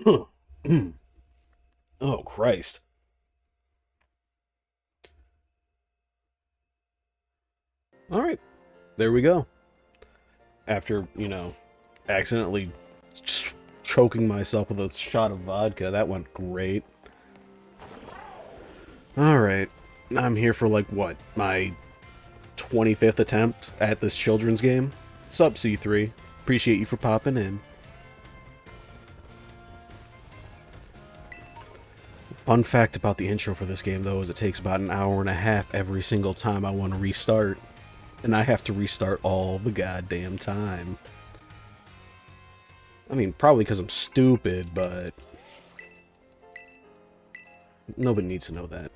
Oh, Christ. Alright, there we go. After, accidentally choking myself with a shot of vodka, that went great. Alright, I'm here for, like, what, my 25th attempt at this children's game? Sup, C3. Appreciate you for popping in. Fun fact about the intro for this game, though, is it takes about an hour and a half every single time I want to restart. And I have to restart all the goddamn time. I mean, probably because I'm stupid, but nobody needs to know that.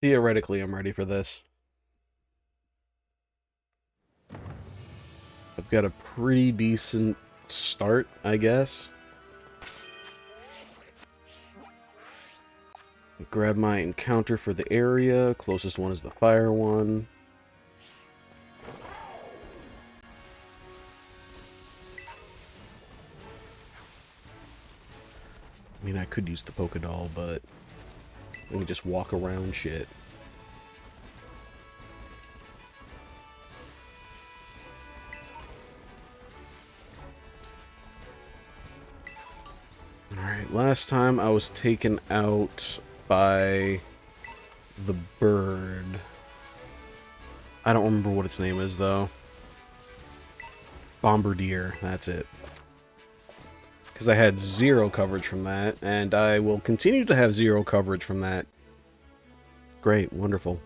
Theoretically, I'm ready for this. I've got a pretty decent start, I guess. Grab my encounter for the area. Closest one is the fire one. I mean, I could use the Poké Doll, but let me just walk around shit. Alright, last time I was taken out by the bird. I don't remember what its name is, though. Bombardier, that's it. Because I had zero coverage from that, and I will continue to have zero coverage from that. Great, wonderful.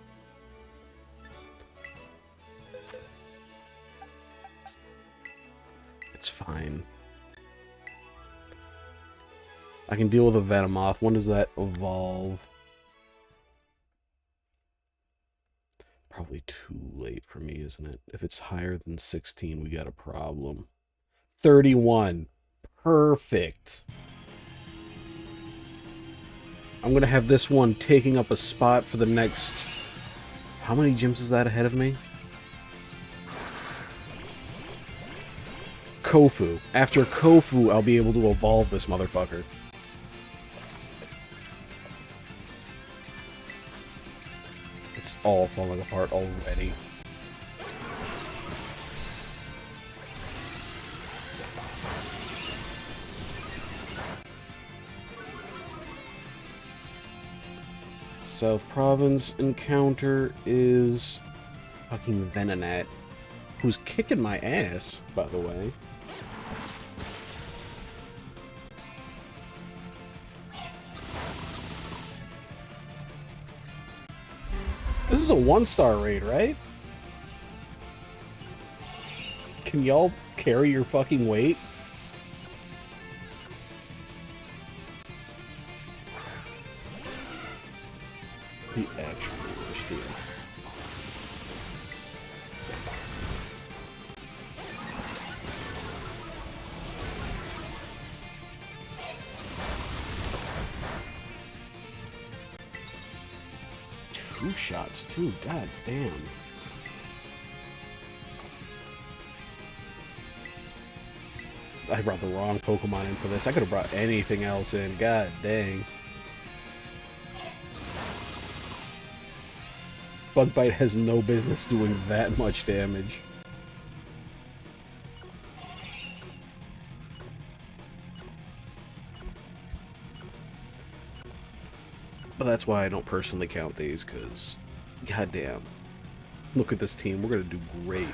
It's fine. I can deal with a Venomoth. When does that evolve? Probably too late for me, isn't it? If it's higher than 16, we got a problem. 31. Perfect. I'm going to have this one taking up a spot for the next... How many gyms is that ahead of me? Kofu. After Kofu, I'll be able to evolve this motherfucker. It's all falling apart already. South Province encounter is fucking Venonat, who's kicking my ass, by the way. This is a 1-star raid, right? Can y'all carry your fucking weight? The actual worst here. Two shots, too. God damn. I brought the wrong Pokemon in for this. I could have brought anything else in. God dang. Bug Bite has no business doing that much damage. But that's why I don't personally count these, because, goddamn. Look at this team. We're going to do great.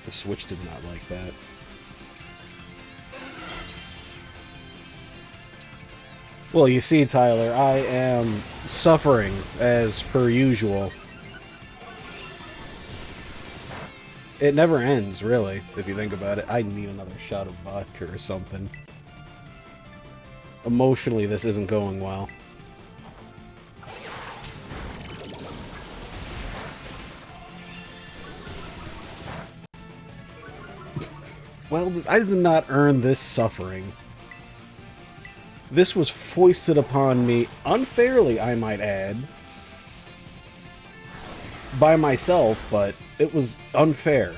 The Switch did not like that. Well, you see, Tyler, I am suffering as per usual. It never ends, really, if you think about it. I need another shot of vodka or something. Emotionally, this isn't going well. Well, I did not earn this suffering. This was foisted upon me, unfairly, I might add, by myself, but it was unfair.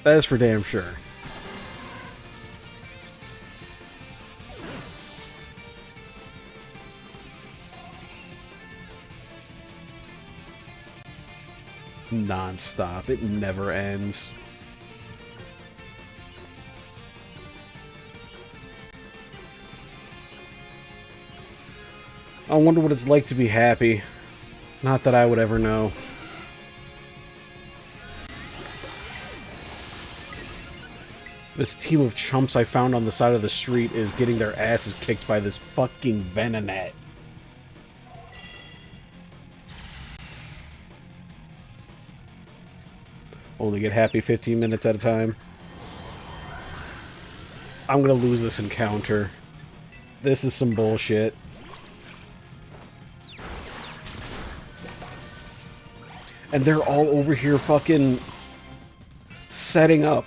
That is for damn sure. Non-stop. It never ends. I wonder what it's like to be happy. Not that I would ever know. This team of chumps I found on the side of the street is getting their asses kicked by this fucking Venonat. Only get happy 15 minutes at a time. I'm gonna lose this encounter. This is some bullshit. And they're all over here fucking setting up.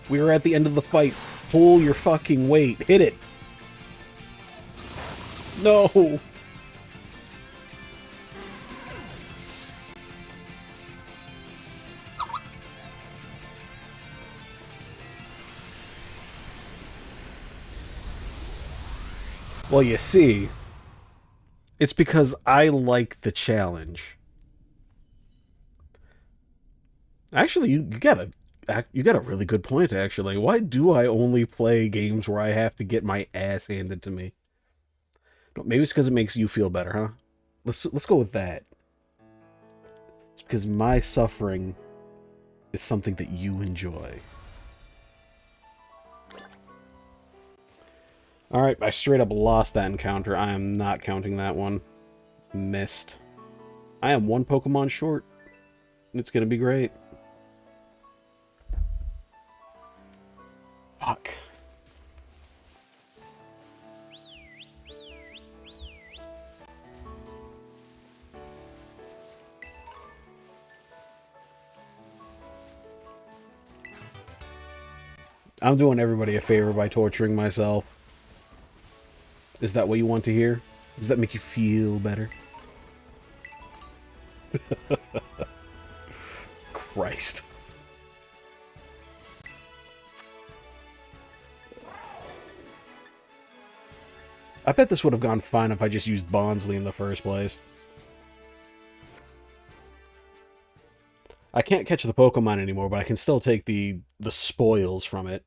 We are at the end of the fight. Pull your fucking weight. Hit it. No. Well, you see, it's because I like the challenge. Actually, you got a really good point, actually. Why do I only play games where I have to get my ass handed to me? Maybe it's because it makes you feel better, huh? Let's go with that. It's because my suffering is something that you enjoy. Alright, I straight up lost that encounter. I am not counting that one. Missed. I am one Pokemon short. It's gonna be great. Fuck. I'm doing everybody a favor by torturing myself. Is that what you want to hear? Does that make you feel better? Christ. I bet this would have gone fine if I just used Bonsly in the first place. I can't catch the Pokemon anymore, but I can still take the spoils from it.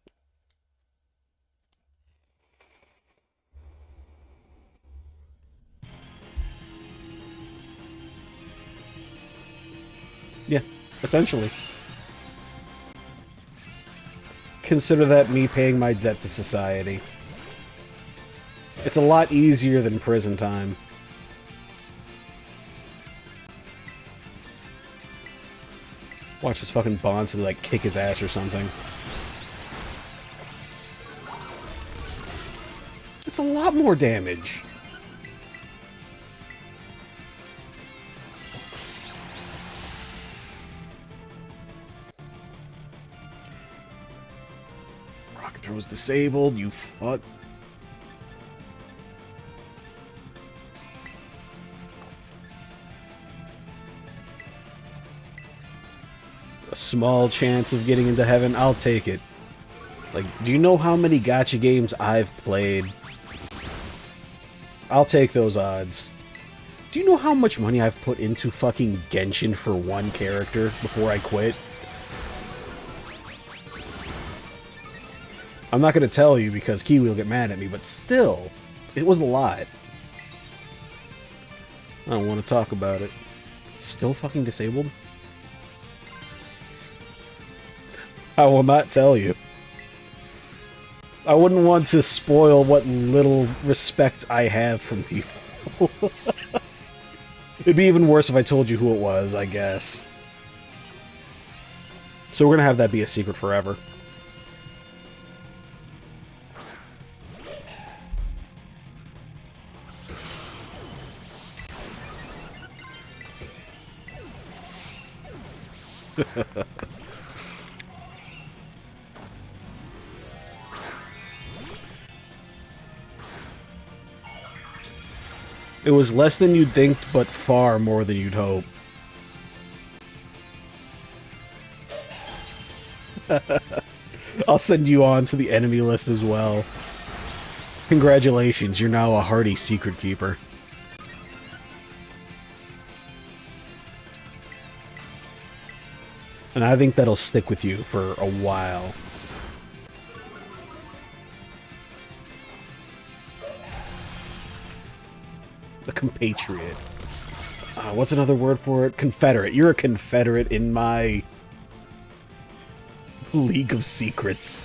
Yeah, essentially. Consider that me paying my debt to society. It's a lot easier than prison time. Watch this fucking Bonsly, like, kick his ass or something. It's a lot more damage. Rock throw's disabled, you fuck. A small chance of getting into heaven, I'll take it. Like, do you know how many gacha games I've played? I'll take those odds. Do you know how much money I've put into fucking Genshin for one character before I quit? I'm not gonna tell you because Kiwi will get mad at me, but still, it was a lot. I don't want to talk about it. Still fucking disabled? I will not tell you. I wouldn't want to spoil what little respect I have from people. It'd be even worse if I told you who it was, I guess. So we're gonna have that be a secret forever. It was less than you'd think, but far more than you'd hope. I'll send you on to the enemy list as well. Congratulations, you're now a hardy secret keeper. And I think that'll stick with you for a while. A compatriot. What's another word for it? Confederate. You're a Confederate in my League of Secrets.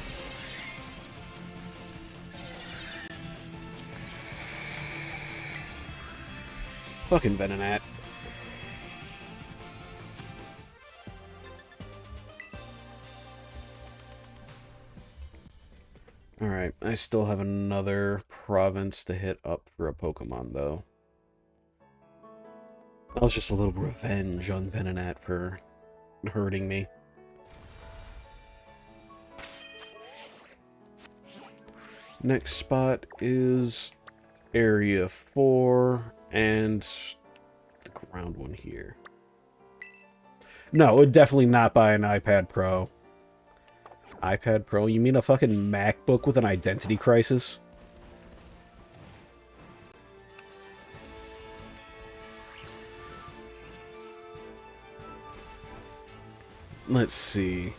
Fucking Venonat. Alright, I still have another province to hit up for a Pokemon, though. That was just a little revenge on Venonat for hurting me. Next spot is Area 4 and the ground one here. No, it would definitely not buy an iPad Pro. iPad Pro? You mean a fucking MacBook with an identity crisis? Let's see.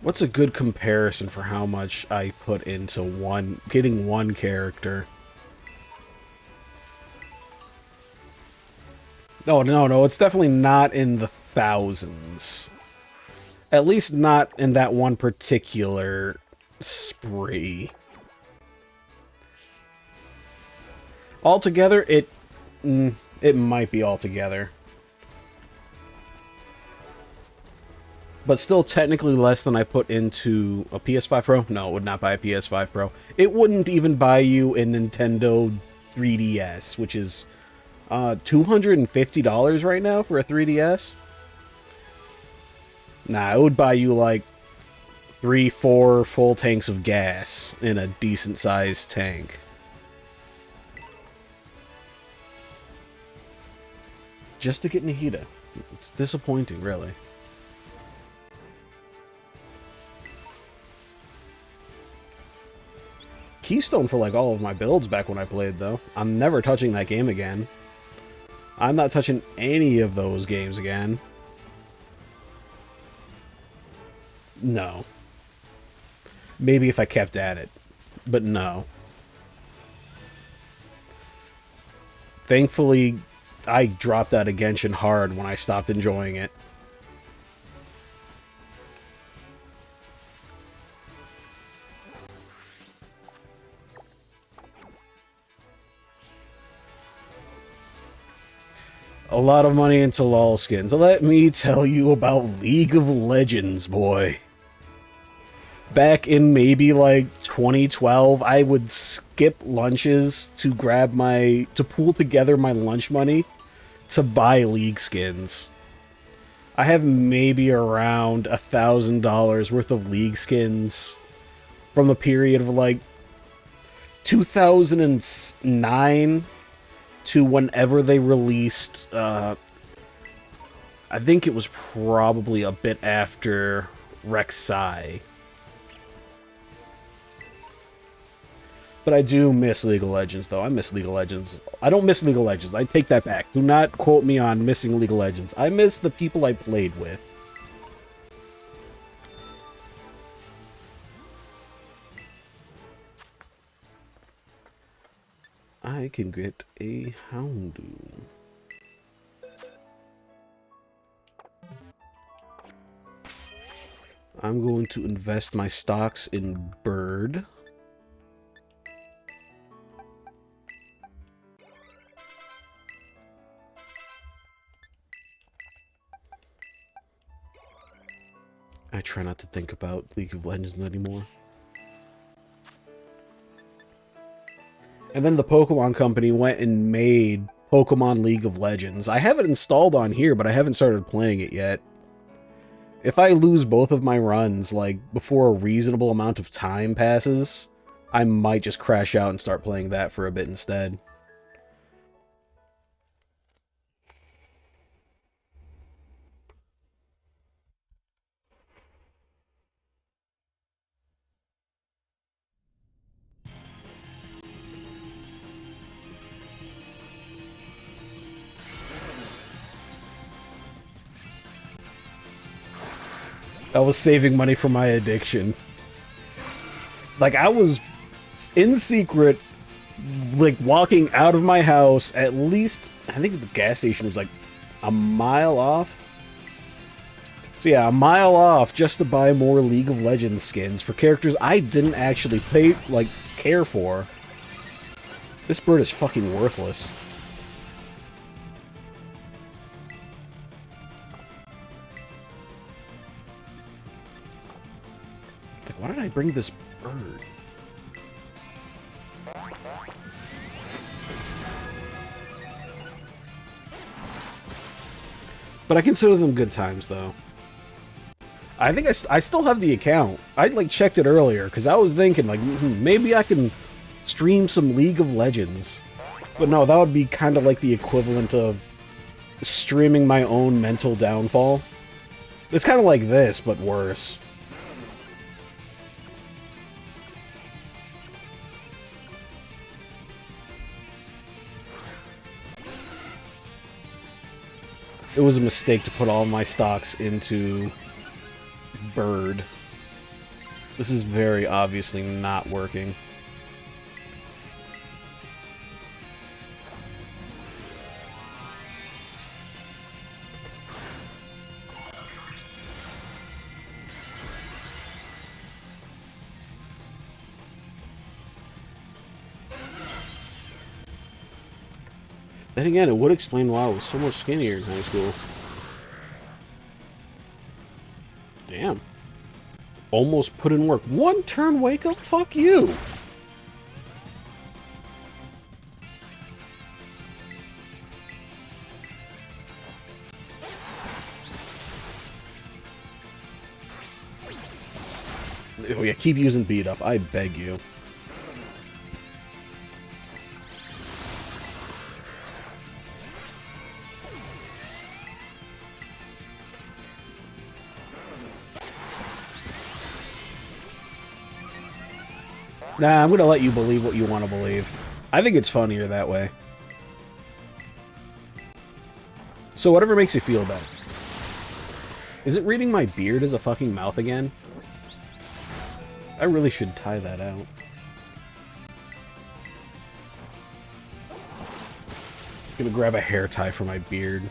What's a good comparison for how much I put into getting one character? Oh, no, it's definitely not in the thousands. At least not in that one particular spree. Altogether, it might be altogether. But still technically less than I put into a PS5 Pro? No, it would not buy a PS5 Pro. It wouldn't even buy you a Nintendo 3DS, which is $250 right now for a 3DS. Nah, it would buy you like 3-4 full tanks of gas in a decent-sized tank. Just to get Nahida. It's disappointing, really. Keystone for like all of my builds back when I played, though. I'm never touching that game again. I'm not touching any of those games again. No. Maybe if I kept at it. But no. Thankfully, I dropped out of Genshin hard when I stopped enjoying it. A lot of money into LOL skins. Let me tell you about League of Legends, boy. Back in maybe like 2012, I would skip lunches to pool together my lunch money to buy League skins. I have maybe around $1,000 worth of League skins from the period of like 2009 to whenever they released, I think it was probably a bit after Rek'Sai. But I do miss League of Legends, though. I miss League of Legends. I don't miss League of Legends. I take that back. Do not quote me on missing League of Legends. I miss the people I played with. I can get a Houndoom. I'm going to invest my stocks in Bird. I try not to think about League of Legends anymore. And then the Pokemon Company went and made Pokemon League of Legends. I have it installed on here, but I haven't started playing it yet. If I lose both of my runs, like, before a reasonable amount of time passes, I might just crash out and start playing that for a bit instead. I was saving money for my addiction. Like, I was in secret, like, walking out of my house at least, I think the gas station was like a mile off. So yeah, a mile off just to buy more League of Legends skins for characters I didn't actually pay, like, care for. This bird is fucking worthless. Like, why did I bring this bird? But I consider them good times, though. I think I still have the account. I, like, checked it earlier, because I was thinking, like, maybe I can stream some League of Legends. But no, that would be kind of like the equivalent of streaming my own mental downfall. It's kind of like this, but worse. It was a mistake to put all my stocks into bird. This is very obviously not working. Then again, it would explain why I was so much skinnier in high school. Damn. Almost put in work. One turn wake up? Fuck you! Oh yeah, keep using beat up, I beg you. Nah, I'm gonna let you believe what you want to believe. I think it's funnier that way. So whatever makes you feel better. Is it reading my beard as a fucking mouth again? I really should tie that out. I'm gonna grab a hair tie for my beard.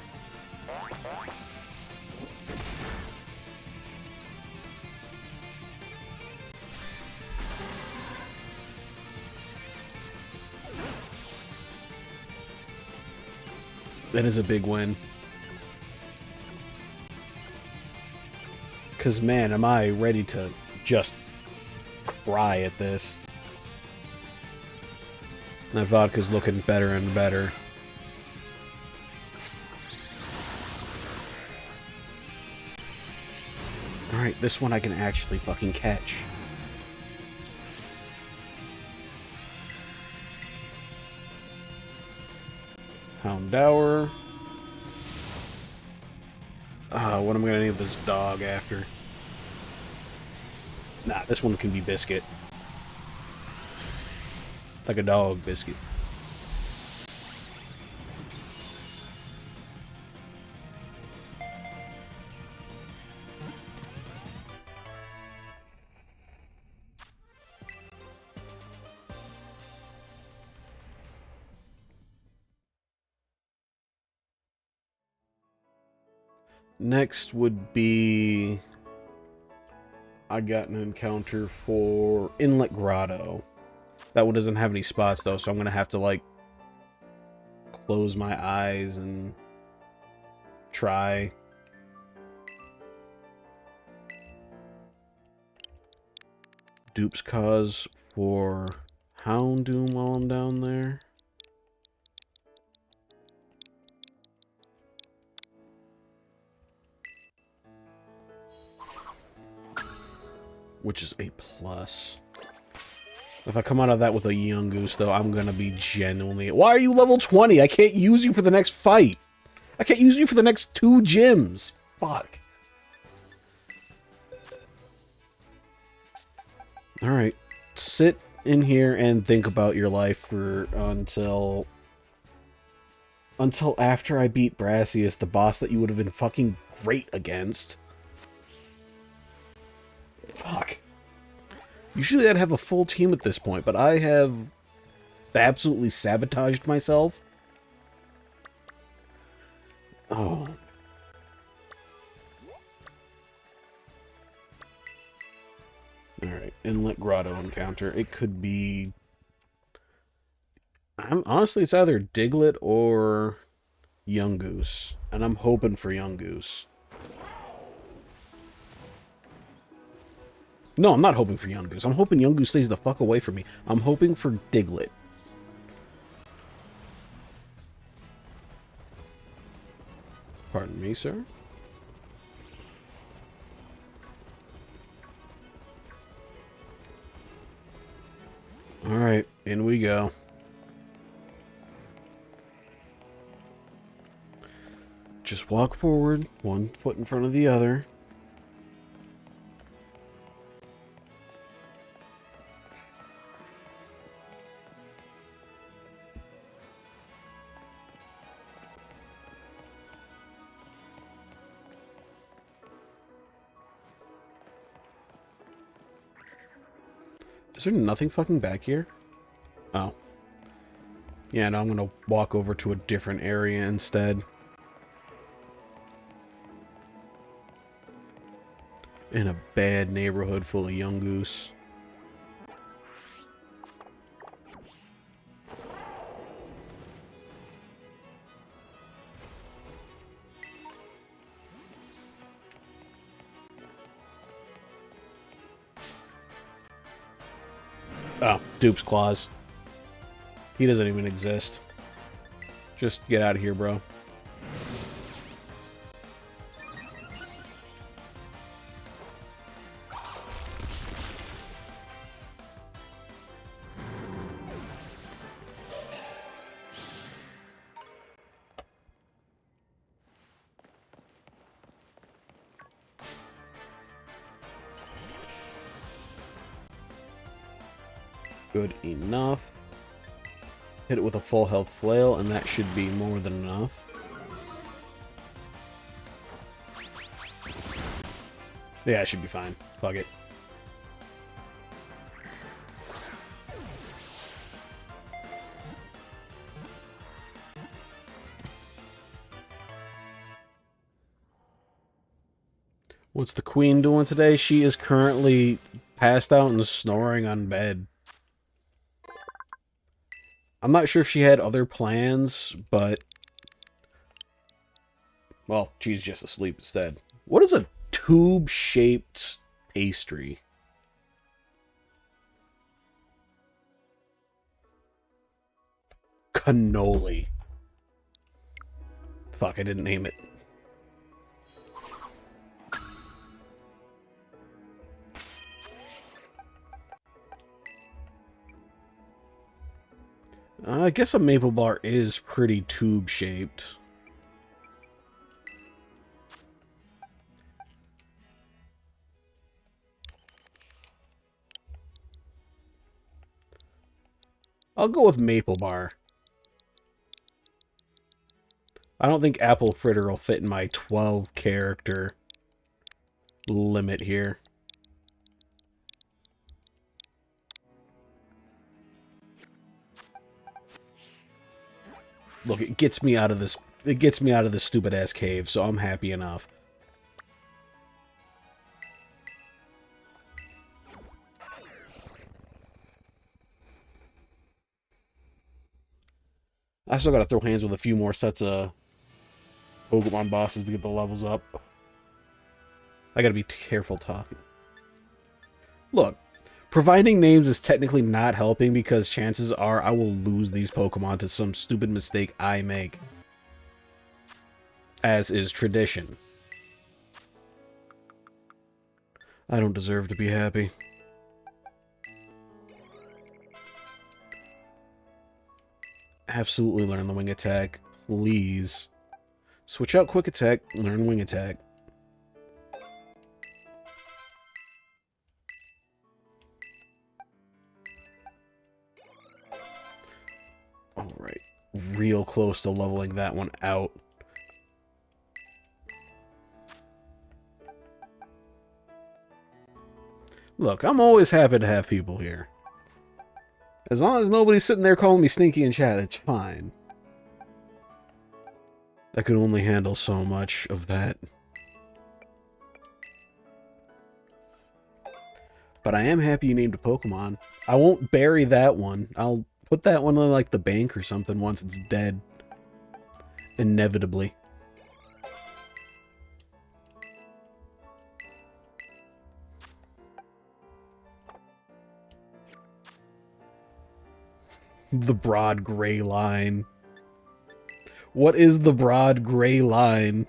That is a big win. Because, man, am I ready to just cry at this. That vodka's looking better and better. Alright, this one I can actually fucking catch. Houndour. What am I gonna name this dog after? Nah, this one can be Biscuit. Like a dog, Biscuit. Next would be... I got an encounter for Inlet Grotto. That one doesn't have any spots, though, so I'm going to have to, like, close my eyes and try. Dupes cause for Houndoom while I'm down there. Which is a plus. If I come out of that with a young goose, though, I'm gonna be genuinely... Why are you level 20? I can't use you for the next fight. I can't use you for the next 2 gyms. Fuck. Alright. Sit in here and think about your life for until after I beat Brassius, the boss that you would have been fucking great against. Fuck. Usually I'd have a full team at this point, but I have absolutely sabotaged myself. Oh. Alright, Inlet Grotto encounter. It could be... honestly, it's either Diglett or Young Goose. And I'm hoping for Young Goose. No, I'm not hoping for Young Goose. I'm hoping Young Goose stays the fuck away from me. I'm hoping for Diglett. Pardon me, sir? Alright, in we go. Just walk forward, 1 foot in front of the other. Is there nothing fucking back here? Oh. Yeah, no, I'm gonna walk over to a different area instead. In a bad neighborhood full of young goose. Oh, Dupe's Claws. He doesn't even exist. Just get out of here, bro. Good enough. Hit it with a full health flail, and that should be more than enough. Yeah, it should be fine. Fuck it. What's the queen doing today? She is currently passed out and snoring on bed. I'm not sure if she had other plans, but... well, she's just asleep instead. What is a tube-shaped pastry? Cannoli. Fuck, I didn't name it. I guess a maple bar is pretty tube-shaped. I'll go with maple bar. I don't think apple fritter will fit in my 12-character limit here. Look, it gets me out of this. It gets me out of this stupid-ass cave, so I'm happy enough. I still gotta throw hands with a few more sets of Pokemon bosses to get the levels up. I gotta be careful talking. Look, Providing names is technically not helping because chances are I will lose these Pokemon to some stupid mistake I make. As is tradition. I don't deserve to be happy. Absolutely learn the Wing Attack. Please. Switch out Quick Attack, learn Wing Attack. Alright. Real close to leveling that one out. Look, I'm always happy to have people here. As long as nobody's sitting there calling me sneaky in chat, it's fine. I could only handle so much of that. But I am happy you named a Pokemon. I won't bury that one. I'll put that one in, like, the bank or something once it's dead. Inevitably. The broad gray line. What is the broad gray line?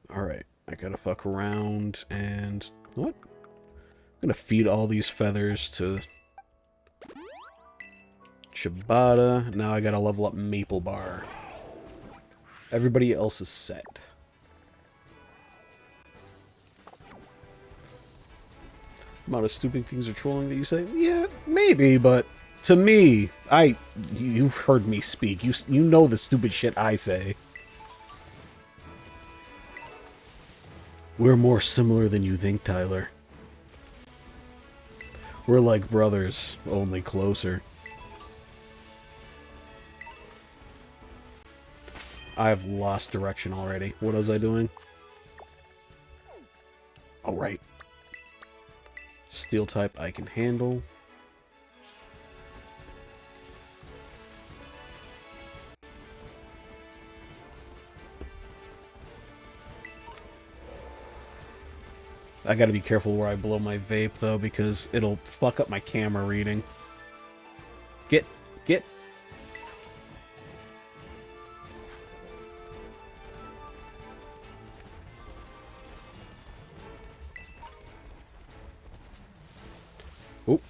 Alright, I gotta fuck around and... What? I'm gonna feed all these feathers to... Chibata. Now I gotta level up Maple Bar. Everybody else is set. Amount of stupid things are trolling that you say? Yeah, maybe, but to me, you've heard me speak. You know the stupid shit I say. We're more similar than you think, Tyler. We're like brothers, only closer. I've lost direction already. What was I doing? Oh, right. Steel type I can handle. I gotta be careful where I blow my vape, though, because it'll fuck up my camera reading. Get! Oop.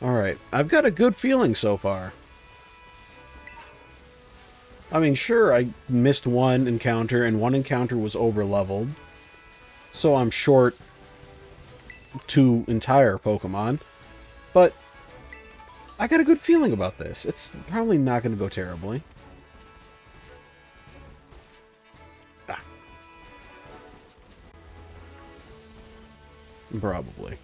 Alright, I've got a good feeling so far. I mean, sure, I missed one encounter, and one encounter was over-leveled. So I'm short 2 entire Pokemon. But I got a good feeling about this. It's probably not going to go terribly. Ah. Probably.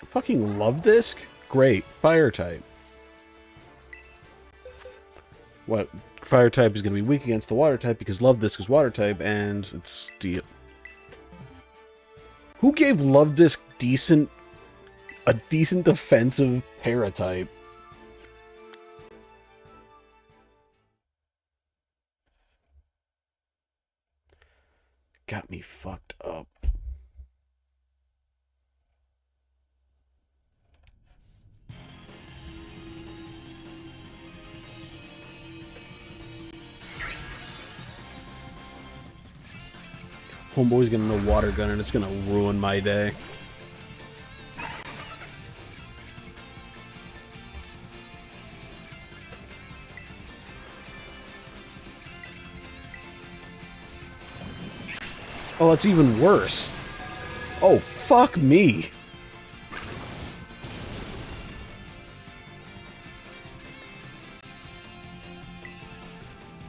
Fucking Love Disc? Great. Fire type. What? Fire type is going to be weak against the water type because Love Disc is water type and it's steel. Who gave Love Disc a decent defensive Terra type? Got me fucked up. Homeboy's getting a water gun and it's gonna ruin my day. Oh, that's even worse. Oh, fuck me.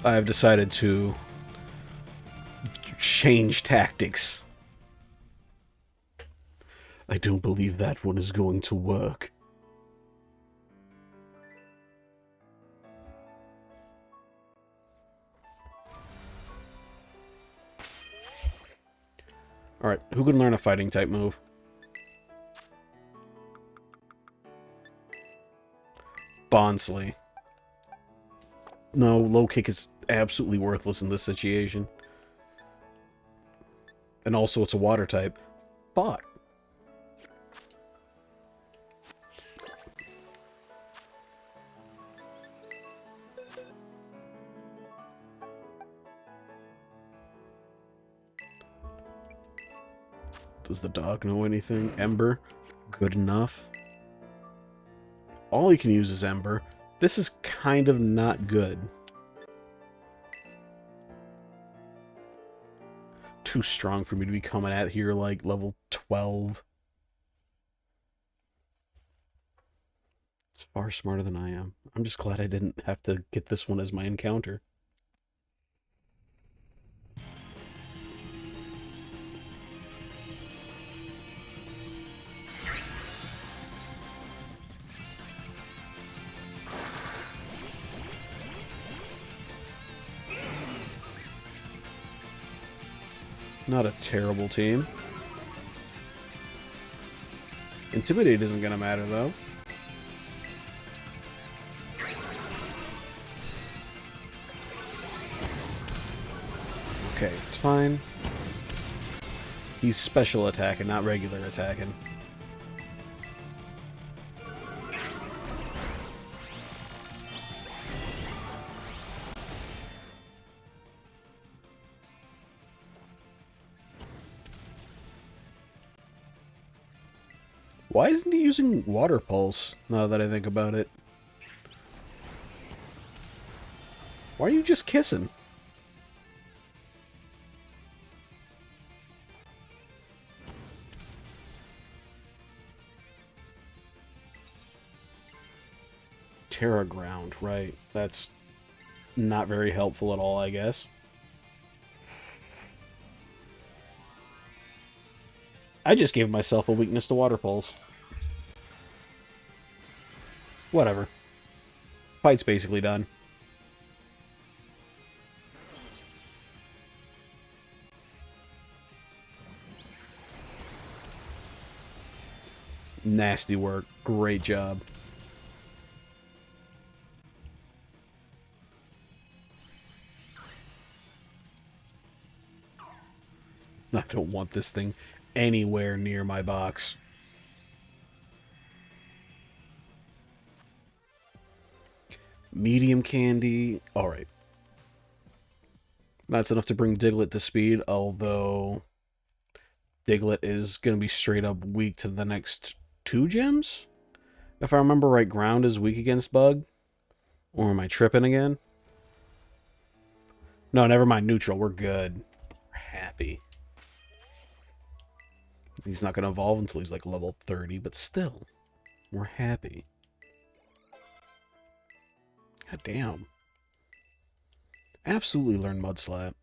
I have decided to change tactics. I don't believe that one is going to work. Alright, who can learn a fighting type move? Bonsly. No, low kick is absolutely worthless in this situation. And also it's a water type. Fuck. Does the dog know anything? Ember? Good enough. All he can use is Ember. This is kind of not good. Too strong for me to be coming at here like level 12. It's far smarter than I am. I'm just glad I didn't have to get this one as my encounter. Not a terrible team. Intimidate isn't gonna matter, though. Okay, it's fine. He's special attacking, not regular attacking. Why isn't he using Water Pulse, now that I think about it? Why are you just kissing? Terra Ground, right. That's not very helpful at all, I guess. I just gave myself a weakness to Water Pulse. Whatever. Fight's basically done. Nasty work. Great job. I don't want this thing anywhere near my box. Medium candy. Alright. That's enough to bring Diglett to speed, although Diglett is going to be straight up weak to the next 2 gems? If I remember right, ground is weak against bug. Or am I tripping again? No, never mind. Neutral. We're good. We're happy. He's not going to evolve until he's like level 30, but still, we're happy. God damn. Absolutely learn Mud Slap.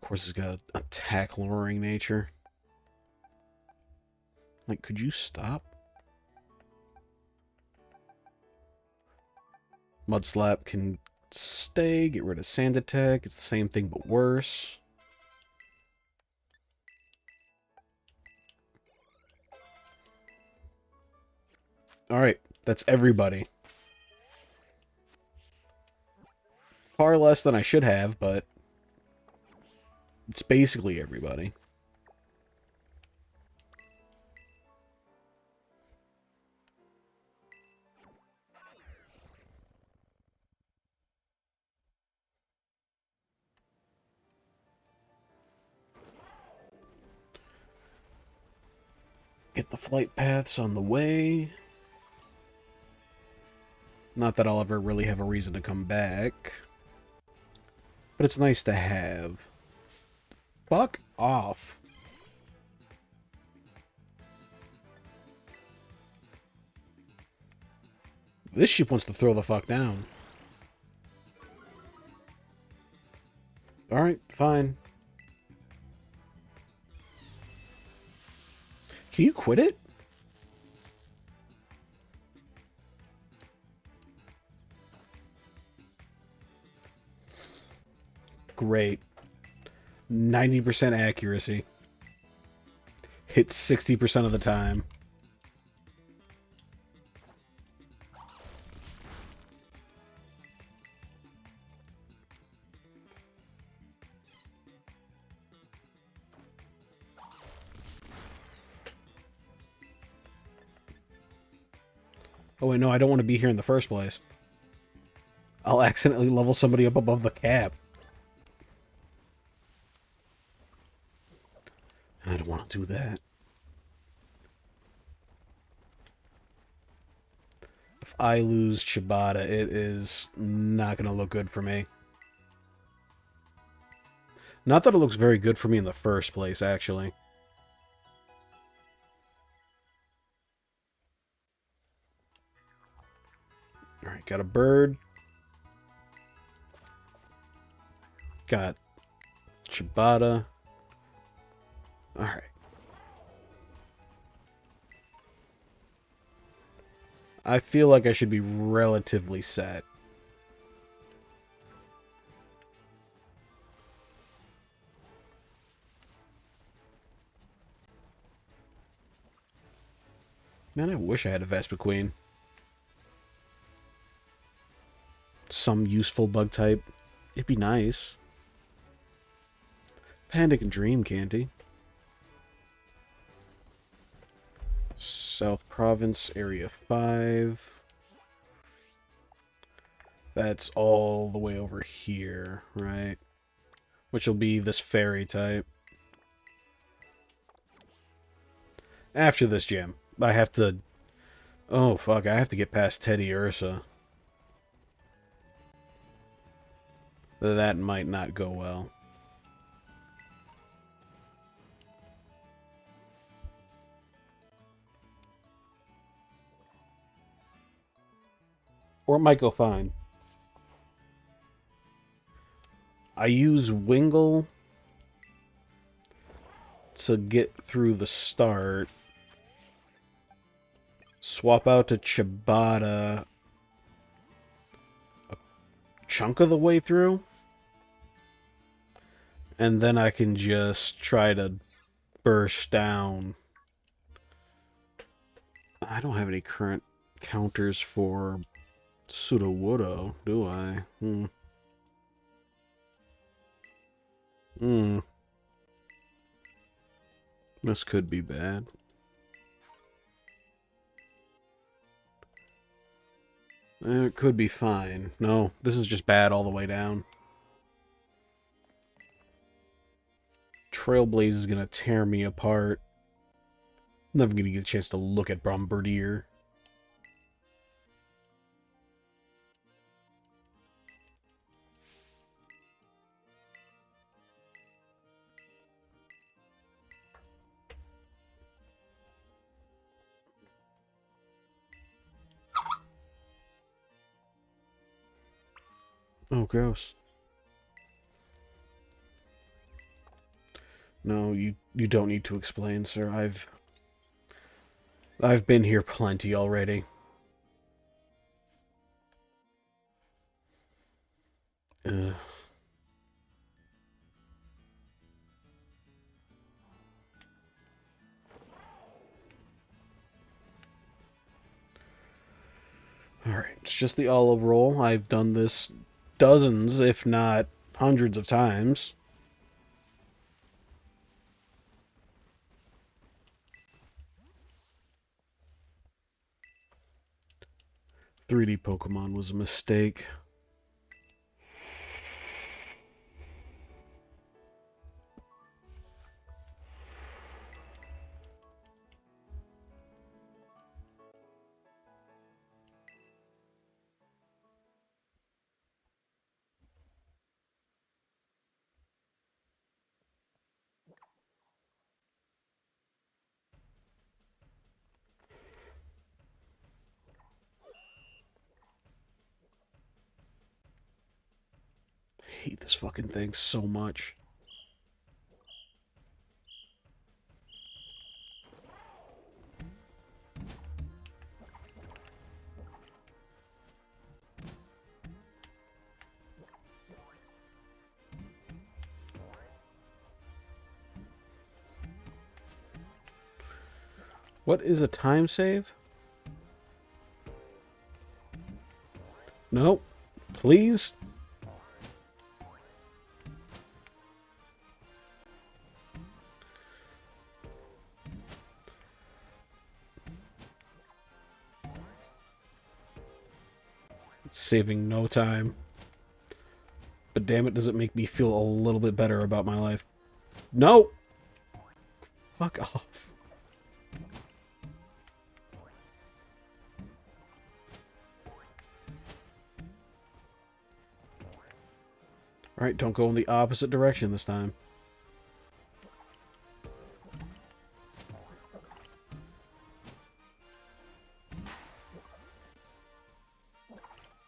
Of course, it's got an attack lowering nature. Like, could you stop? Mud Slap can stay, get rid of Sand Attack. It's the same thing but worse. Alright, that's everybody. Far less than I should have, but it's basically everybody. Get the flight paths on the way. Not that I'll ever really have a reason to come back. But it's nice to have. Fuck off. This sheep wants to throw the fuck down. Alright, fine. Can you quit it? Great. 90% accuracy. Hits 60% of the time. Oh wait, no, I don't want to be here in the first place. I'll accidentally level somebody up above the cap. I don't want to do that. If I lose Chibata, it is not going to look good for me. Not that it looks very good for me in the first place, actually. Alright, got a bird. Got Chibata. Alright. I feel like I should be relatively set. Man, I wish I had a Vespa Queen. Some useful bug type. It'd be nice. Panda can dream, can't he? South Province, Area 5. That's all the way over here, right? Which will be this fairy type. After this gym, I have to... Oh, fuck, I have to get past Teddy Ursa. That might not go well. Or it might go fine. I use Wingle to get through the start. Swap out to Chibata a chunk of the way through. And then I can just try to burst down. I don't have any current counters for Sudowoodo, do I? This could be bad. It could be fine. No, this is just bad all the way down. Trailblaze is going to tear me apart. I'm never going to get a chance to look at Bombardier. Oh, gross. No, you don't need to explain, sir. I've been here plenty already. Ugh. Alright, it's just the olive roll. I've done this dozens, if not hundreds of times. "3D Pokemon was a mistake." I hate this fucking thing so much. What is a time save? No. Please? Saving no time. But damn it, does it make me feel a little bit better about my life. No! Fuck off. Alright, don't go in the opposite direction this time.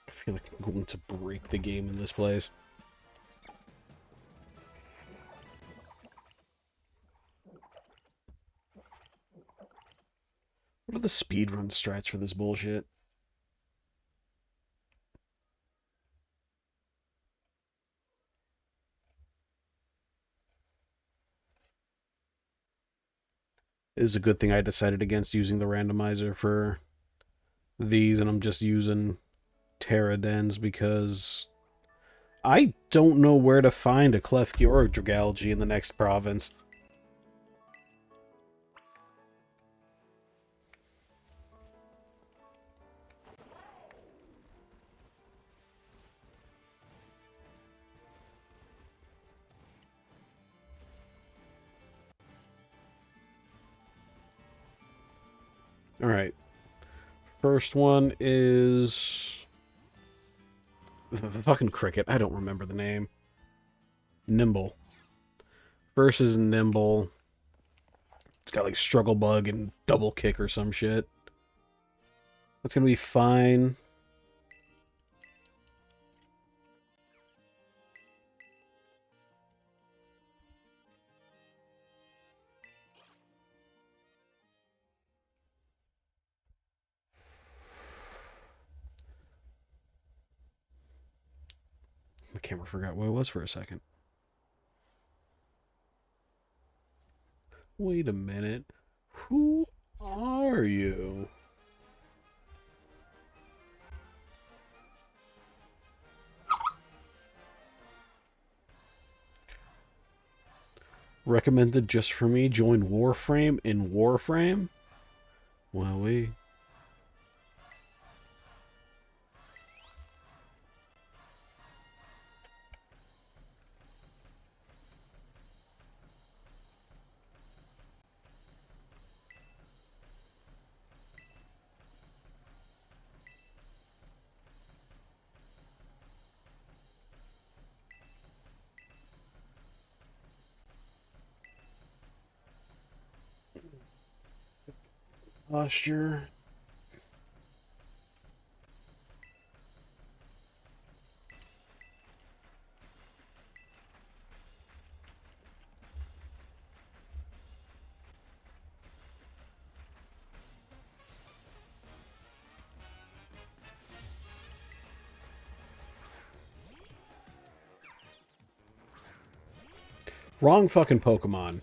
I feel like I'm going to break the game in this place. What are the speedrun strats for this bullshit? It is a good thing I decided against using the randomizer for these, and I'm just using Pterodens because I don't know where to find a Klefki or a Dragalge in the next province. Alright. First one is... the fucking cricket. I don't remember the name. Nimble. First is Nimble. It's got like Struggle Bug and Double Kick or some shit. That's gonna be fine. The camera forgot what it was for a second. Wait a minute. Who are you? Recommended just for me. Join Warframe in Warframe? Wowee. Posture. Wrong fucking Pokemon.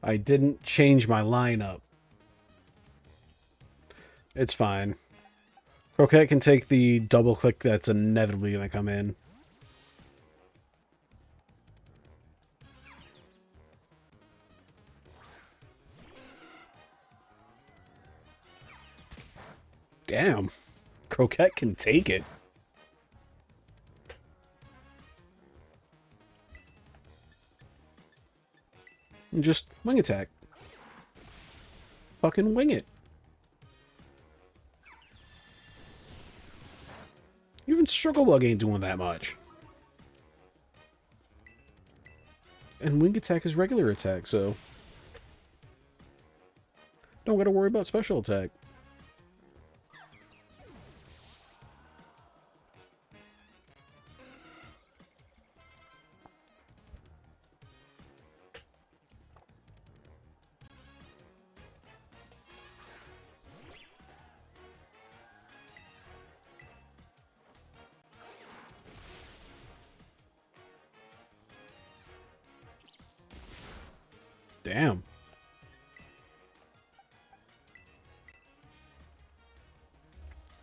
I didn't change my lineup. It's fine. Croquette can take the double click that's inevitably going to come in. Damn. Croquette can take it. And just wing attack. Fucking wing it. Even Struggle Bug ain't doing that much. And wing attack is regular attack, so... don't gotta worry about special attack. Damn.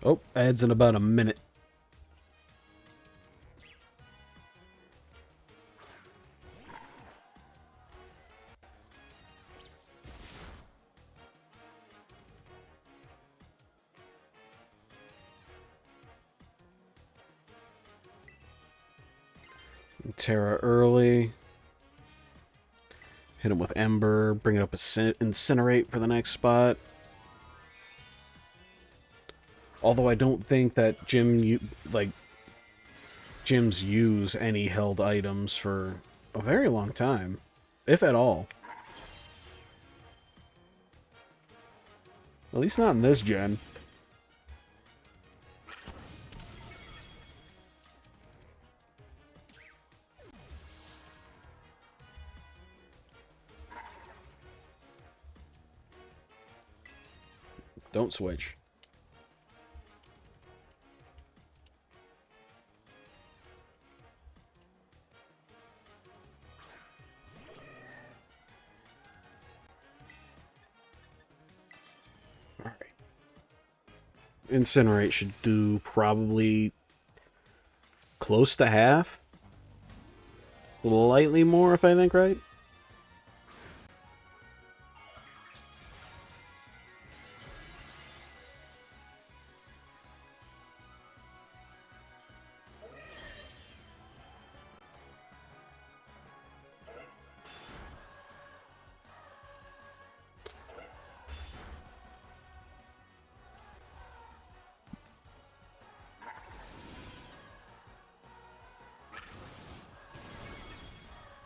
Oh, adds in about a minute. Terra early. Hit him with Ember. Bring it up Incinerate for the next spot. Although I don't think that gyms use any held items for a very long time, if at all. At least not in this gen. Don't switch. Alright. Incinerate should do probably close to half. Slightly more, if I think right.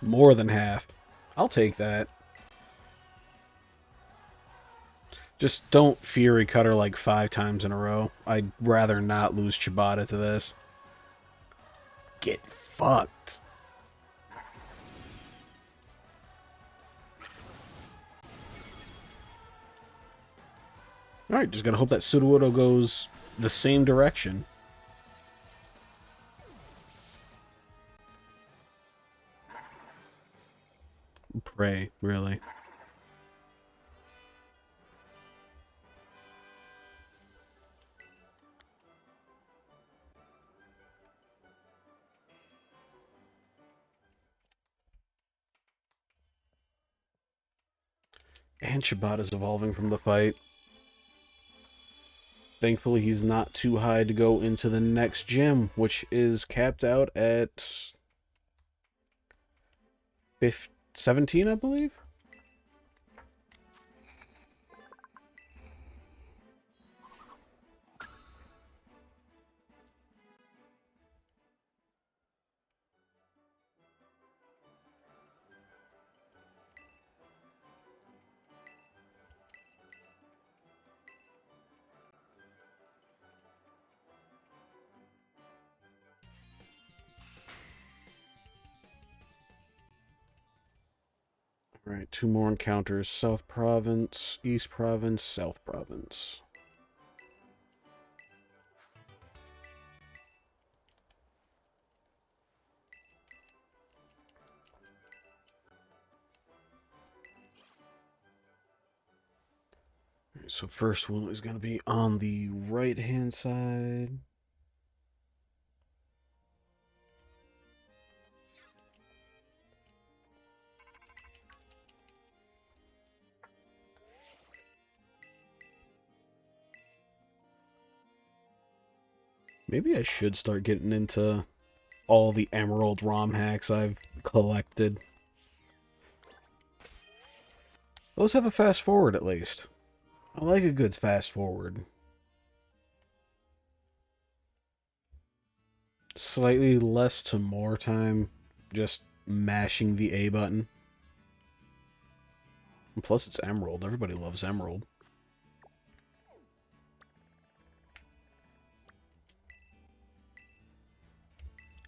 More than half. I'll take that. Just don't Fury Cutter like 5 times in a row. I'd rather not lose Chibata to this. Get fucked. Alright, just gotta hope that Sudowoodo goes the same direction. Pray, really. And Chibata's evolving from the fight. Thankfully, he's not too high to go into the next gym, which is capped out at 17, I believe? Alright, 2 more encounters. South Province, East Province, South Province. Alright, so first one is going to be on the right-hand side. Maybe I should start getting into all the Emerald ROM hacks I've collected. Those have a fast forward, at least. I like a good fast forward. Slightly less to more time just mashing the A button. And plus, it's Emerald. Everybody loves Emerald.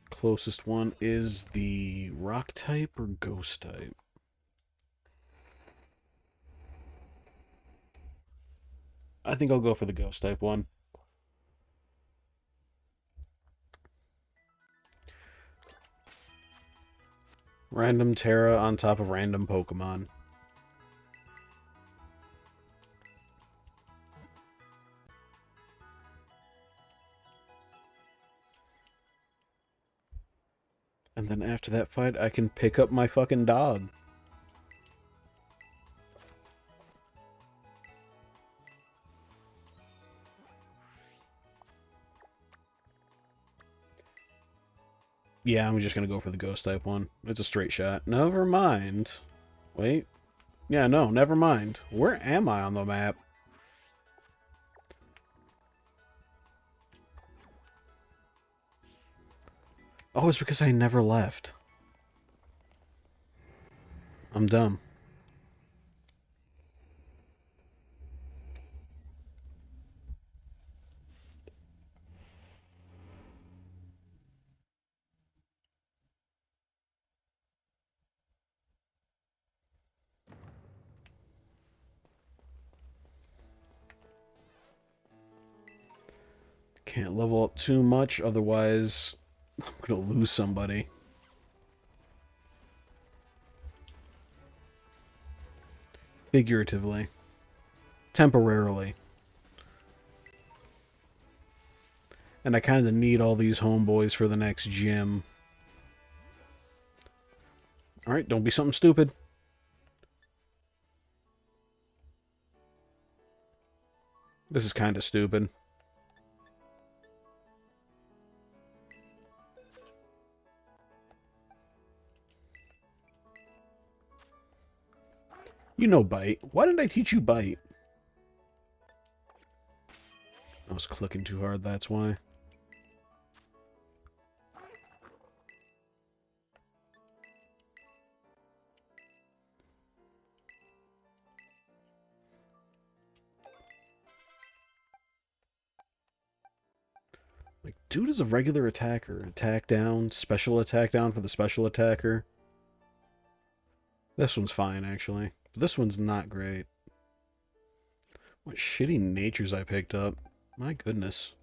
Closest one is the Rock type or Ghost type. I think I'll go for the Ghost type one. Random Terra on top of random Pokemon. And then after that fight, I can pick up my fucking dog. Yeah, I'm just gonna go for the ghost type one. It's a straight shot. Never mind. Wait. Yeah, no, never mind. Where am I on the map? Oh, it's because I never left. I'm dumb. Can't level up too much, otherwise I'm gonna lose somebody. Figuratively. Temporarily. And I kind of need all these homeboys for the next gym. Alright, don't be something stupid. This is kind of stupid. You know bite. Why did I teach you bite? I was clicking too hard, that's why. Like, dude is a regular attacker. Attack down, special attack down for the special attacker. This one's fine, actually. But this one's not great. What shitty natures I picked up. My goodness.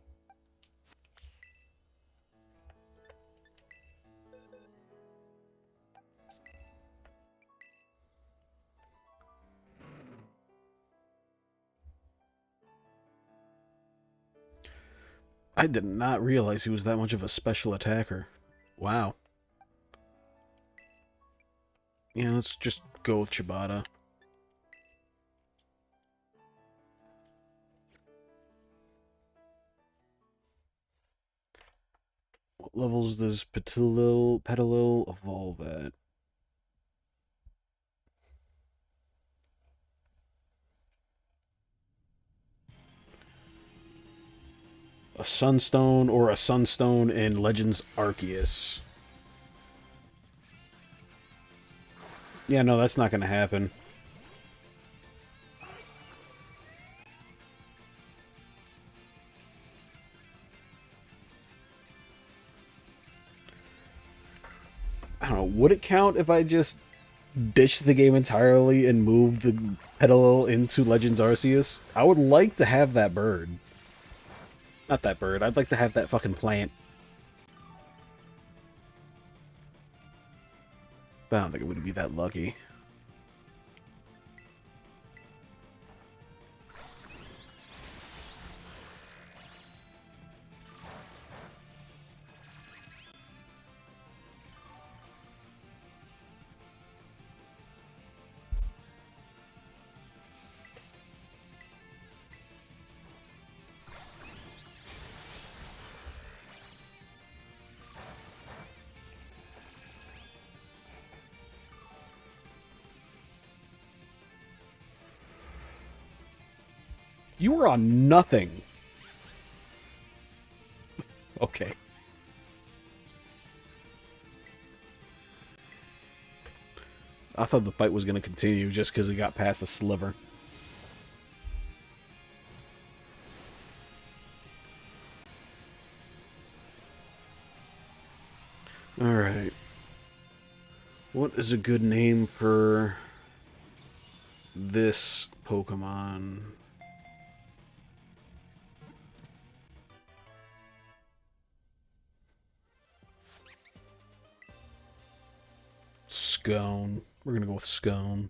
I did not realize he was that much of a special attacker. Wow. Yeah, let's just go with Chibata. What levels does Petilil evolve at? A Sunstone or a Sunstone in Legends Arceus. Yeah, no, that's not going to happen. I don't know, would it count if I just ditched the game entirely and moved the Petilil into Legends Arceus? I would like to have that bird. Not that bird, I'd like to have that fucking plant. But I don't think I'm going to be that lucky. You were on nothing. Okay. I thought the fight was going to continue just because it got past a sliver. Alright. What is a good name for this Pokemon? Scone. We're going to go with Scone.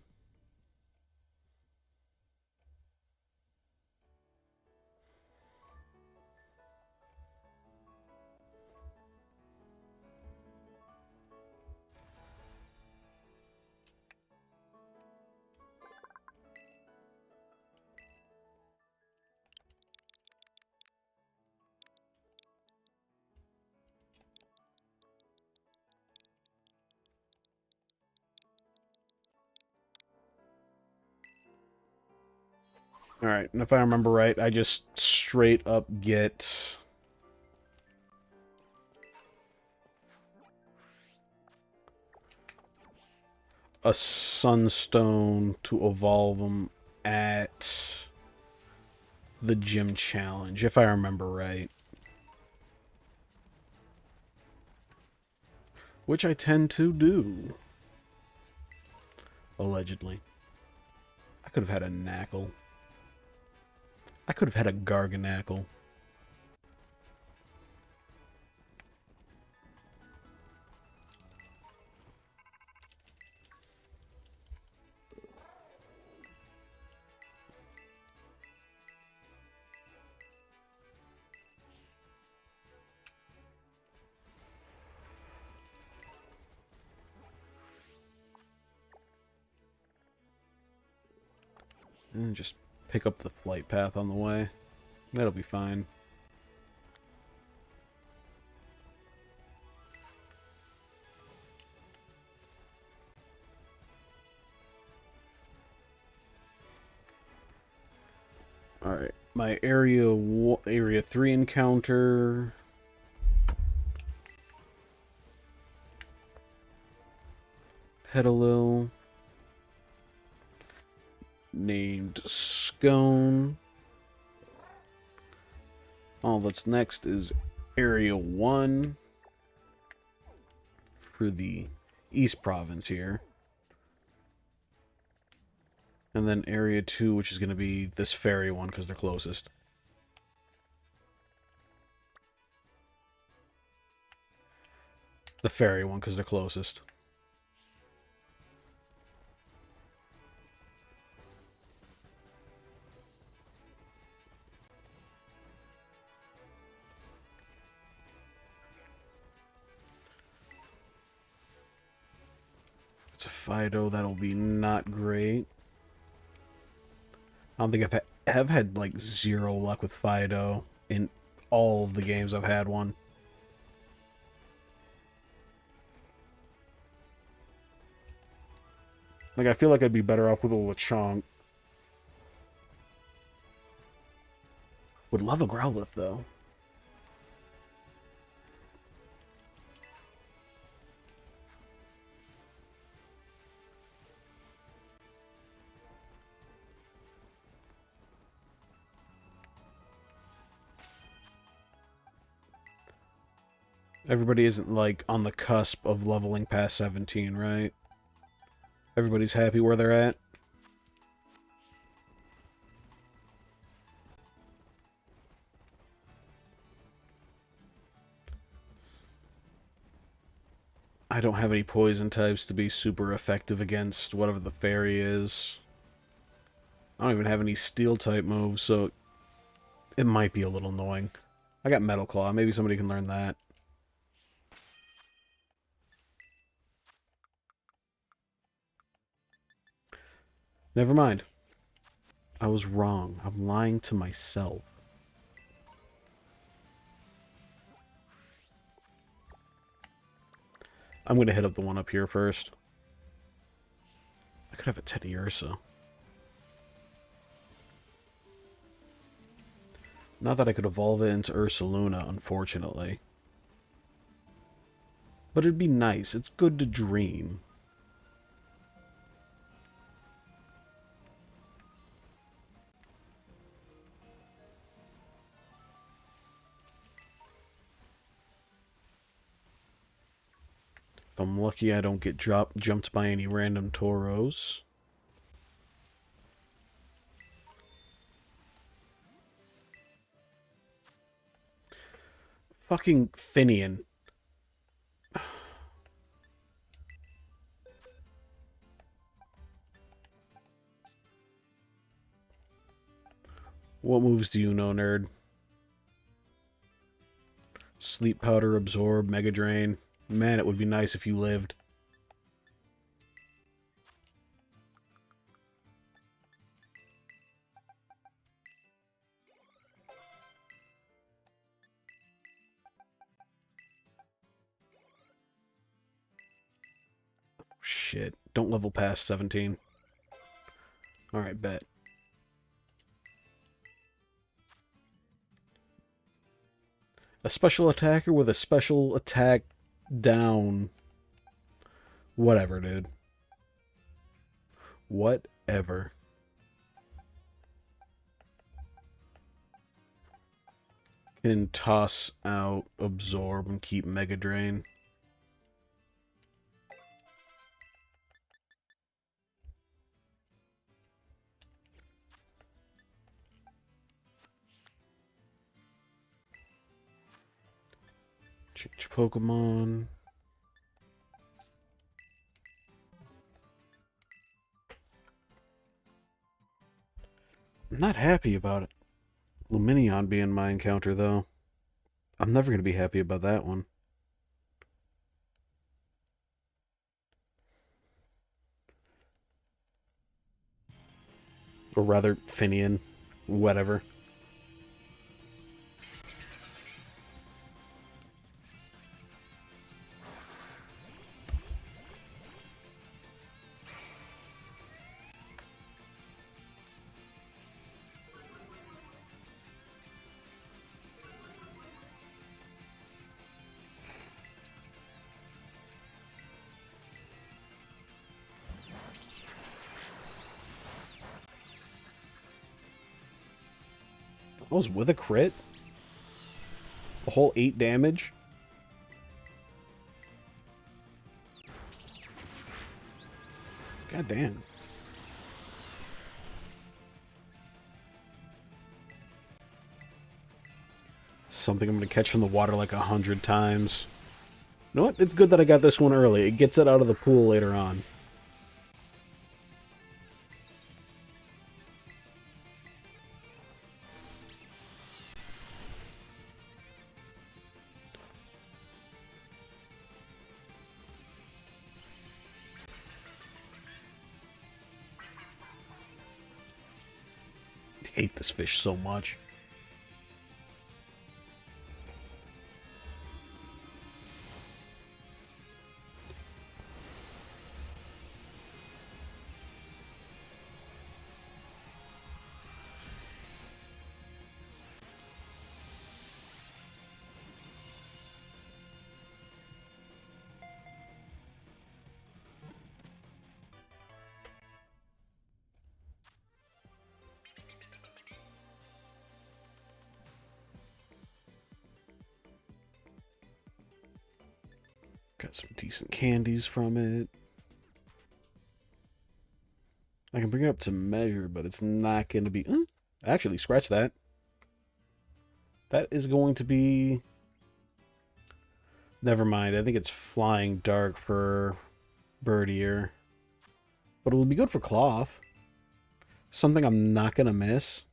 Alright, and if I remember right, I just straight up get a Sunstone to evolve them at the gym challenge, if I remember right. Which I tend to do. Allegedly. I could have had a Knackle. I could have had a Garganackle. And just pick up the flight path on the way. That'll be fine. Alright, my area 3 encounter. Petalil. Named Scone. All that's next is Area 1 for the East Province here. And then Area 2, which is going to be this fairy one because they're closest. The fairy one because they're closest. It's a Fido, that'll be not great. I don't think I've had like zero luck with Fido in all of the games I've had one. Like, I feel like I'd be better off with a Lechonk. Would love a Growlithe, though. Everybody isn't, like, on the cusp of leveling past 17, right? Everybody's happy where they're at? I don't have any poison types to be super effective against whatever the fairy is. I don't even have any steel type moves, so it might be a little annoying. I got Metal Claw. Maybe somebody can learn that. Never mind. I was wrong. I'm lying to myself. I'm going to hit up the one up here first. I could have a Teddy Ursa. Not that I could evolve it into Ursaluna, unfortunately. But it'd be nice. It's good to dream. If I'm lucky, I don't get jumped by any random Tauros. Fucking Finian. What moves do you know, nerd? Sleep Powder, Absorb, Mega Drain. Man, it would be nice if you lived. Shit. Don't level past 17. Alright, bet. A special attacker with a special attack down. Whatever, dude. Whatever. Can toss out Absorb and keep Mega Drain. Change Pokemon. I'm not happy about it. Luminion being my encounter, though. I'm never going to be happy about that one. Or rather, Finian. Whatever. I was with a crit? A whole 8 damage? God damn. Something I'm going to catch from the water like 100 times. You know what? It's good that I got this one early. It gets it out of the pool later on. I hate this fish so much. Got some decent candies from it. I can bring it up to measure, but it's not going to be... actually, scratch that. That is going to be... Never mind. I think it's Flying Dark for Birdier. But it will be good for Cloth. Something I'm not going to miss.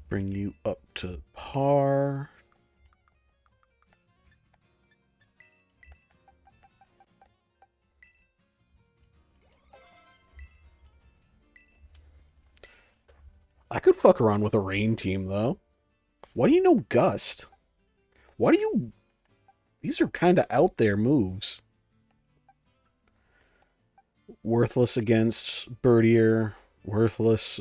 Bring you up to par. I could fuck around with a rain team, though. Why do you know Gust? Why do you... These are kind of out there moves. Worthless against Birdier. Worthless...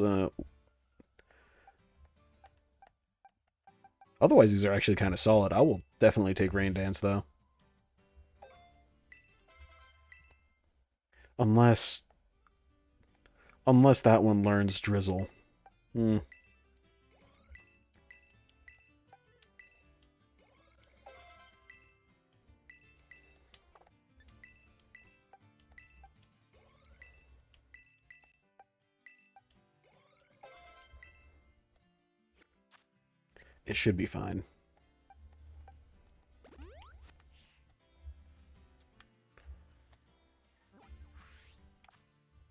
Otherwise, these are actually kind of solid. I will definitely take Rain Dance, though. Unless that one learns Drizzle. It should be fine.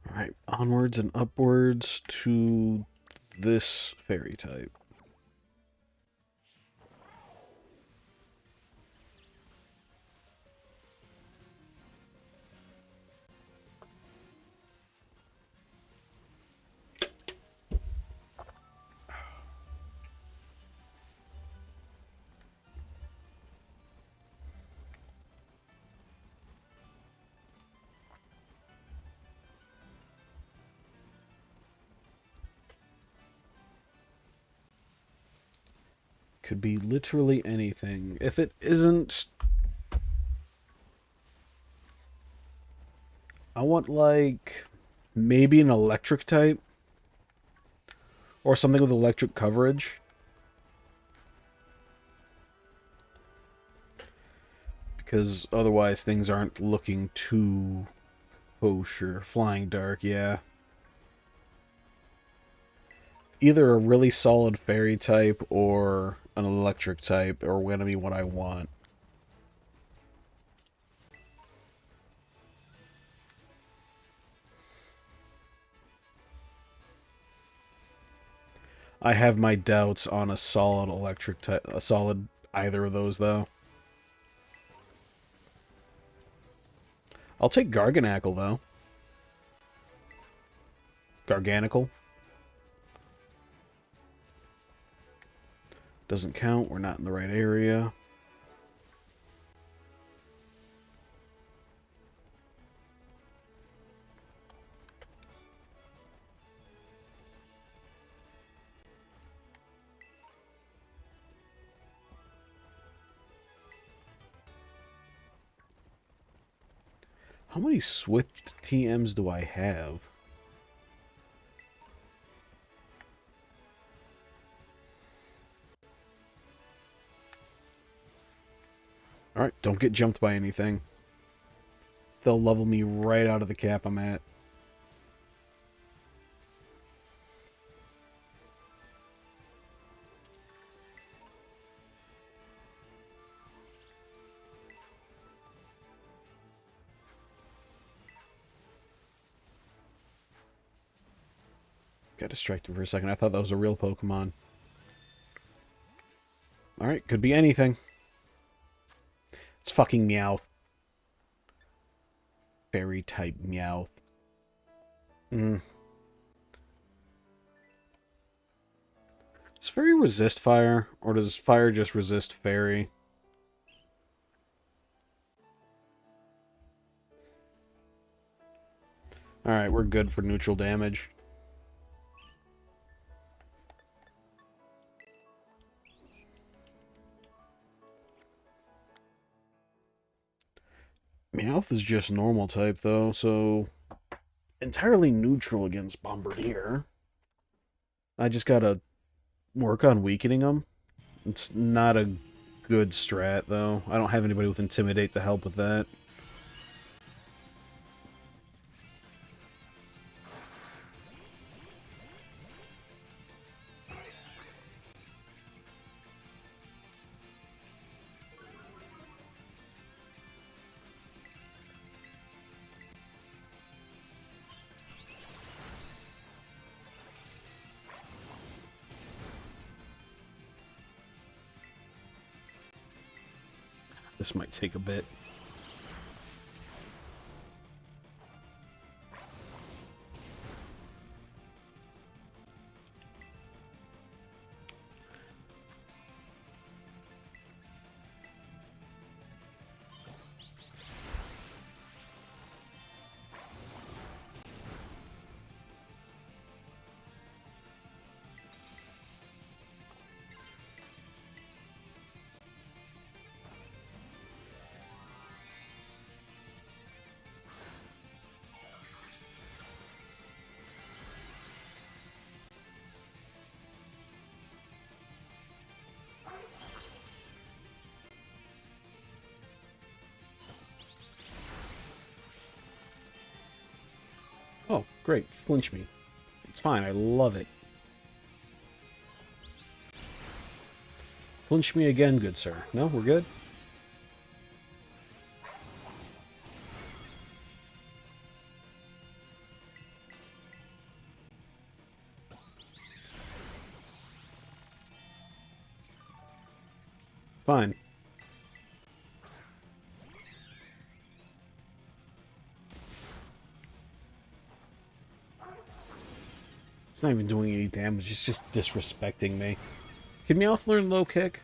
Alright, onwards and upwards to this fairy type. Could be literally anything. If it isn't... I want, like, maybe an electric type. Or something with electric coverage. Because otherwise things aren't looking too kosher. Flying Dark, yeah. Either a really solid fairy type or an electric type are going to be what I want. I have my doubts on a solid electric type, a solid either of those though. I'll take Garganackle though. Garganical. Doesn't count, we're not in the right area. How many Swift TMs do I have? Alright, don't get jumped by anything. They'll level me right out of the cap I'm at. Got distracted for a second. I thought that was a real Pokemon. Alright, could be anything. It's fucking Meowth. Fairy type Meowth. Does Fairy resist fire? Or does fire just resist Fairy? Alright, we're good for neutral damage. Meowth is just normal type, though, so... entirely neutral against Bombardier. I just gotta work on weakening them. It's not a good strat, though. I don't have anybody with Intimidate to help with that. This might take a bit. Oh, great. Flinch me. It's fine. I love it. Flinch me again, good sir. No, we're good? Fine. It's not even doing any damage, it's just disrespecting me. Can Meowth learn low kick?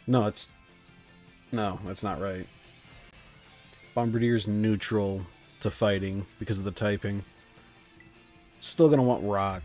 No, it's... no, that's not right. Bombardier's neutral to fighting because of the typing. Still gonna want rock.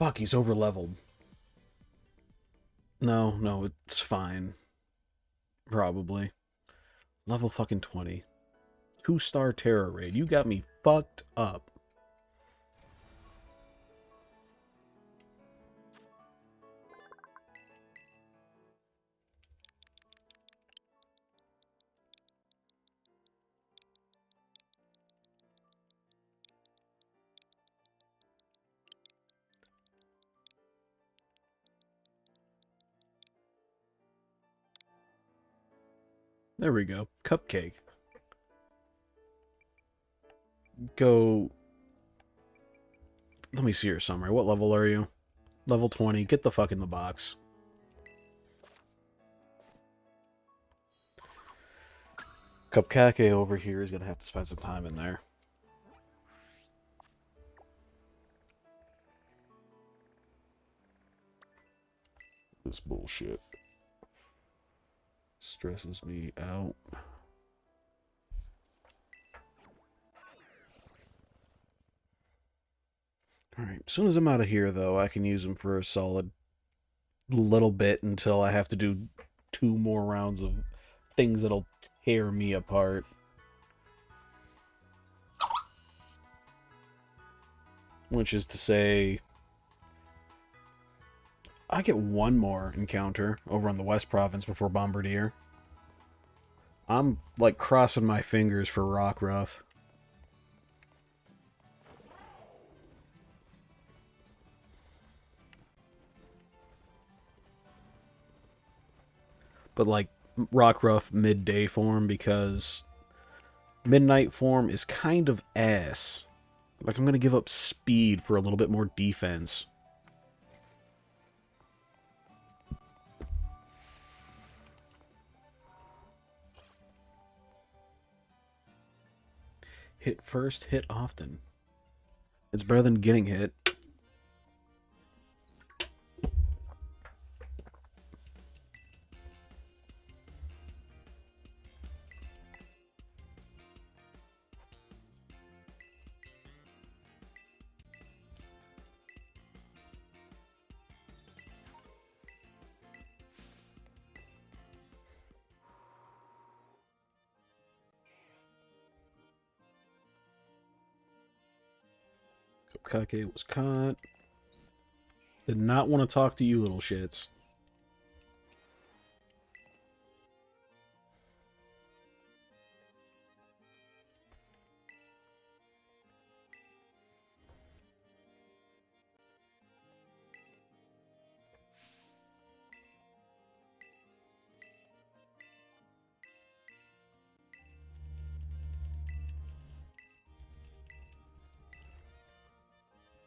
Fuck, he's over leveled. No, it's fine. Probably. Level fucking 20. 2-star terror raid. You got me fucked up. There we go. Cupcake. Go. Let me see your summary. What level are you? Level 20. Get the fuck in the box. Cupcake over here is going to have to spend some time in there. This bullshit stresses me out. Alright, as soon as I'm out of here, though, I can use them for a solid little bit until I have to do 2 more rounds of things that'll tear me apart. Which is to say, I get 1 more encounter over on the West Province before Bombardier. I'm, like, crossing my fingers for Rockruff. But, like, Rockruff midday form, because midnight form is kind of ass. Like, I'm going to give up speed for a little bit more defense. Hit first, hit often. It's better than getting hit. Kake was caught. Did not want to talk to you little shits.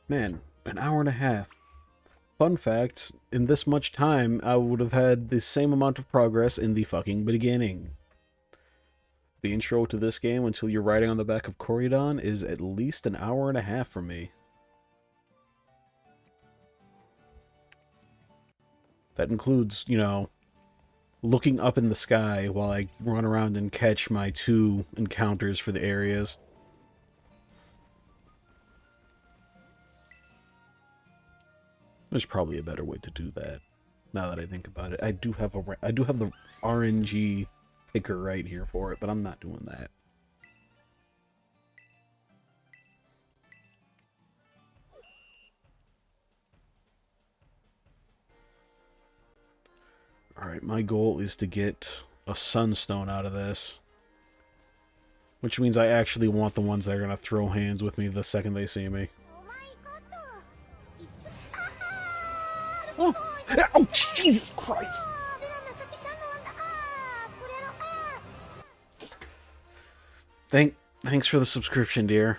Man, an hour and a half. Fun fact, in this much time, I would have had the same amount of progress in the fucking beginning. The intro to this game, until you're riding on the back of Corydon, is at least an hour and a half for me. That includes, you know, looking up in the sky while I run around and catch my 2 encounters for the areas. There's probably a better way to do that. Now that I think about it, I do have the RNG picker right here for it, but I'm not doing that. All right, my goal is to get a sunstone out of this, which means I actually want the ones that are gonna throw hands with me the second they see me. Oh, oh Jesus Christ! Thanks for the subscription, dear.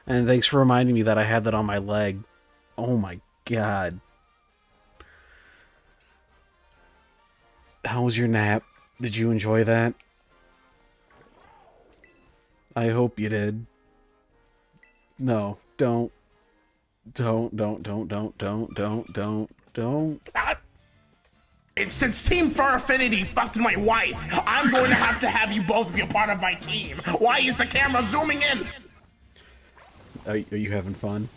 And thanks for reminding me that I had that on my leg. Oh my god. How was your nap? Did you enjoy that? I hope you did. No, don't. Don't. And since Team Fur Affinity fucked my wife, I'm going to have you both be a part of my team. Why is the camera zooming in? Are you having fun?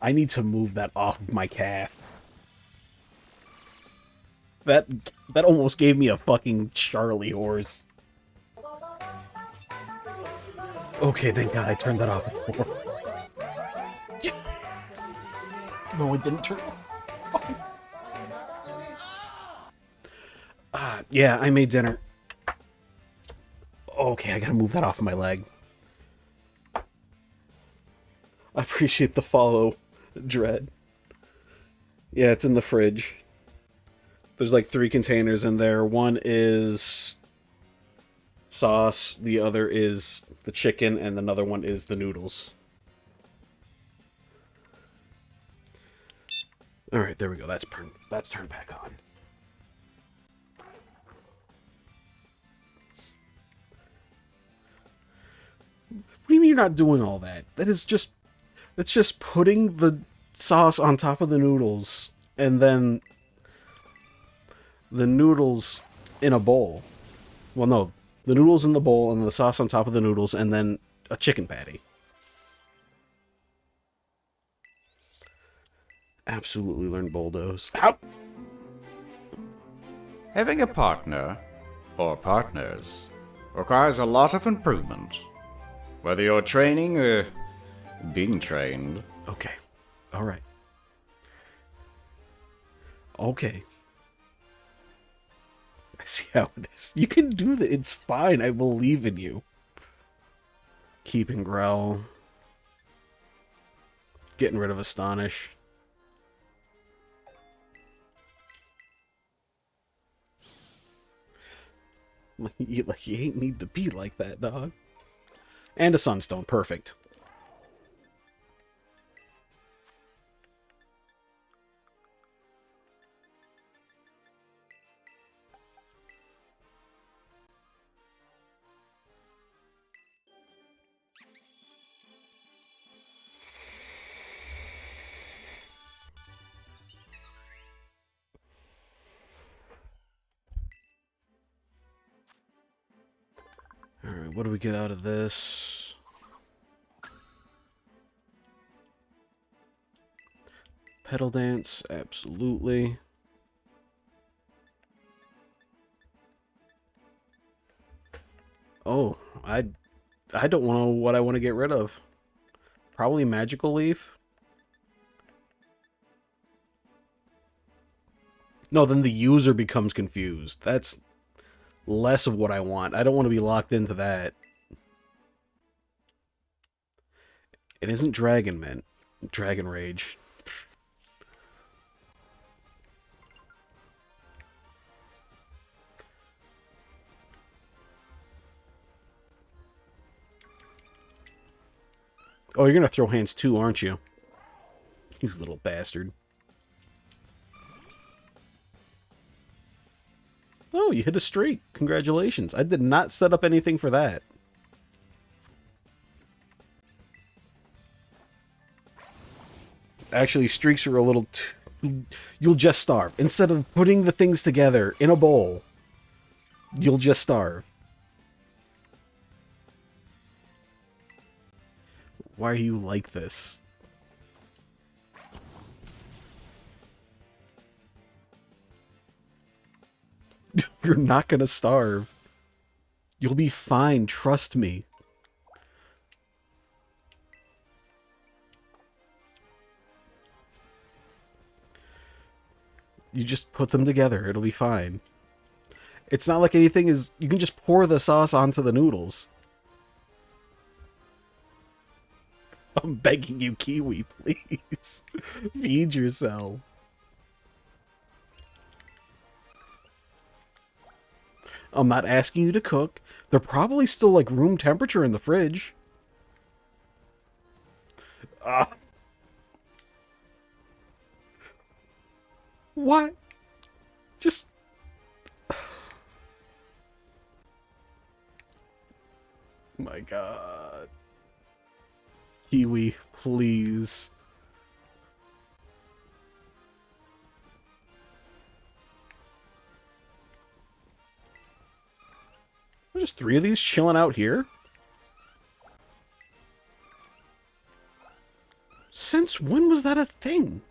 I need to move that off my calf. That almost gave me a fucking Charlie horse. Okay, thank God I turned that off before. No, it didn't turn off. Yeah, I made dinner. Okay, I gotta move that off my leg. I appreciate the follow, Dread. Yeah, it's in the fridge. There's like 3 containers in there. One is sauce, the other is the chicken, and another one is the noodles. Alright, there we go. That's turned back on. What do you mean you're not doing all that? That's just putting the sauce on top of the noodles, and then the noodles in a bowl. Well, no, the noodles in the bowl, and the sauce on top of the noodles, and then a chicken patty. Absolutely learn bulldoze. Ow! Having a partner, or partners, requires a lot of improvement. Whether you're training or being trained. Okay. Alright. Okay. I see how it is. You can do that. It's fine. I believe in you. Keeping Growl. Getting rid of Astonish. You ain't need to be like that, dog. And a Sunstone. Perfect. Alright, what do we get out of this? Pedal Dance, absolutely. Oh, I don't know what I want to get rid of. Probably Magical Leaf. No, then the user becomes confused. That's less of what I want. I don't want to be locked into that. It isn't Dragon Mint. Dragon Rage. Oh, you're gonna throw hands too, aren't you? You little bastard. Oh, you hit a streak. Congratulations. I did not set up anything for that. Actually, streaks are a little too... You'll just starve. Instead of putting the things together in a bowl, you'll just starve. Why are you like this? You're not gonna starve. You'll be fine, trust me. You just put them together, it'll be fine. It's not like anything is... You can just pour the sauce onto the noodles. I'm begging you, Kiwi, please. Feed yourself. I'm not asking you to cook. They're probably still like room temperature in the fridge. What? Just... My God. Kiwi, please. There's just 3 of these chilling out here? Since when was that that a thing?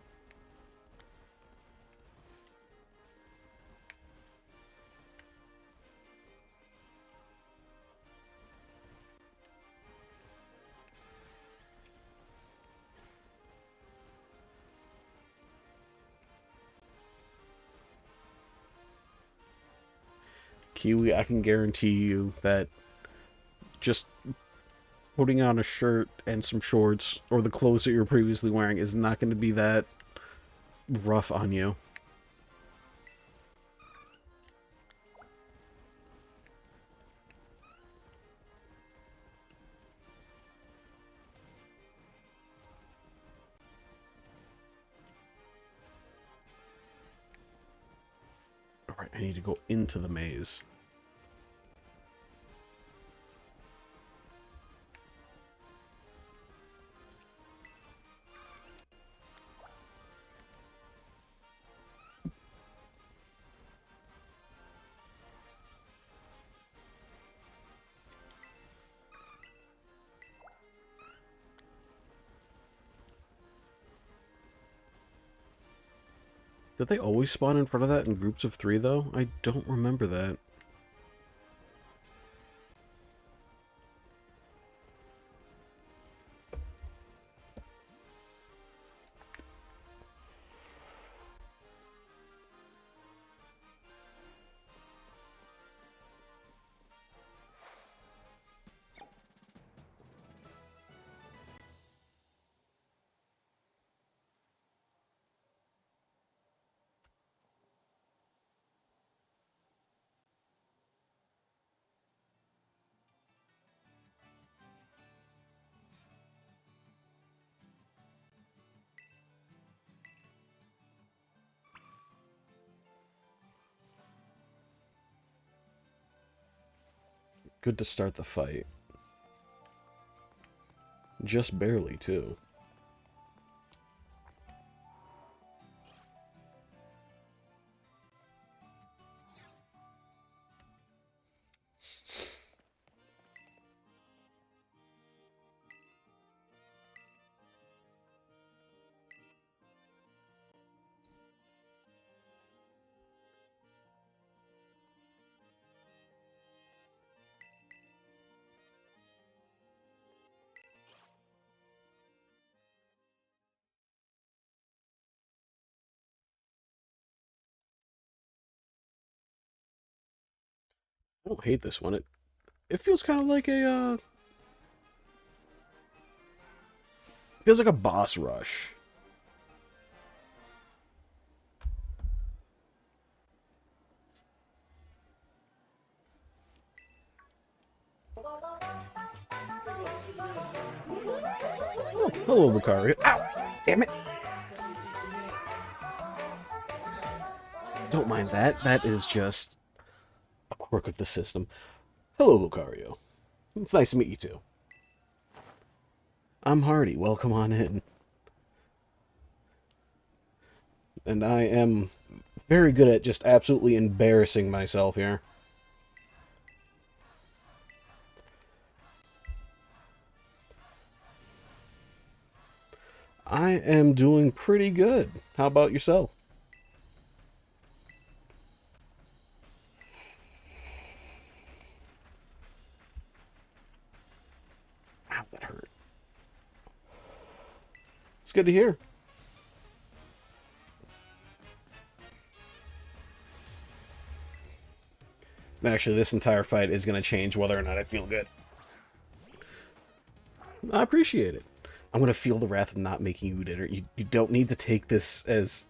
Kiwi, I can guarantee you that just putting on a shirt and some shorts or the clothes that you were previously wearing is not going to be that rough on you. Alright, I need to go into the maze. Did they always spawn in front of that in groups of 3, though? I don't remember that. Good to start the fight. Just barely, too. I don't hate this one. It feels kind of like a, feels like a boss rush. Oh, hello, Lucario. Ow! Damn it! Don't mind that. That is just a quirk of the system. Hello, Lucario. It's nice to meet you, too. I'm Hardy. Welcome on in. And I am very good at just absolutely embarrassing myself here. I am doing pretty good. How about yourself? Ow, that hurt. It's good to hear. Actually, this entire fight is going to change whether or not I feel good. I appreciate it. I'm going to feel the wrath of not making you dinner. You don't need to take this as...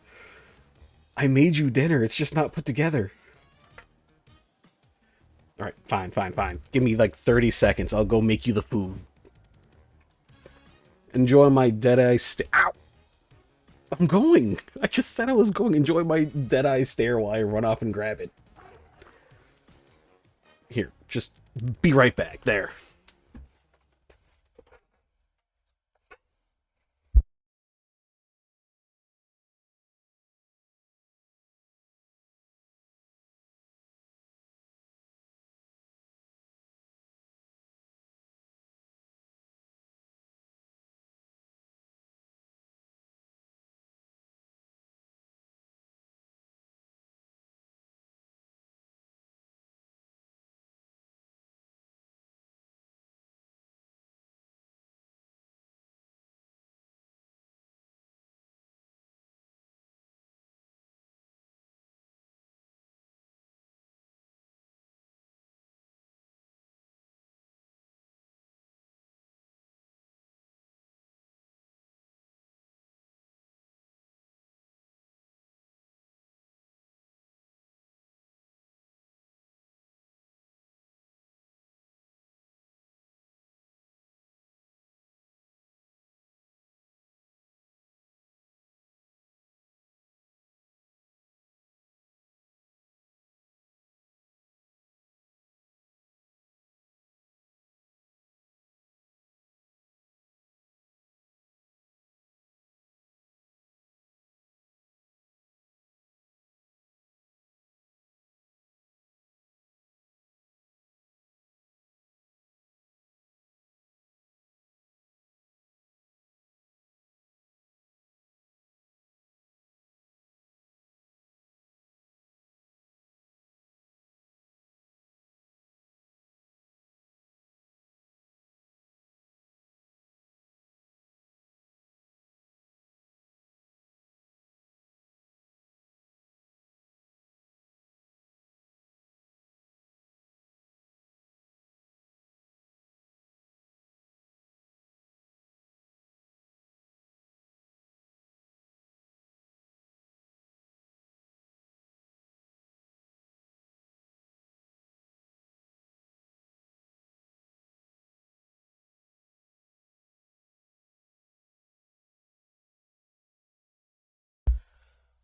I made you dinner, it's just not put together. Alright, fine, fine, fine. Give me like 30 seconds, I'll go make you the food. Enjoy my dead-eye stare. Ow! I'm going! I just said I was going. Enjoy my dead-eye stare while I run off and grab it. Here, just be right back. There.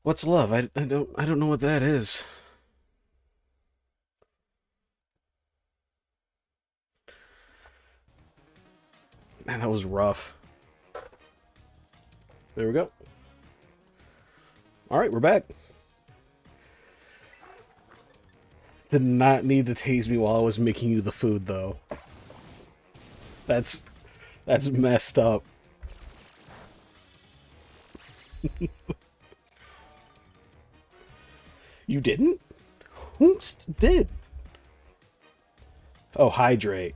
What's love? I don't know what that is. Man, that was rough. There we go. All right, we're back. Did not need to tase me while I was making you the food, though. That's messed up. You didn't? Who did? Oh, hydrate.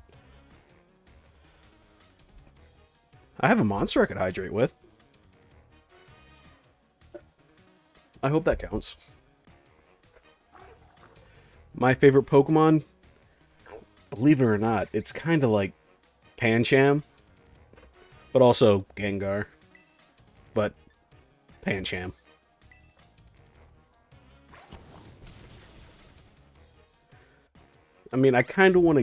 I have a monster I could hydrate with. I hope that counts. My favorite Pokemon, believe it or not, it's kind of like Pancham, but also Gengar. But Pancham. I mean, I kind of want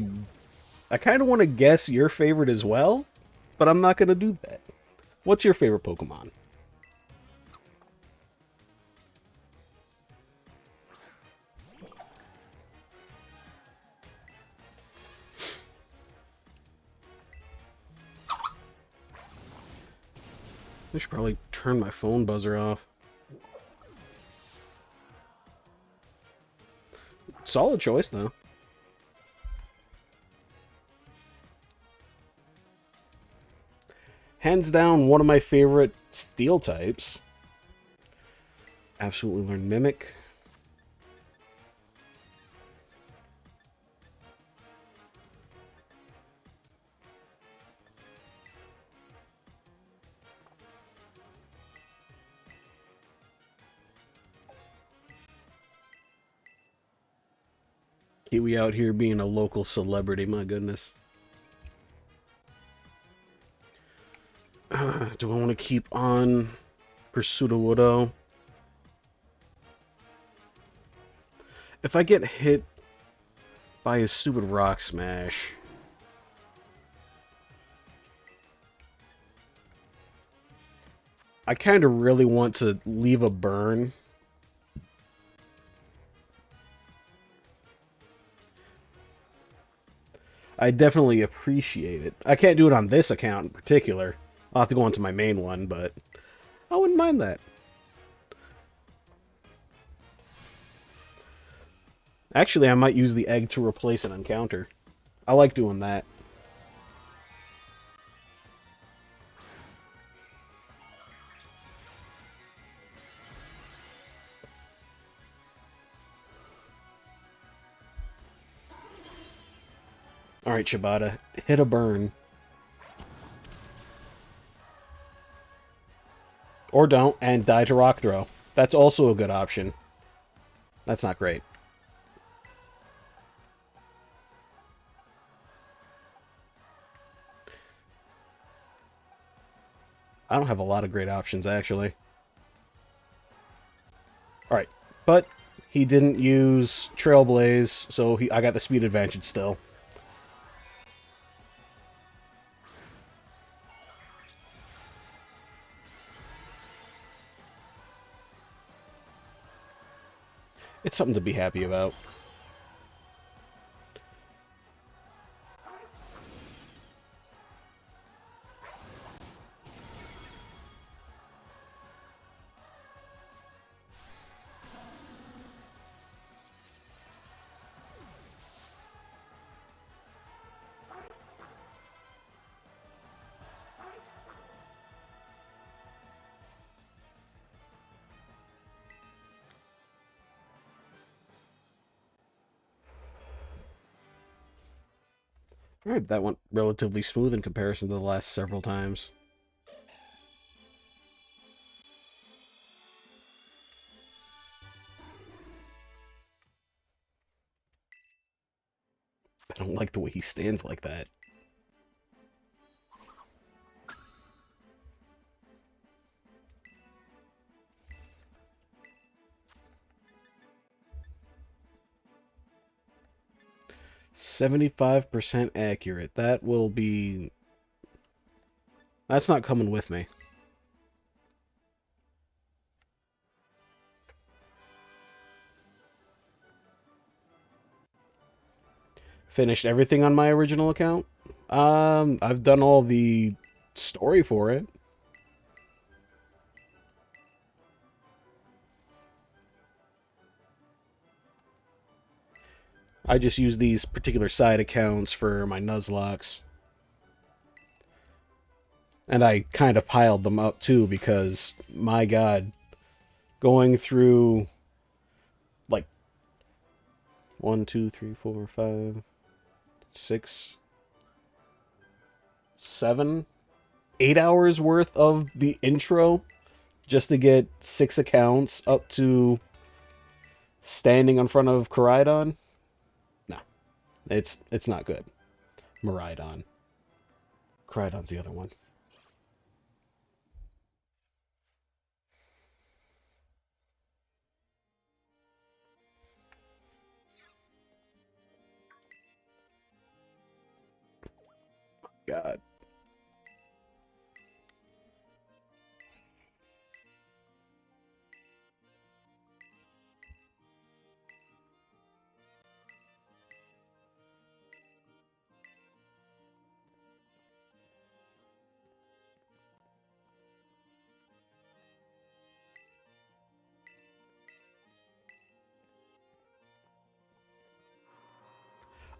to guess your favorite as well, but I'm not going to do that. What's your favorite Pokemon? I should probably turn my phone buzzer off. Solid choice, though. Hands down, one of my favorite steel types. Absolutely learn Mimic. Kiwi out here being a local celebrity, my goodness. Do I want to keep on Pursuit of Widow? If I get hit by his stupid rock smash, I kind of really want to leave a burn. I definitely appreciate it. I can't do it on this account in particular. I'll have to go onto my main one, but I wouldn't mind that. Actually, I might use the egg to replace an encounter. I like doing that. Alright, Shibata. Hit a burn. Or don't, and die to Rock Throw. That's also a good option. That's not great. I don't have a lot of great options, actually. Alright, but he didn't use Trailblaze, so I got the speed advantage still. It's something to be happy about. Alright, that went relatively smooth in comparison to the last several times. I don't like the way he stands like that. "75% accurate." That will be... That's not coming with me. Finished everything on my original account. I've done all the story for it. I just use these particular side accounts for my Nuzlocks. And I kind of piled them up too because, my god, going through like 1, 2, 3, 4, 5, 6, 7, 8 hours worth of the intro just to get 6 accounts up to standing in front of Koraidon. No, it's not good. Miraidon. Koraidon's the other one. God.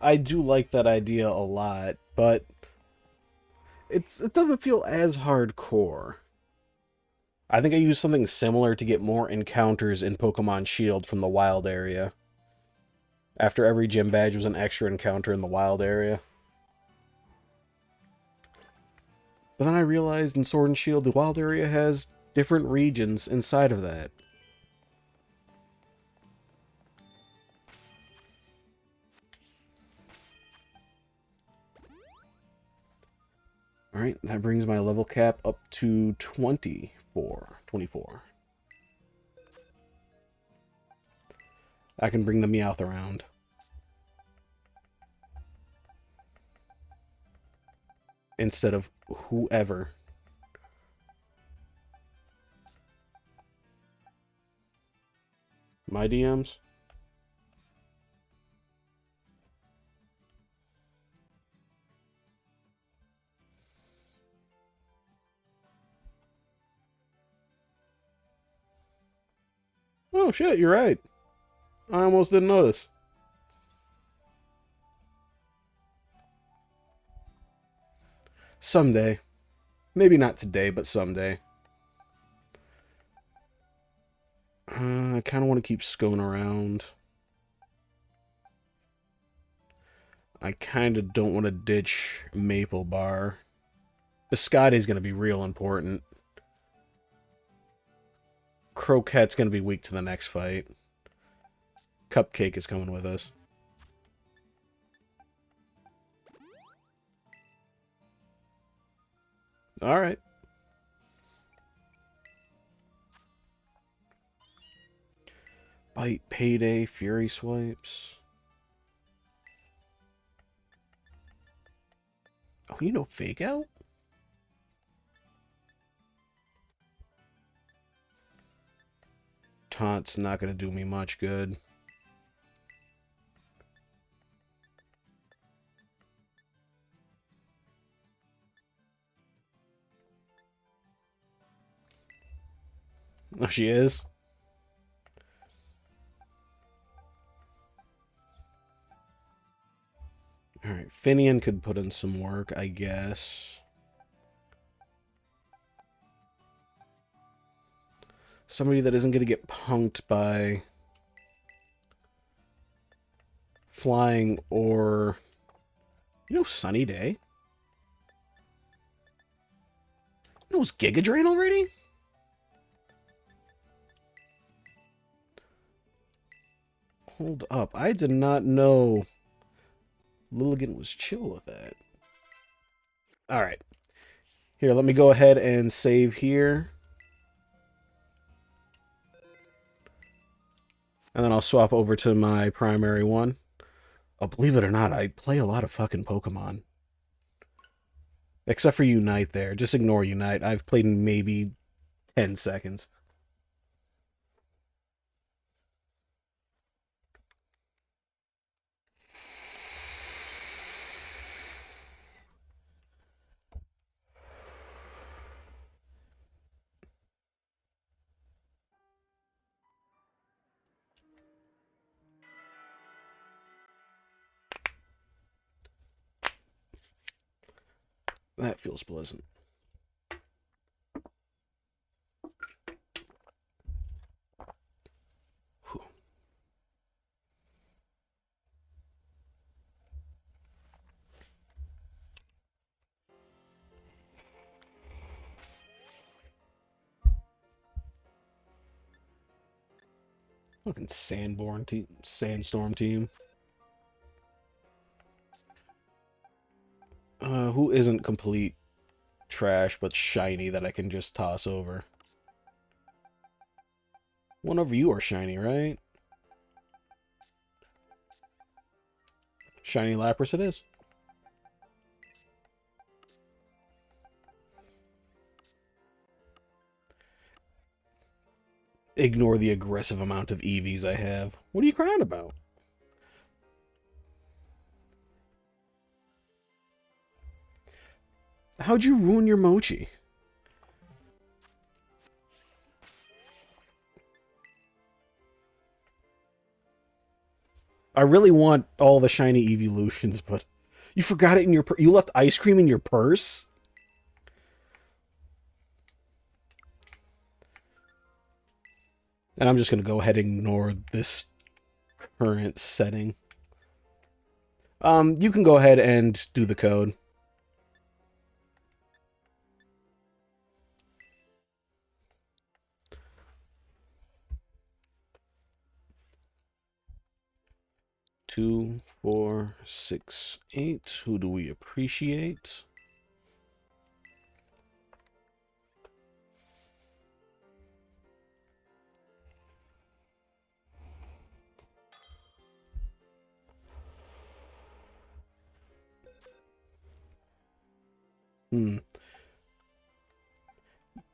I do like that idea a lot, but it doesn't feel as hardcore. I think I used something similar to get more encounters in Pokemon Shield from the wild area. After every gym badge was an extra encounter in the wild area. But then I realized in Sword and Shield, the wild area has different regions inside of that. Alright, that brings my level cap up to 24. I can bring the Meowth around. Instead of whoever. My DMs? Oh shit, you're right. I almost didn't notice. Someday. Maybe not today, but someday. I kind of want to keep Scone around. I kind of don't want to ditch Maple Bar. Biscotti's going to be real important. Croquette's going to be weak to the next fight. Cupcake is coming with us. Alright. Bite, Payday, Fury Swipes. Oh, you know Fake Out? Taunt's not going to do me much good. Oh, she is? Alright, Finian could put in some work, I guess. Somebody that isn't going to get punked by flying or... You know Sunny Day? Knows Giga Drain already? Hold up, I did not know Lilligant was chill with that. Alright. Here, let me go ahead and save here. And then I'll swap over to my primary one. Oh, believe it or not, I play a lot of fucking Pokemon. Except for Unite there. Just ignore Unite. I've played maybe 10 seconds. That feels pleasant. Whew. Fucking Sandstorm team. Who isn't complete trash but shiny that I can just toss over? One of you are shiny, right? Shiny Lapras it is. Ignore the aggressive amount of EVs I have. What are you crying about? How'd you ruin your mochi? I really want all the shiny evolutions, but you forgot it in your you left ice cream in your purse? And I'm just going to go ahead and ignore this current setting. You can go ahead and do the code. Two, 4, 6, 8. Who do we appreciate?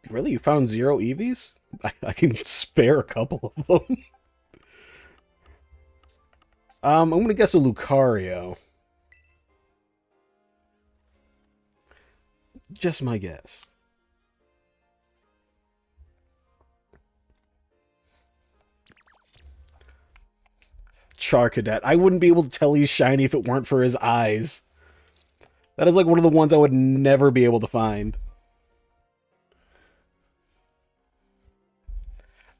Really? You found 0 EVs? I can spare a couple of them. I'm gonna guess a Lucario. Just my guess. Charcadet. I wouldn't be able to tell he's shiny if it weren't for his eyes. That is like one of the ones I would never be able to find.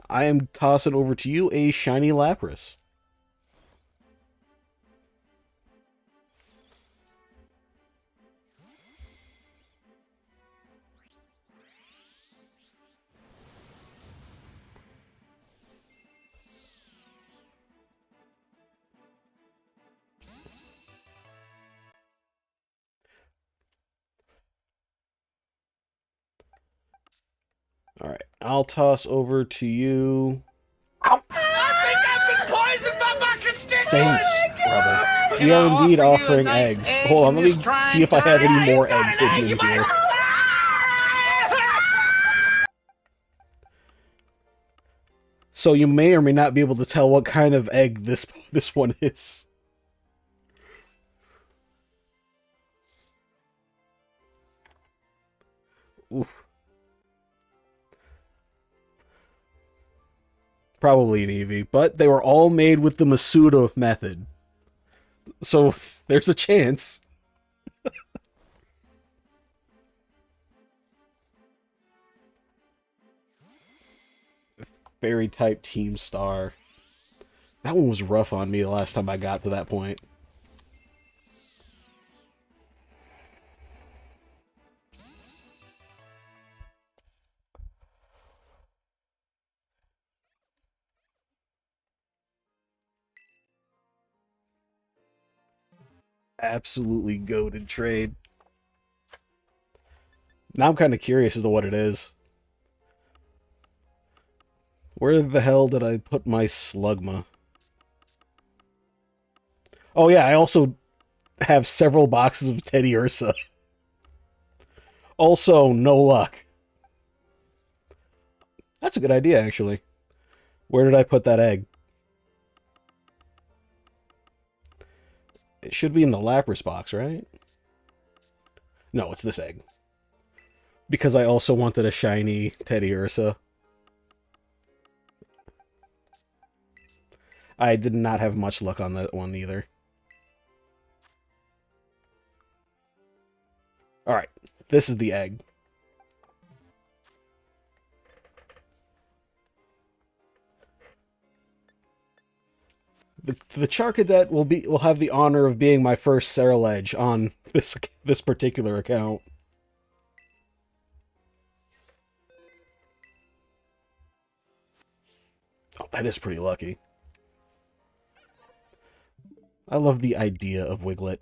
I am tossing over to you a shiny Lapras. Alright, I'll toss over to you. I think I've been poisoned by my constituents! Thanks, brother. We are indeed offering eggs. Hold on, let me see if I have any more eggs hidden in here. So you may or may not be able to tell what kind of egg this one is. Oof. Probably an Eevee, but they were all made with the Masuda method. So there's a chance. Fairy type Team Star. That one was rough on me the last time I got to that point. Absolutely goated trade. Now I'm kind of curious as to what it is. Where the hell did I put my Slugma? Oh yeah, I also have several boxes of Teddy Ursa. Also, no luck. That's a good idea, actually. Where did I put that egg? It should be in the Lapras box, right? No, it's this egg. Because I also wanted a shiny Teddy Ursa. I did not have much luck on that one either. Alright, This is the egg. The Char Cadet will have the honor of being my first Scarlet on this particular account. Oh, that is pretty lucky. I love the idea of Wiglet.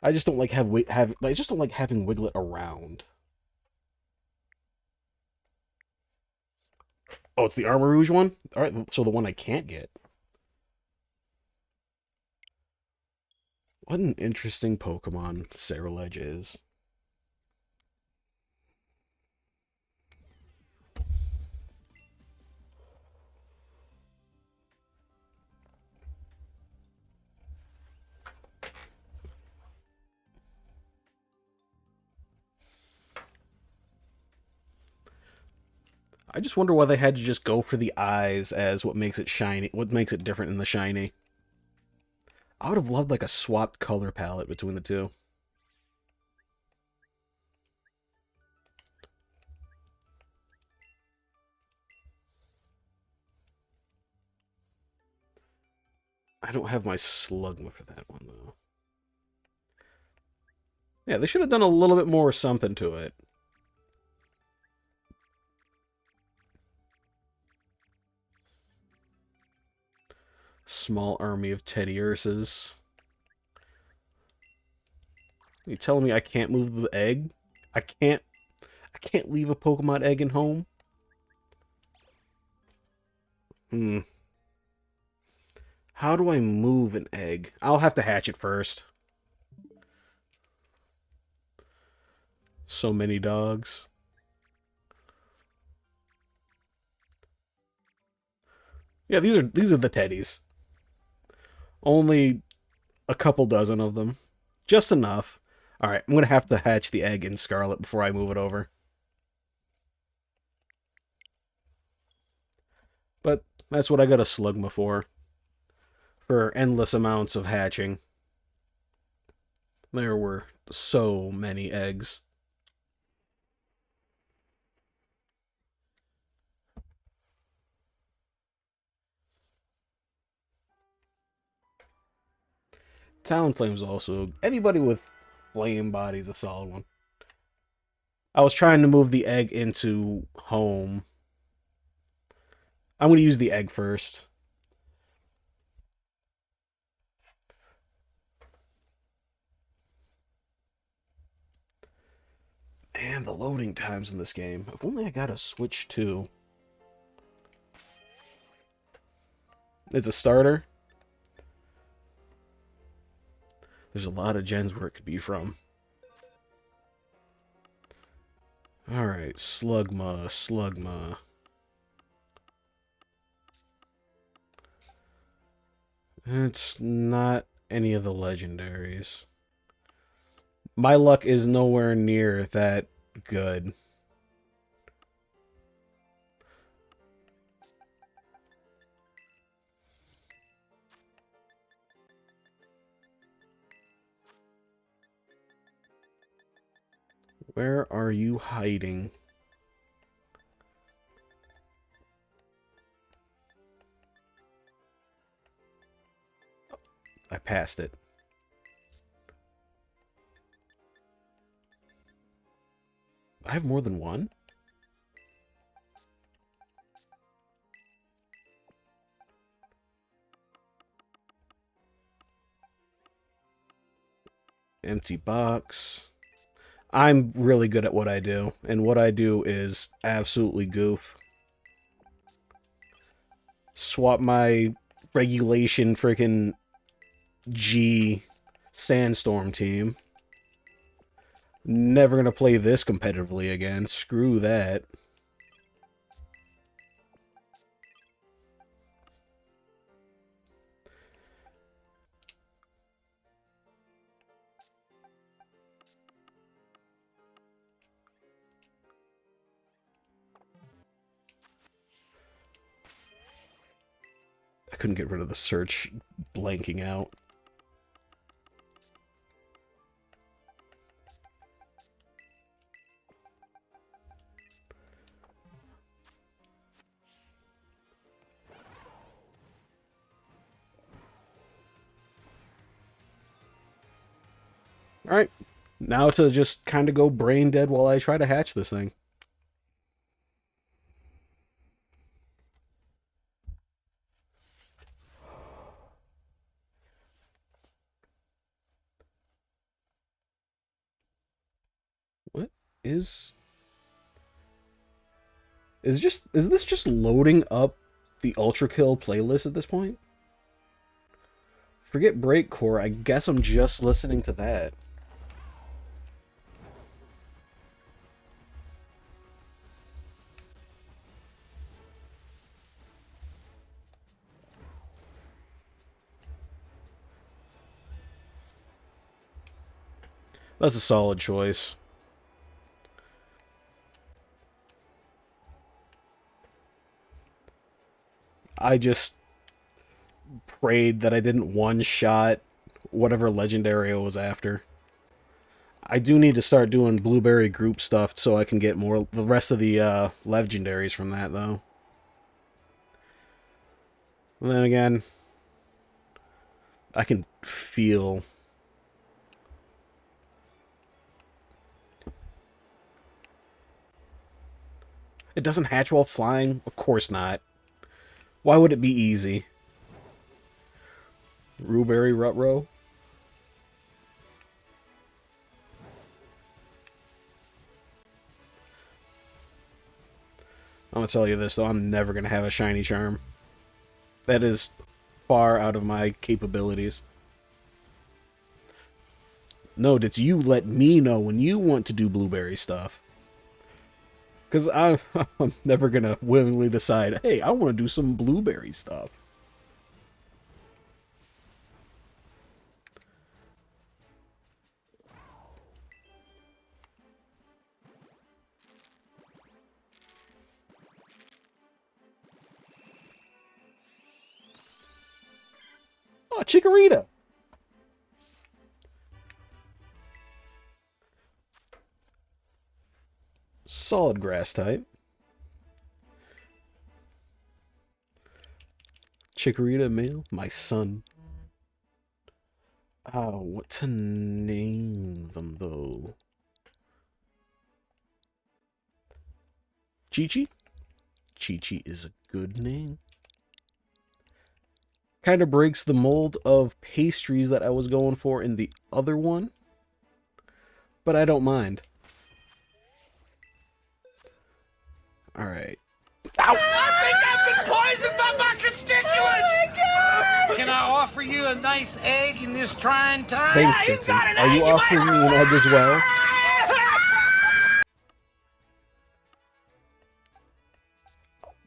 I just don't like I just don't like having Wiglet around. Oh, it's the Armor Rouge one? Alright, so the one I can't get. What an interesting Pokemon Scarlet is. I just wonder why they had to just go for the eyes as what makes it shiny, what makes it different in the shiny. I would have loved like a swapped color palette between the two. I don't have my Slugma for that one though. Yeah, they should have done a little bit more something to it. Small army of Teddy Ursas. You telling me I can't move the egg? I can't leave a Pokemon egg in home? How do I move an egg? I'll have to hatch it first. So many dogs. Yeah, these are the teddies. Only a couple dozen of them. Just enough. Alright, I'm gonna have to hatch the egg in Scarlet before I move it over. But that's what I got a Slugma for. For endless amounts of hatching. There were so many eggs. Talonflame's also... Anybody with flame body's a solid one. I was trying to move the egg into home. I'm going to use the egg first. Man, the loading times in this game. If only I got a Switch 2. It's a starter. There's a lot of gens where it could be from. Alright, Slugma. It's not any of the legendaries. My luck is nowhere near that good. Where are you hiding? I passed it. I have more than one? Empty box. I'm really good at what I do, and what I do is absolutely goof. Swap my regulation freaking G Sandstorm team. Never gonna play this competitively again. Screw that. I couldn't get rid of the search blanking out. Alright. Now to just kind of go brain dead while I try to hatch this thing. What is... Is this just loading up the Ultra Kill playlist at this point? Forget Breakcore, I guess I'm just listening to that. That's a solid choice. I just prayed that I didn't one-shot whatever legendary I was after. I do need to start doing blueberry group stuff so I can get more the rest of the legendaries from that, though. And then again, I can feel... It doesn't hatch while flying? Of course not. Why would it be easy? Ruberry Rutro? I'm gonna tell you this, though. I'm never gonna have a shiny charm. That is far out of my capabilities. No, it's you let me know when you want to do blueberry stuff. Because I'm never gonna willingly decide, hey, I want to do some blueberry stuff. Oh, Chikorita! Solid grass type. Chikorita male, my son. What to name them, though? Chi-Chi? Chi-Chi is a good name. Kind of breaks the mold of pastries that I was going for in the other one. But I don't mind. Alright. Ow! I think I've been poisoned by my constituents! Oh, can I offer you a nice egg in this trying time? Thanks, Stitzy. Are you offering me an egg as well?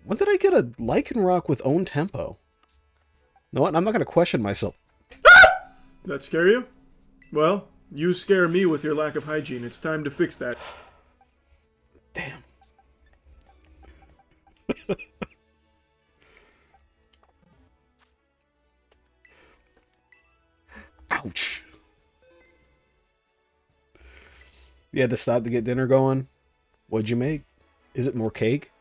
When did I get a Lycanroc with own tempo? You know what? I'm not going to question myself. That scare you? Well, you scare me with your lack of hygiene. It's time to fix that. Damn. Ouch. You had to stop to get dinner going? What'd you make? Is it more cake?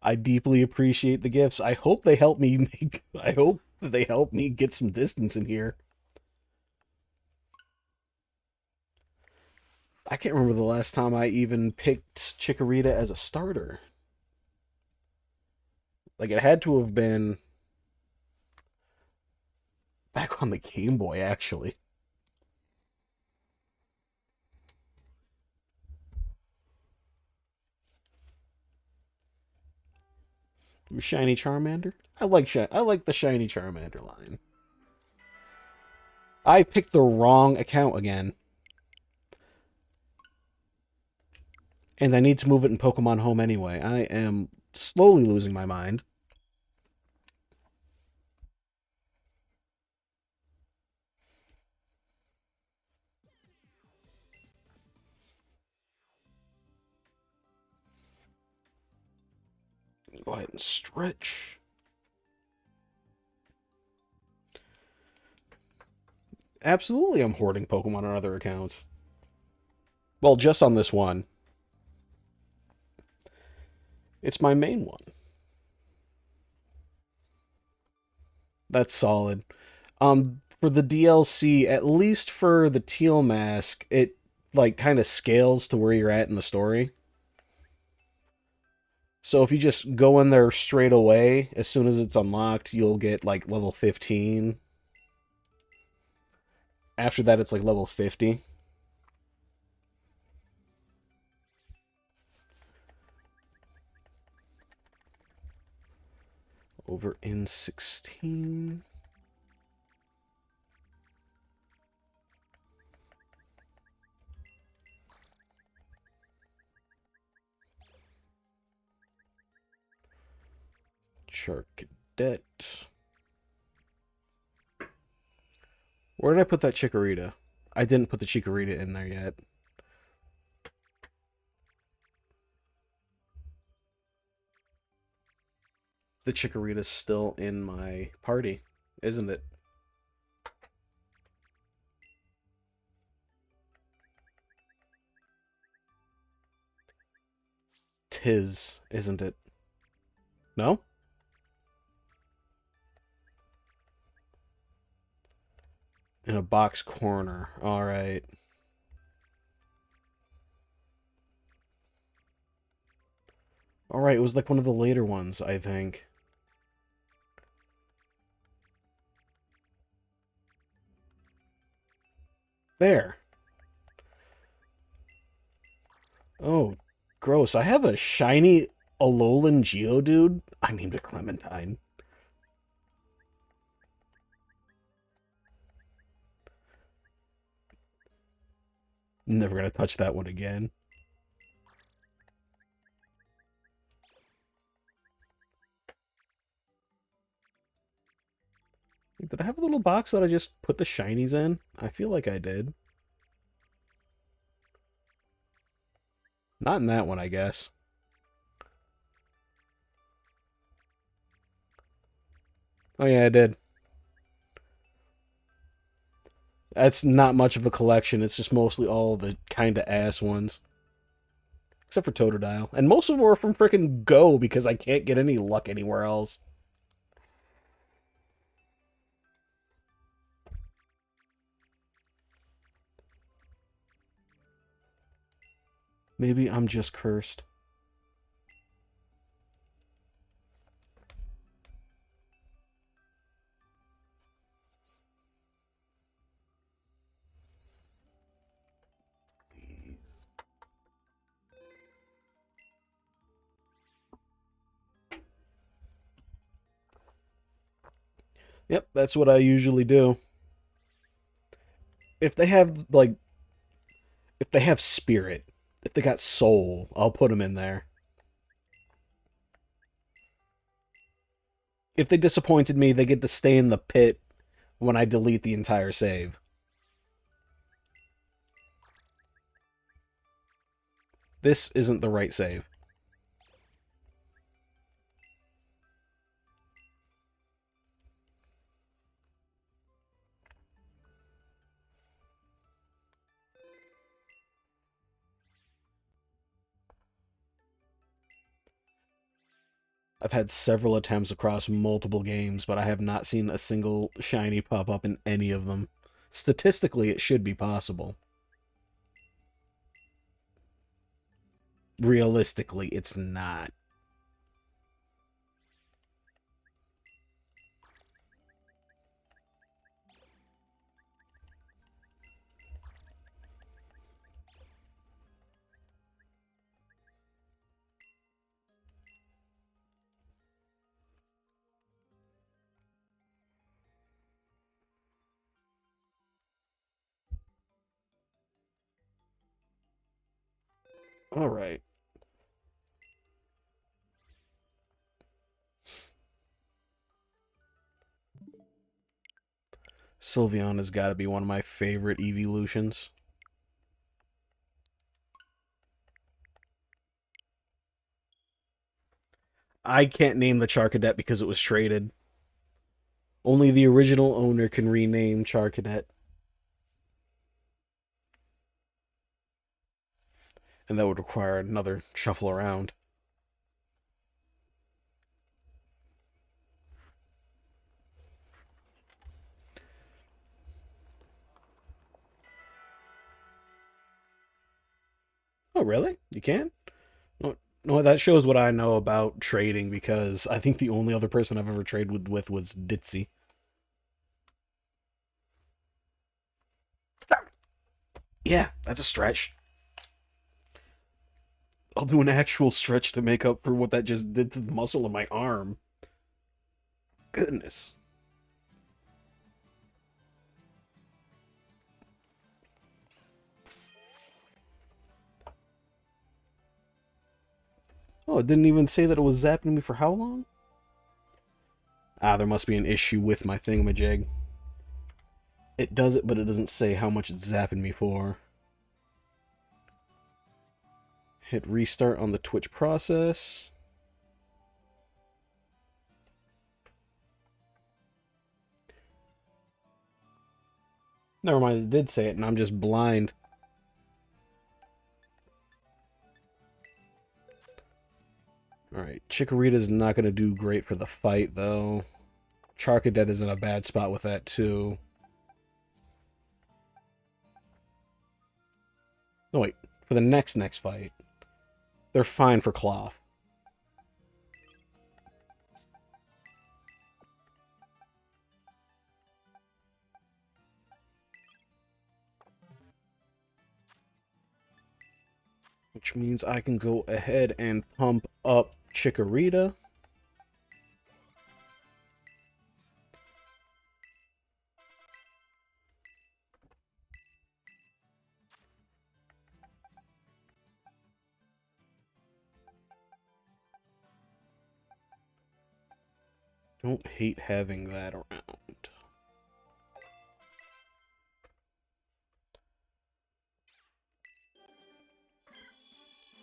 I deeply appreciate the gifts. I hope they help me make... I hope they help me get some distance in here. I can't remember the last time I even picked Chikorita as a starter. Like, it had to have been back on the Game Boy, actually. Shiny Charmander? I like the Shiny Charmander line. I picked the wrong account again. And I need to move it in Pokemon Home anyway. I am slowly losing my mind. Go ahead and stretch. Absolutely, I'm hoarding Pokemon on other accounts. Well, just on this one. It's my main one. That's solid. For the DLC, at least for the teal mask, it like kind of scales to where you're at in the story. So if you just go in there straight away, as soon as it's unlocked, you'll get like level 15. After that, it's like level 50. Over in 16. Char Cadet. Where did I put that Chikorita? I didn't put the Chikorita in there yet. The Chikorita's still in my party, isn't it? Tis, isn't it? No? In a box corner. Alright. Alright, it was like one of the later ones, I think. There. Oh, gross. I have a shiny Alolan Geodude. I named it Clementine. Never gonna touch that one again. Did I have a little box that I just put the shinies in? I feel like I did. Not in that one, I guess. Oh yeah, I did. That's not much of a collection. It's just mostly all the kind of ass ones. Except for Totodile. And most of them are from frickin' Go because I can't get any luck anywhere else. Maybe I'm just cursed. Yep, that's what I usually do. If they have, like, if they have spirit, if they got soul, I'll put them in there. If they disappointed me, they get to stay in the pit when I delete the entire save. This isn't the right save. I've had several attempts across multiple games, but I have not seen a single shiny pop up in any of them. Statistically, it should be possible. Realistically, it's not. Alright. Sylveon has got to be one of my favorite evolutions. I can't name the Charcadet because it was traded. Only the original owner can rename Charcadet. And that would require another shuffle around. Oh, really? You can? No, no, that shows what I know about trading because I think the only other person I've ever traded with was Ditzy. Yeah, that's a stretch. I'll do an actual stretch to make up for what that just did to the muscle of my arm. Goodness. Oh, it didn't even say that it was zapping me for how long? Ah, there must be an issue with my thingamajig. It does it, but it doesn't say how much it's zapping me for. Hit restart on the Twitch process. Never mind, it did say it, and I'm just blind. Alright, Chikorita's not going to do great for the fight, though. Charcadet is in a bad spot with that, too. No, wait. For the next fight. They're fine for Cloth. Which means I can go ahead and pump up Chikorita. Don't hate having that around.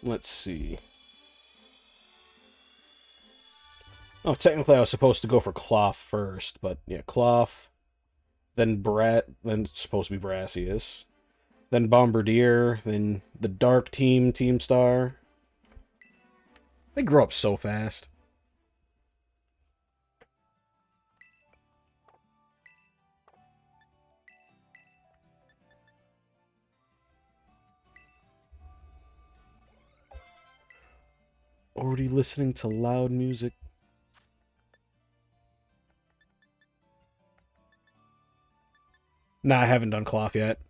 Let's see. Oh, technically I was supposed to go for Cloth first, but yeah, Cloth, then then it's supposed to be Brassius, then Bombardier, then the Dark Team, Team Star. They grow up so fast. Already listening to loud music. Nah, I haven't done Cloth yet.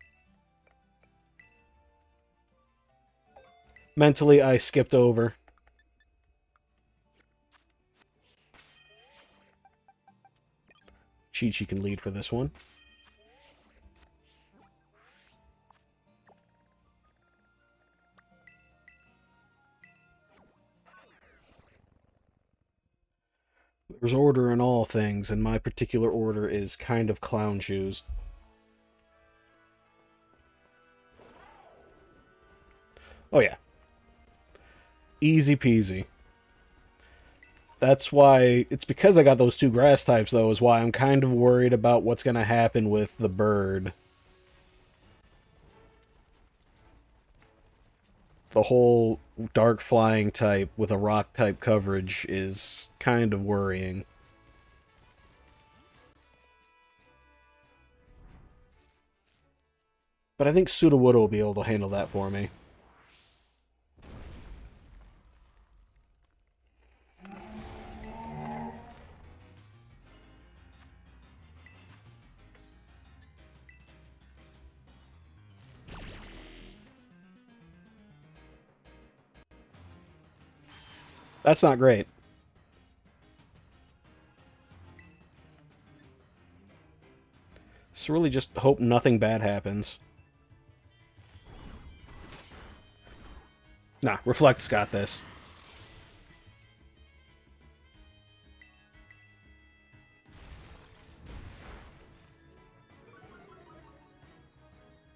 Mentally, I skipped over. Chi-Chi can lead for this one. There's order in all things, and my particular order is kind of clown shoes. Oh yeah. Easy peasy. That's why, it's because I got those two grass types, though, is why I'm kind of worried about what's going to happen with the bird. The whole dark flying type with a rock type coverage is kind of worrying. But I think Sudowoodo will be able to handle that for me. That's not great. So really just hope nothing bad happens. Nah, Reflect's got this.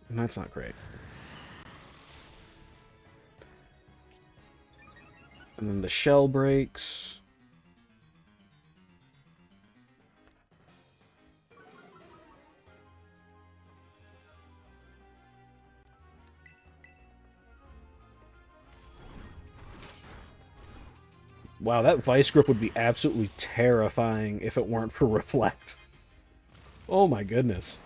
And that's not great. And then the shell breaks. Wow, that Vice Grip would be absolutely terrifying if it weren't for Reflect. Oh my goodness.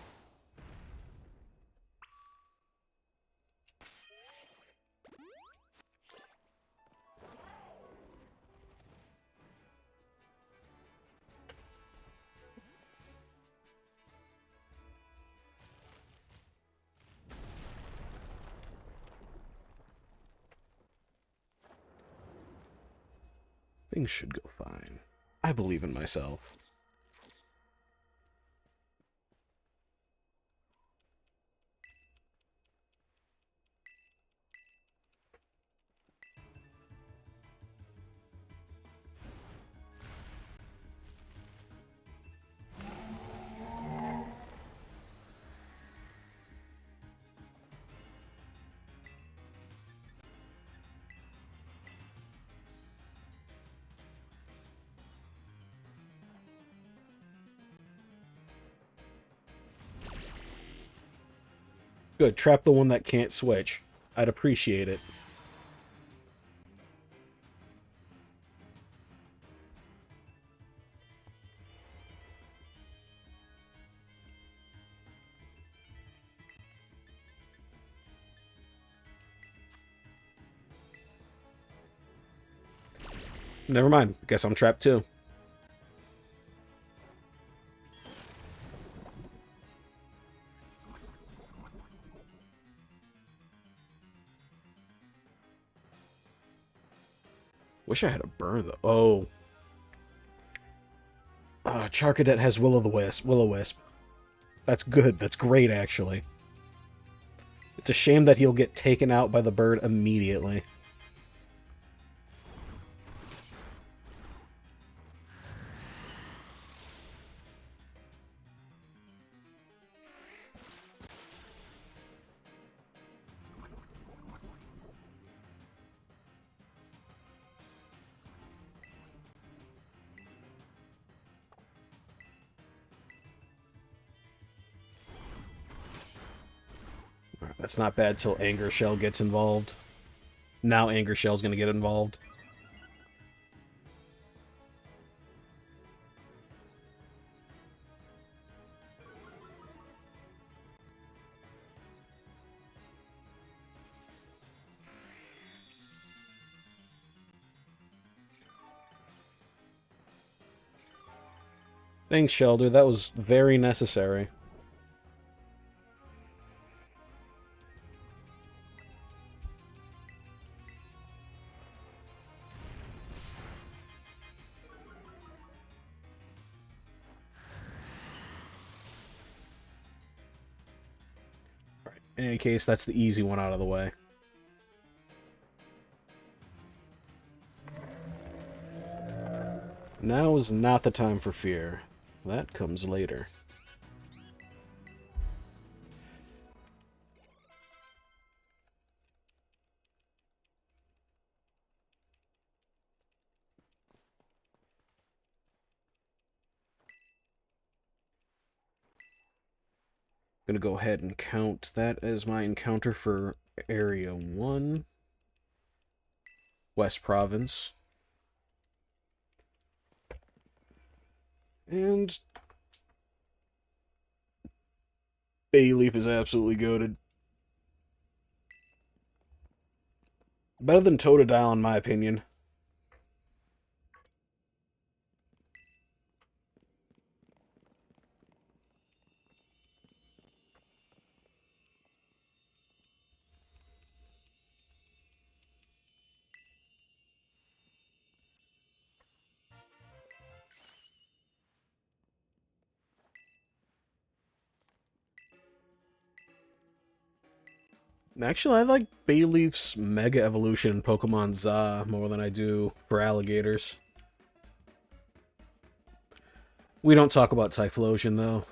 Things should go fine. I believe in myself. Good, trap the one that can't switch. I'd appreciate it. Never mind. Guess I'm trapped too. Wish I had a burn though. Oh. Charcadet has Will-O-Wisp. That's good. That's great, actually. It's a shame that he'll get taken out by the bird immediately. That's not bad till Anger Shell gets involved. Now Anger Shell's gonna get involved. Thanks, Shelder. That was very necessary. In any case, that's the easy one out of the way. Now is not the time for fear. That comes later. Gonna go ahead and count that as my encounter for Area 1. West Province. And Bayleaf is absolutely goated. Better than Totodile, in my opinion. Actually, I like Bayleaf's Mega Evolution in Pokemon Za more than I do for alligators. We don't talk about Typhlosion, though.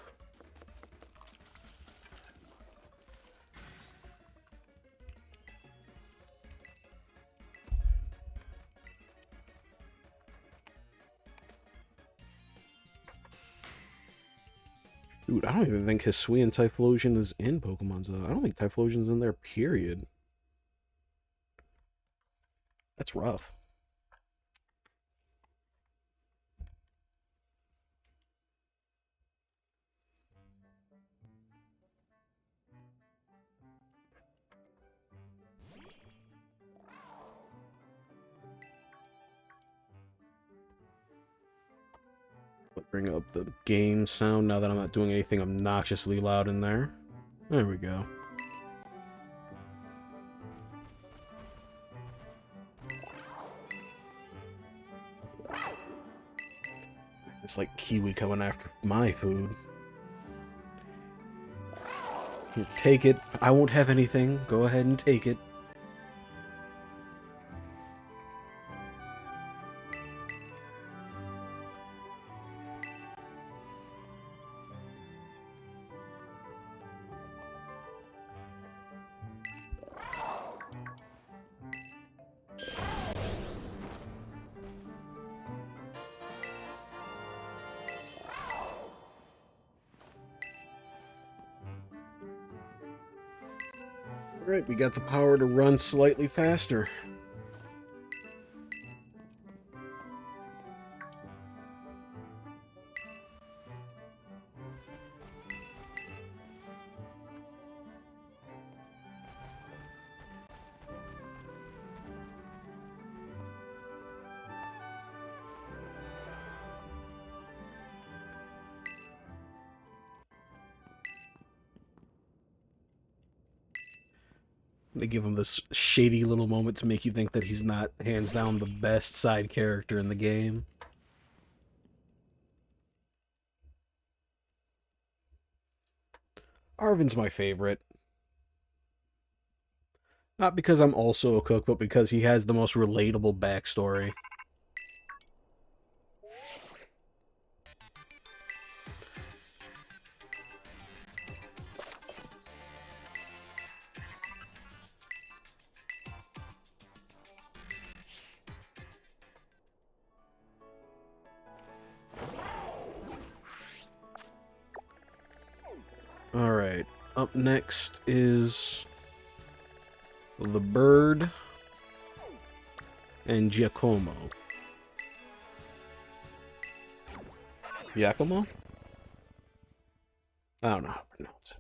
Dude, I don't even think Hisuian Typhlosion is in Pokemon Za. I don't think Typhlosion's in there, period. That's rough. Bring up the game sound now that I'm not doing anything obnoxiously loud in there. There we go. It's like Kiwi coming after my food. Here, take it. I won't have anything. Go ahead and take it. Alright, we got the power to run slightly faster. They give him this shady little moment to make you think that he's not, hands down, the best side character in the game. Arvin's my favorite. Not because I'm also a cook, but because he has the most relatable backstory. Alright, up next is the bird and Giacomo. Giacomo? I don't know how to pronounce it.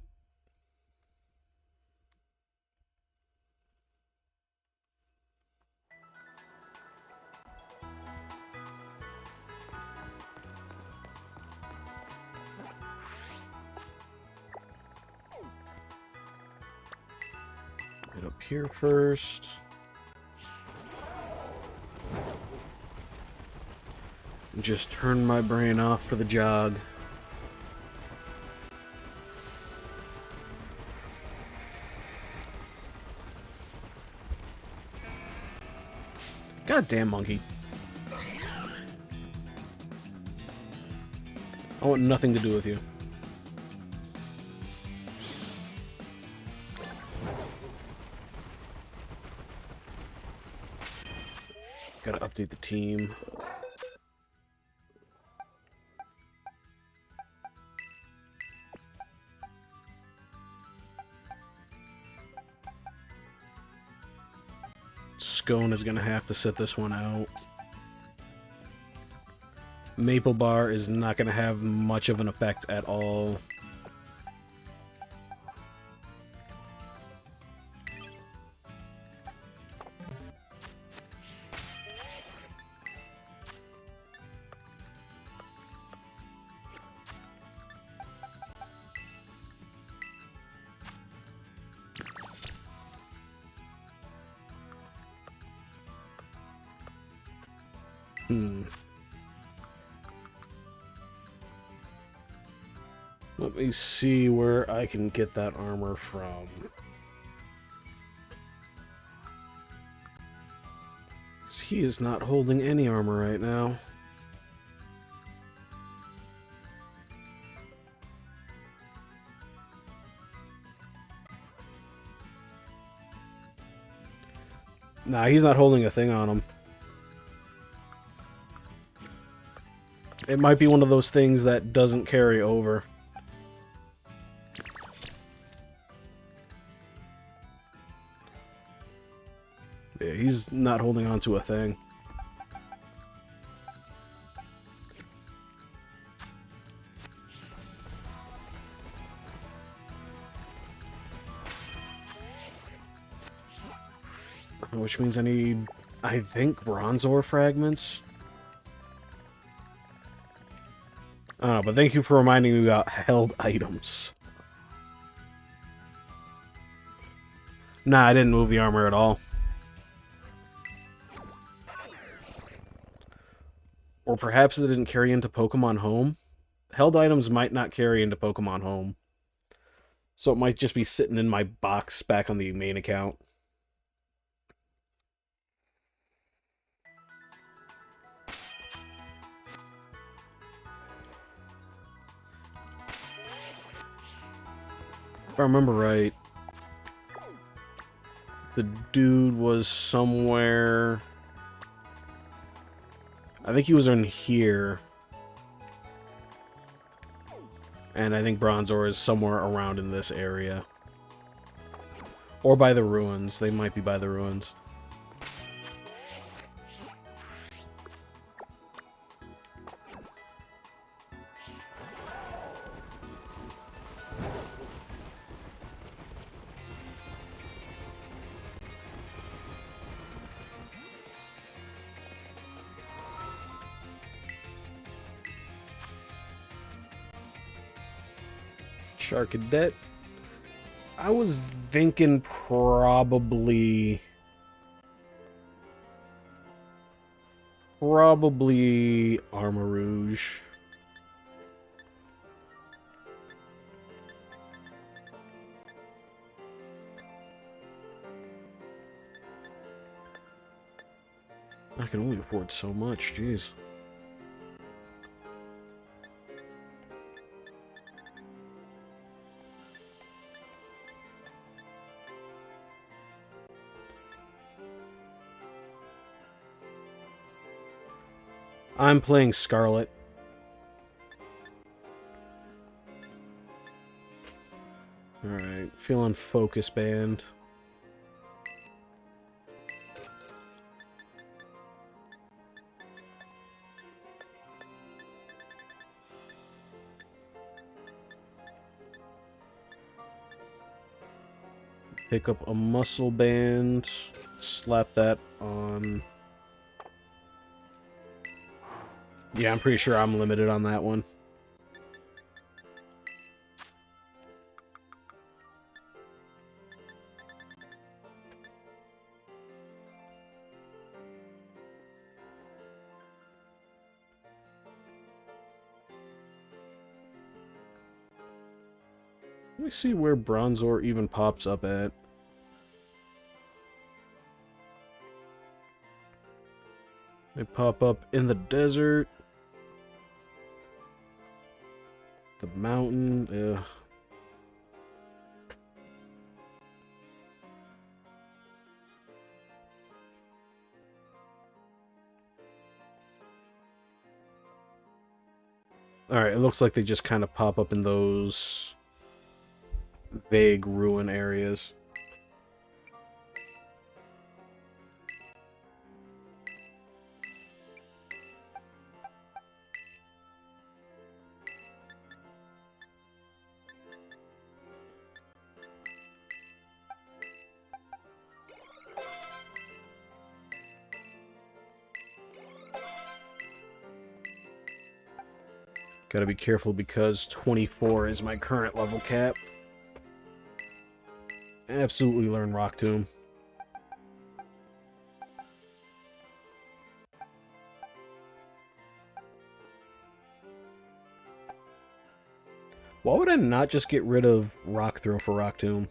Get up here first. Just turn my brain off for the jog. Goddamn monkey. I want nothing to do with you. Gotta update the team. Scone is gonna have to sit this one out. Maple Bar is not gonna have much of an effect at all. Let me see where I can get that armor from. 'Cause he is not holding any armor right now. Nah, he's not holding a thing on him. It might be one of those things that doesn't carry over. Yeah, he's not holding on to a thing. Which means I need, I think, bronze ore fragments. I don't know, but thank you for reminding me about held items. Nah, I didn't move the armor at all. Or perhaps it didn't carry into Pokemon Home. Held items might not carry into Pokemon Home. So it might just be sitting in my box back on the main account. If I remember right, the dude was somewhere... I think he was in here. And I think Bronzor is somewhere around in this area. Or by the ruins. They might be by the ruins. Charcadet. I was thinking probably Armor Rouge. I can only afford so much, jeez. I'm playing Scarlet. Alright, feeling Focus Band. Pick up a Muscle Band, slap that on... Yeah, I'm pretty sure I'm limited on that one. Let me see where Bronzor even pops up at. They pop up in the desert. The mountain, ugh. Alright, it looks like they just kind of pop up in those vague ruin areas. Gotta be careful because 24 is my current level cap. Absolutely learn Rock Tomb. Why would I not just get rid of Rock Throw for Rock Tomb?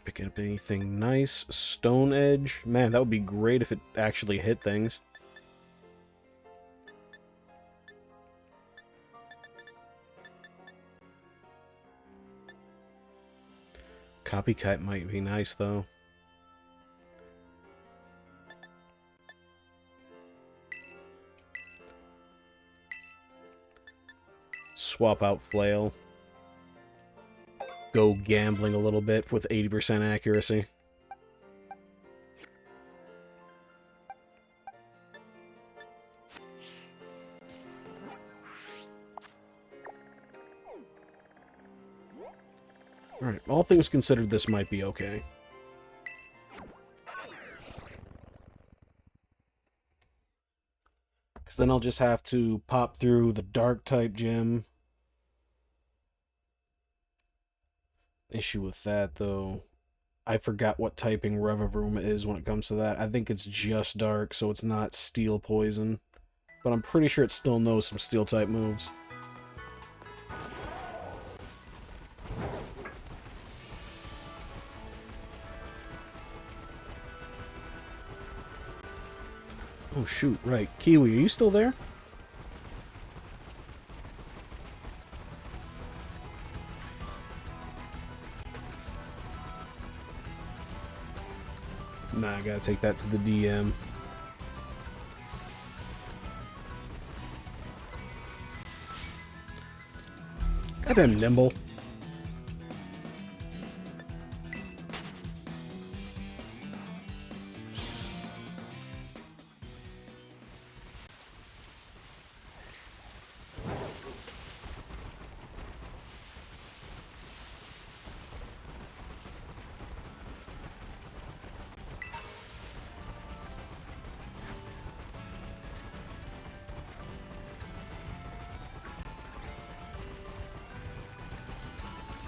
Picking up anything nice. Stone Edge. Man, that would be great if it actually hit things. Copycat might be nice, though. Swap out Flail. Go gambling a little bit with 80% accuracy. Alright, all things considered, this might be okay. Because then I'll just have to pop through the Dark-type gym, issue with that, though. I forgot what typing Revavroom is when it comes to that. I think it's just dark, so it's not steel poison. But I'm pretty sure it still knows some steel type moves. Oh shoot, right. Kiwi, are you still there? Nah, I gotta take that to the DM. Goddamn Nimble.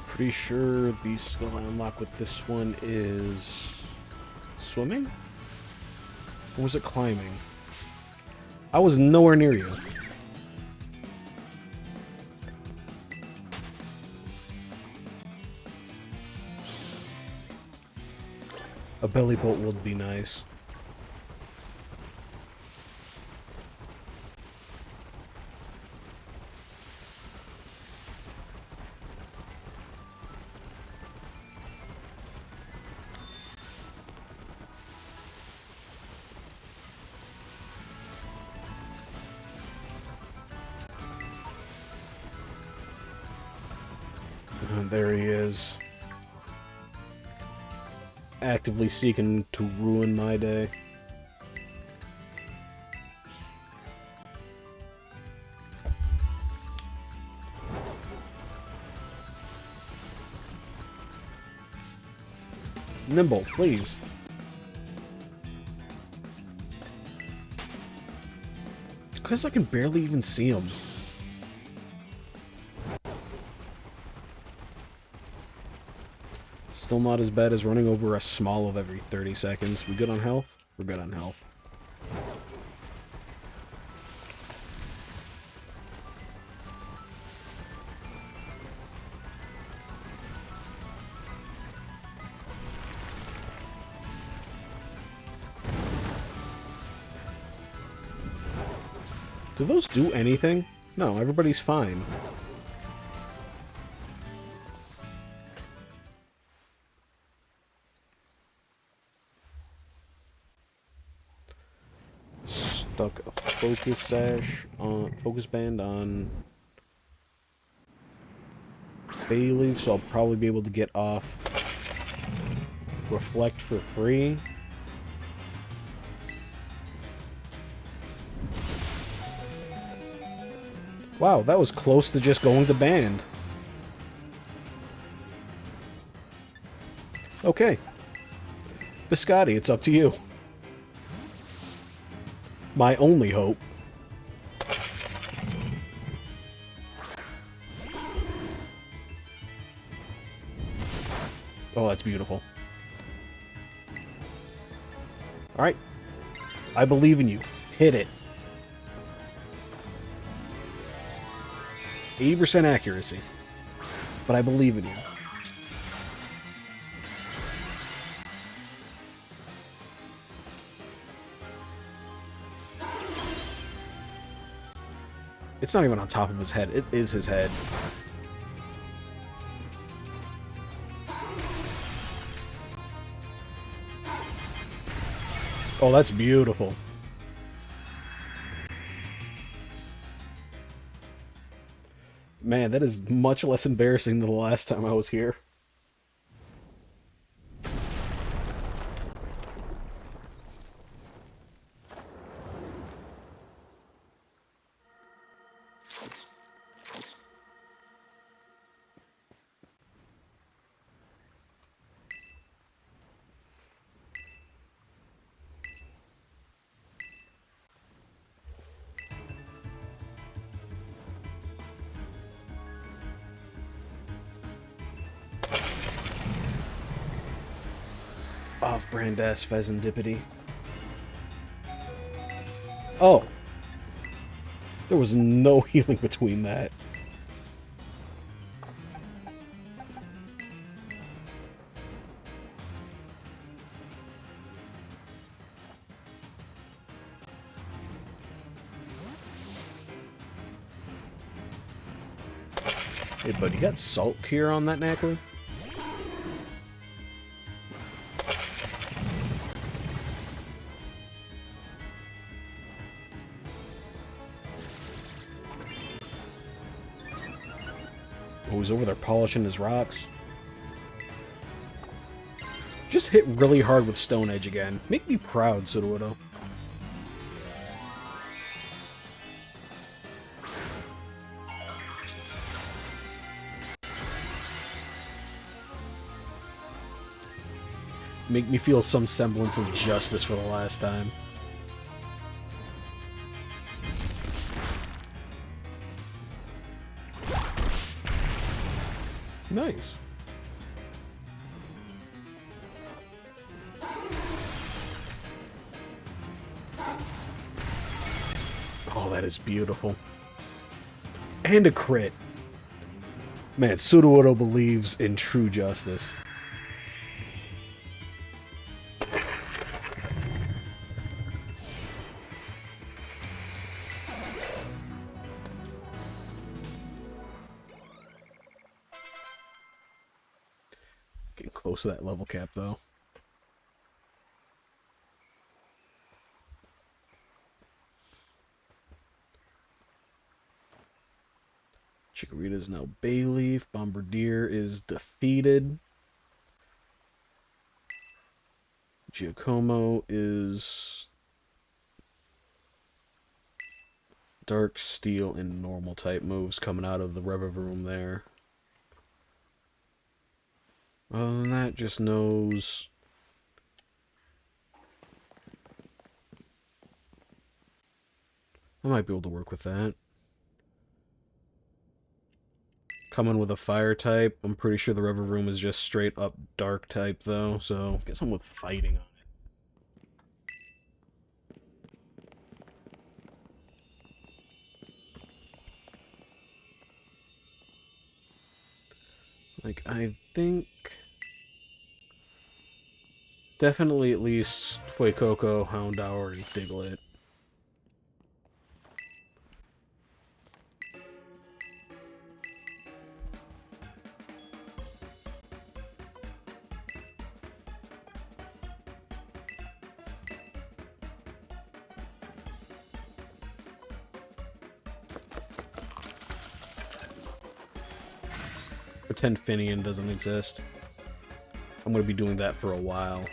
Pretty sure the skill I unlock with this one is swimming? Or was it climbing? I was nowhere near you. A belly bolt would be nice. And there he is. Actively seeking to ruin my day. Nimble, please. Because I can barely even see him. Still not as bad as running over a small of every 30 seconds. We good on health? We're good on health. Do those do anything? No, everybody's fine. Stuck a focus sash on focus band on Bailey, so I'll probably be able to get off Reflect for free. Wow, that was close to just going to band. Okay. Biscotti, it's up to you. My only hope. Oh, that's beautiful. Alright. I believe in you. Hit it. 80% accuracy. But I believe in you. It's not even on top of his head. It is his head. Oh, that's beautiful. Man, that is much less embarrassing than the last time I was here. Off-brand ass pheasantipity. Oh. There was no healing between that. Hey, bud, you got salt here on that knackler? Oh, he's over there polishing his rocks. Just hit really hard with Stone Edge again. Make me proud, Sudowoodo. Make me feel some semblance of justice for the last time. Nice. Oh, that is beautiful. And a crit. Man, Sudowoodo believes in true justice. Getting close to that level cap, though. Chikorita is now Bayleaf. Bombardier is defeated. Giacomo is Dark Steel and normal type moves coming out of the Reviv there. Other than that, just knows I might be able to work with that. Coming with a fire type. I'm pretty sure the Reviv is just straight up dark type though, so get something with fighting on it. Like, I think definitely at least Fuecoco, Houndour, and Diglett. Pretend Finian doesn't exist. I'm going to be doing that for a while.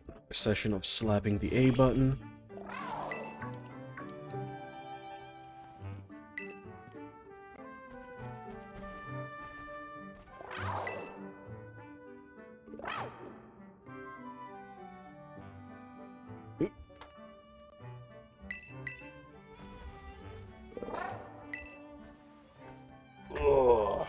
Another session of slapping the A button. Ugh.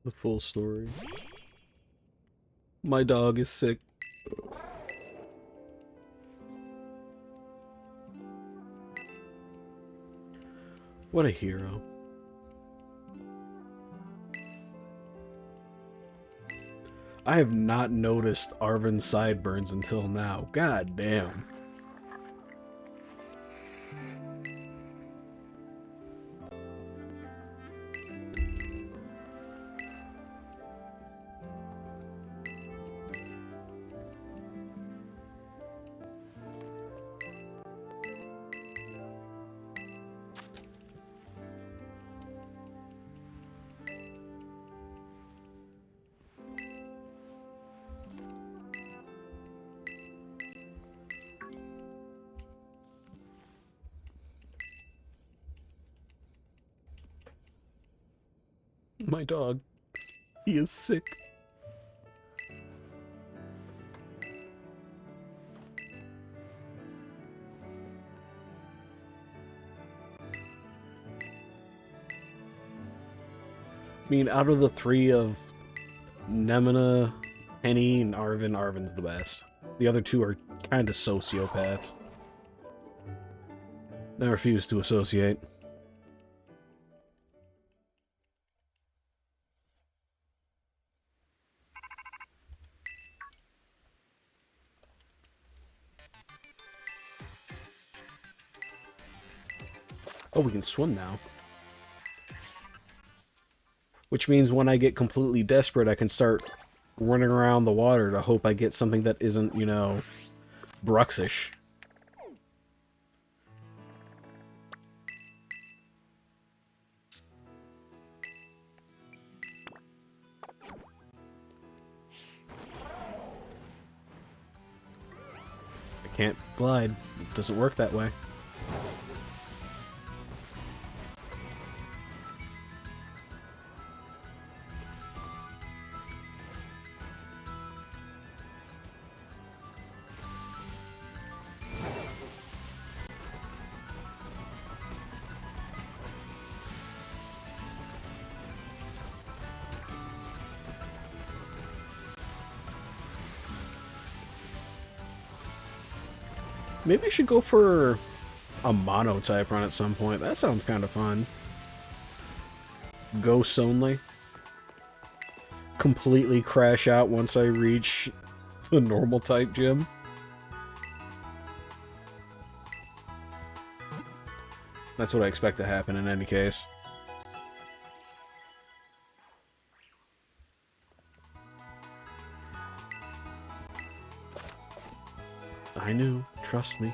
The full story. My dog is sick. What a hero. I have not noticed Arvin's sideburns until now. God damn. My dog. He is sick. I mean, out of the three of Nemina, Penny, and Arvin, Arvin's the best. The other two are kind of sociopaths. I refuse to associate. Oh, we can swim now. Which means when I get completely desperate, I can start running around the water to hope I get something that isn't, you know, Bruxish. I can't glide. It doesn't work that way. Maybe I should go for a mono-type run at some point. That sounds kind of fun. Ghosts only. Completely crash out once I reach the normal type gym. That's what I expect to happen in any case. I knew. Trust me.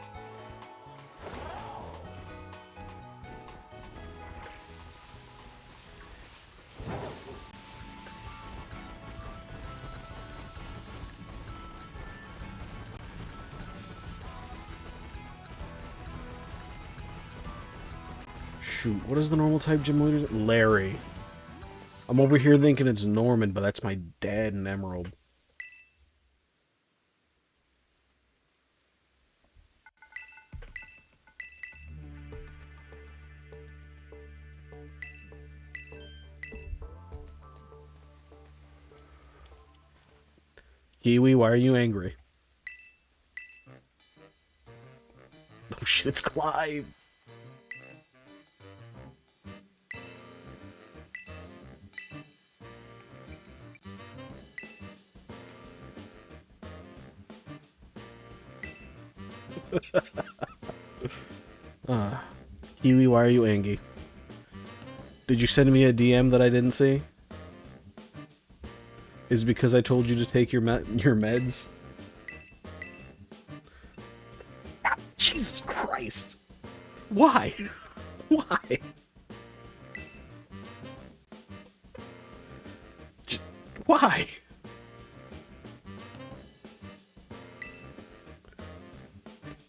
Shoot, what is the normal type gym leader? Larry. I'm over here thinking it's Norman, but that's my dad in Emerald. Kiwi, why are you angry? Oh shit, it's Clive! Kiwi, why are you angry? Did you send me a DM that I didn't see? Is it because I told you to take your meds? Ah, Jesus Christ! Why? Why? Why?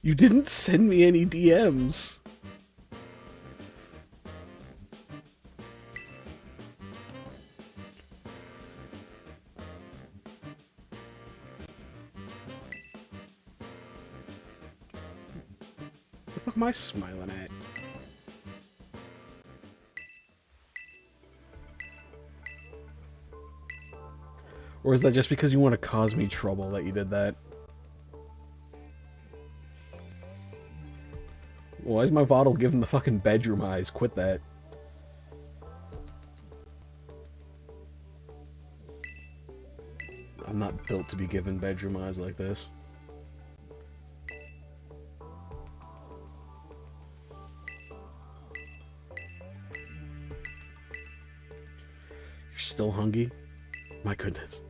You didn't send me any DMs. What am I smiling at? Or is that just because you want to cause me trouble that you did that? Why is my bottle giving the fucking bedroom eyes? Quit that. I'm built to be given bedroom eyes like this. You're still hungry? My goodness.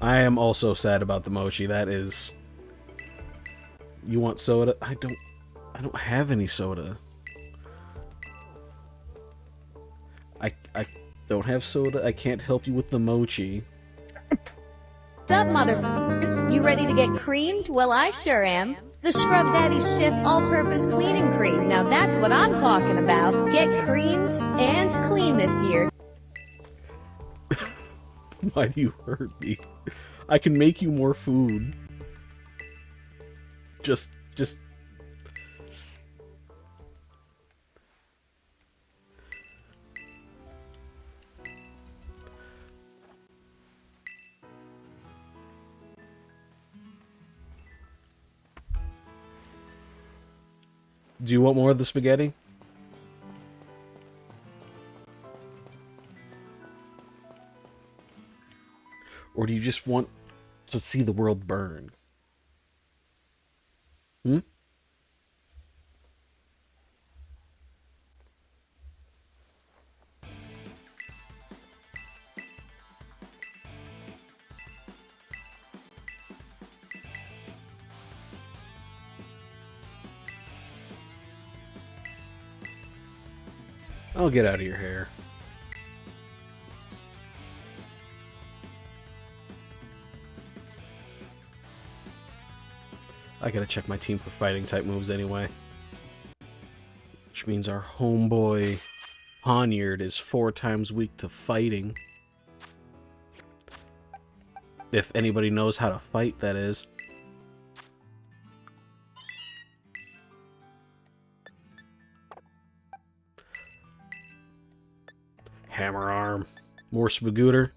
I am also sad about the mochi. That is... You want soda? I don't have any soda. I don't have soda. I can't help you with the mochi. What's up, motherfuckers? You ready to get creamed? Well, I sure am. The Scrub Daddy Sif All-Purpose Cleaning Cream. Now that's what I'm talking about. Get creamed and clean this year. Why do you hurt me? I can make you more food. Just... Do you want more of the spaghetti? Or do you just want to see the world burn? Hmm? I'll get out of your hair. I gotta check my team for fighting type moves anyway. Which means our homeboy Poniard is 4 times weak to fighting. If anybody knows how to fight, that is. Hammer arm. More Spagooter.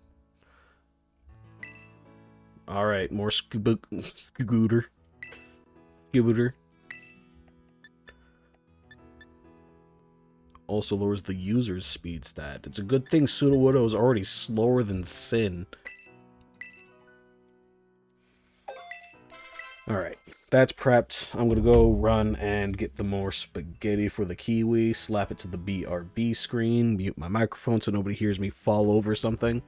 Alright, more Scooter. Scooter. Also lowers the user's speed stat. It's a good thing Sudowoodo is already slower than Sin. Alright, that's prepped. I'm gonna go run and get the more spaghetti for the kiwi, slap it to the BRB screen, mute my microphone so nobody hears me fall over something.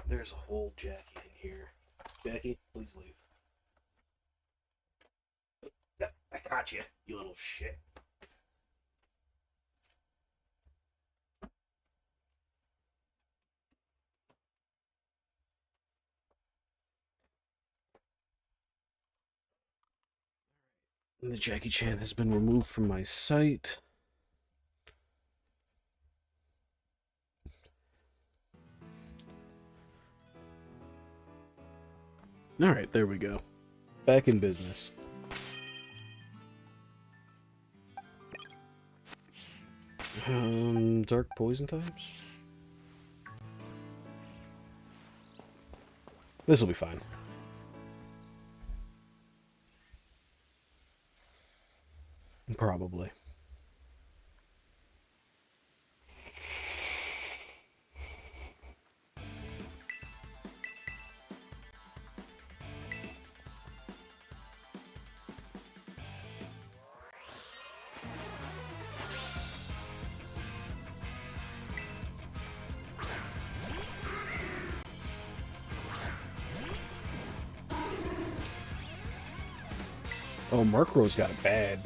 There's a whole Jackie in here. Jackie, please leave. I caught you, you little shit. And the Jackie Chan has been removed from my site. Alright, there we go. Back in business. Dark poison types? This will be fine. Probably. Oh, Mark Rose got it bad.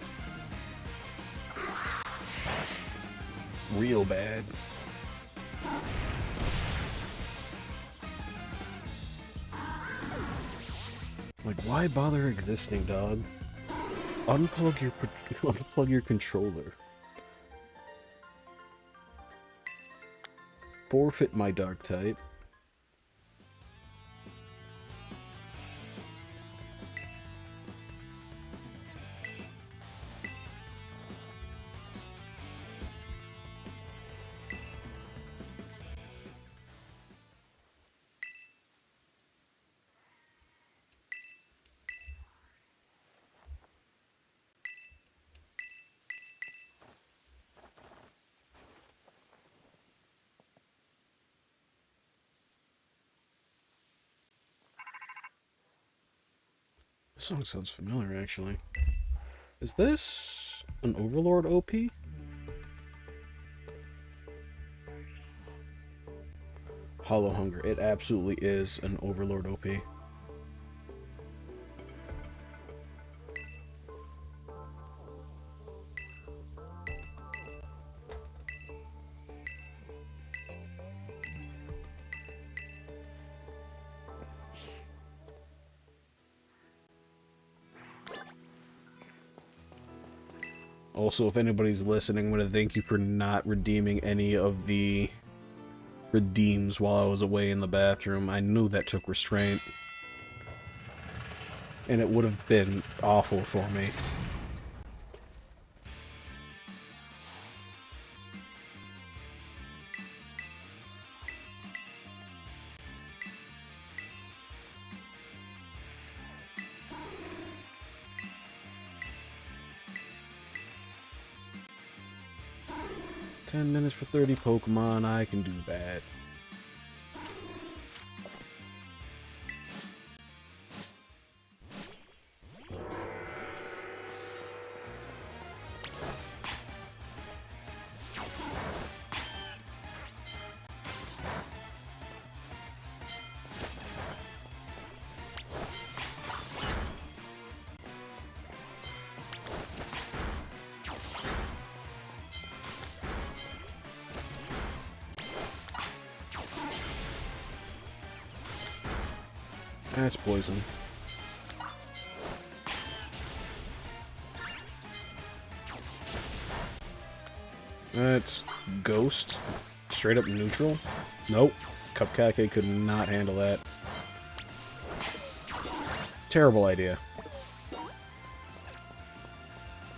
Real bad. Like, why bother existing, dog? Unplug your controller. Forfeit my dark type. This song sounds familiar, actually. Is this an Overlord OP? Hollow Hunger. It absolutely is an Overlord OP. Also, if anybody's listening, I want to thank you for not redeeming any of the redeems while I was away in the bathroom. I knew that took restraint. And it would have been awful for me. "10 minutes for 30 Pokemon, I can do that." That's poison. That's Ghost. Straight up neutral. Nope. Cupcake could not handle that. Terrible idea.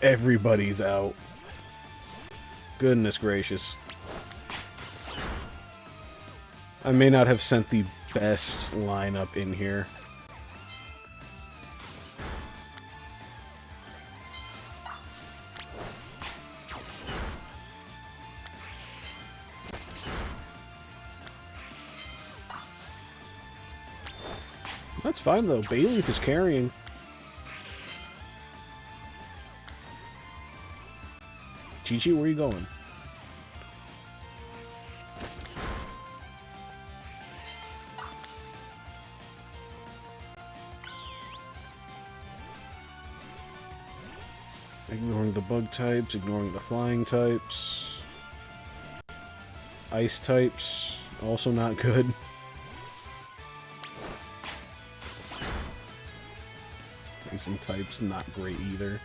Everybody's out. Goodness gracious. I may not have sent the best lineup in here. That's fine though. Bayleaf is carrying. Chi-Chi, where are you going? Ignoring the bug types, ignoring the flying types. Ice types, also not good. Poison types, not great either.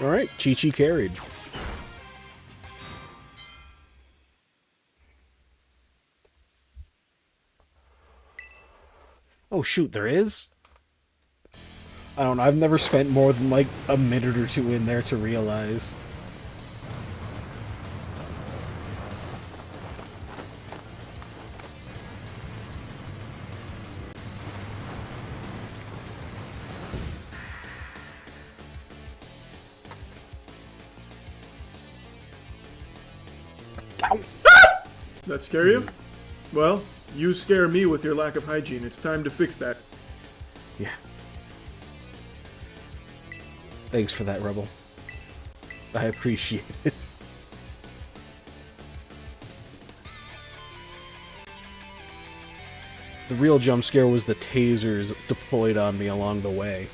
Alright, Chi-Chi carried. Oh shoot, there is? I don't know, I've never spent more than like a minute or two in there to realize. That scare you? Well, you scare me with your lack of hygiene. It's time to fix that. Yeah. Thanks for that, Rebel. I appreciate it. The real jump scare was the tasers deployed on me along the way.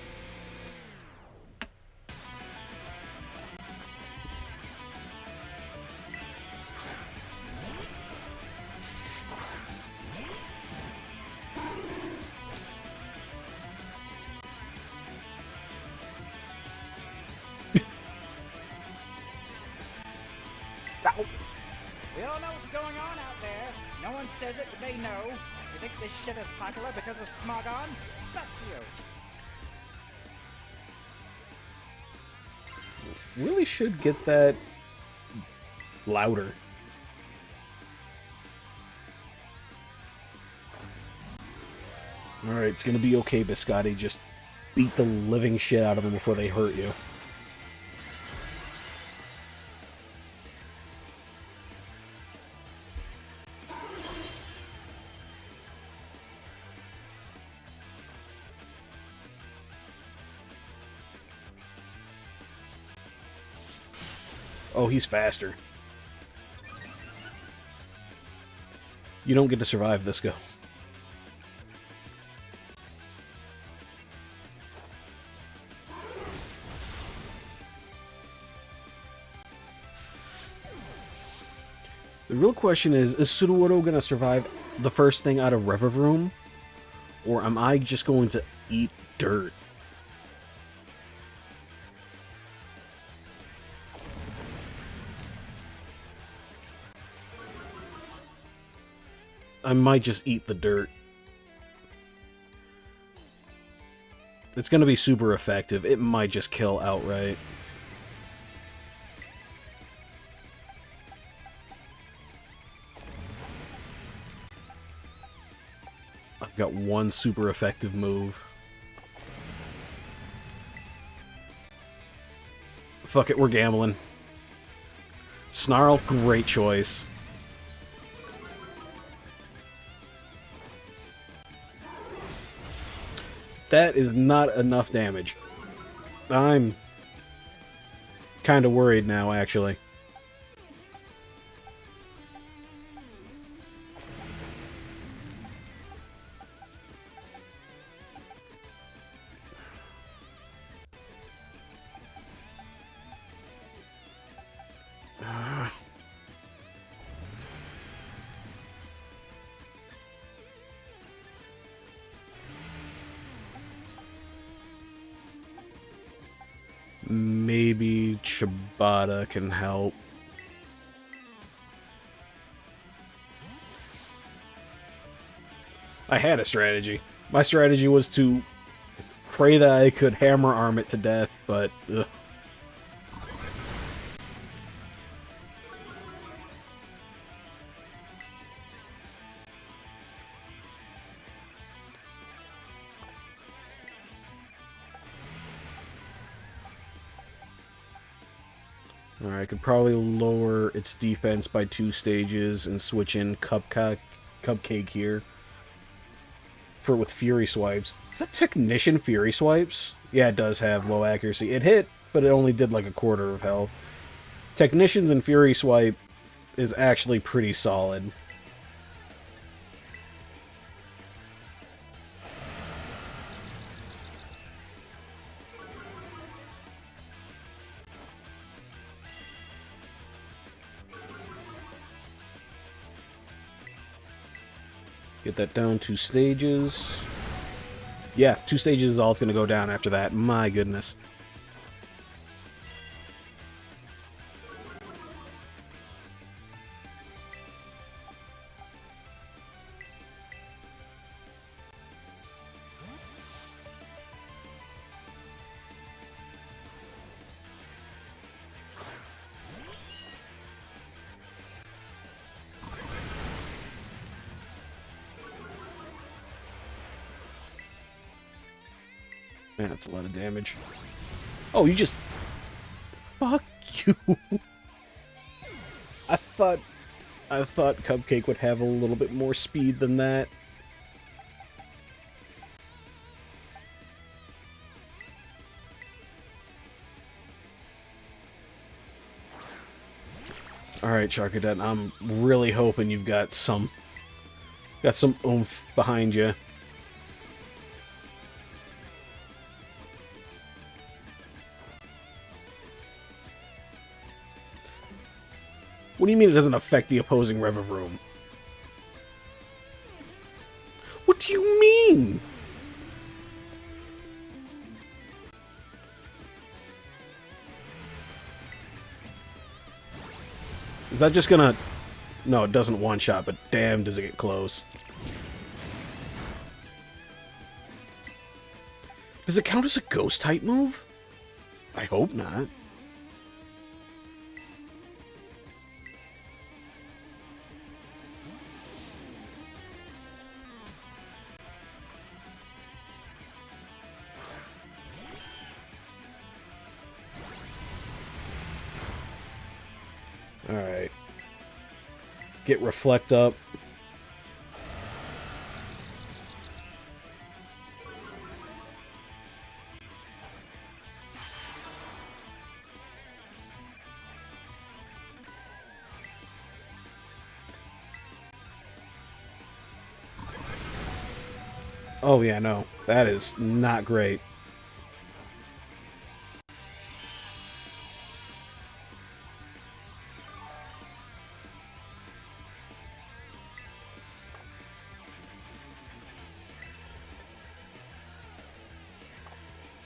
We all know what's going on out there. No one says it, but they know. You think this shit is popular because of Smogon? Fuck you. Really should get that louder. Alright, it's gonna be okay, Biscotti. Just beat the living shit out of them before they hurt you. Oh, he's faster. You don't get to survive this go. The real question is Sudowoodo gonna survive the first thing out of Revavroom? Or am I just going to eat dirt? I might just eat the dirt. It's gonna be super effective. It might just kill outright. I've got one super effective move. Fuck it, we're gambling. Snarl, great choice. That is not enough damage. I'm kind of worried now, actually. Maybe Ciabatta can help. I had a strategy. My strategy was to pray that I could hammer arm it to death, but ugh. Alright, I could probably lower its defense by 2 stages and switch in Cupcake here. With Fury Swipes. Is that Technician Fury Swipes? Yeah, it does have low accuracy. It hit, but it only did like a quarter of health. Technicians and Fury Swipe is actually pretty solid. Get that down 2 stages. Yeah, 2 stages is all it's going to go down after that. My goodness. Man, that's a lot of damage. Oh, you just... Fuck you! I thought Cupcake would have a little bit more speed than that. Alright, Charcadet, I'm really hoping you've got some oomph behind you. What do you mean it doesn't affect the opposing Revivroom? What do you mean? Is that just gonna... No, it doesn't one-shot, but damn does it get close. Does it count as a Ghost-type move? I hope not. Alright. Get Reflect up. Oh yeah, no. That is not great.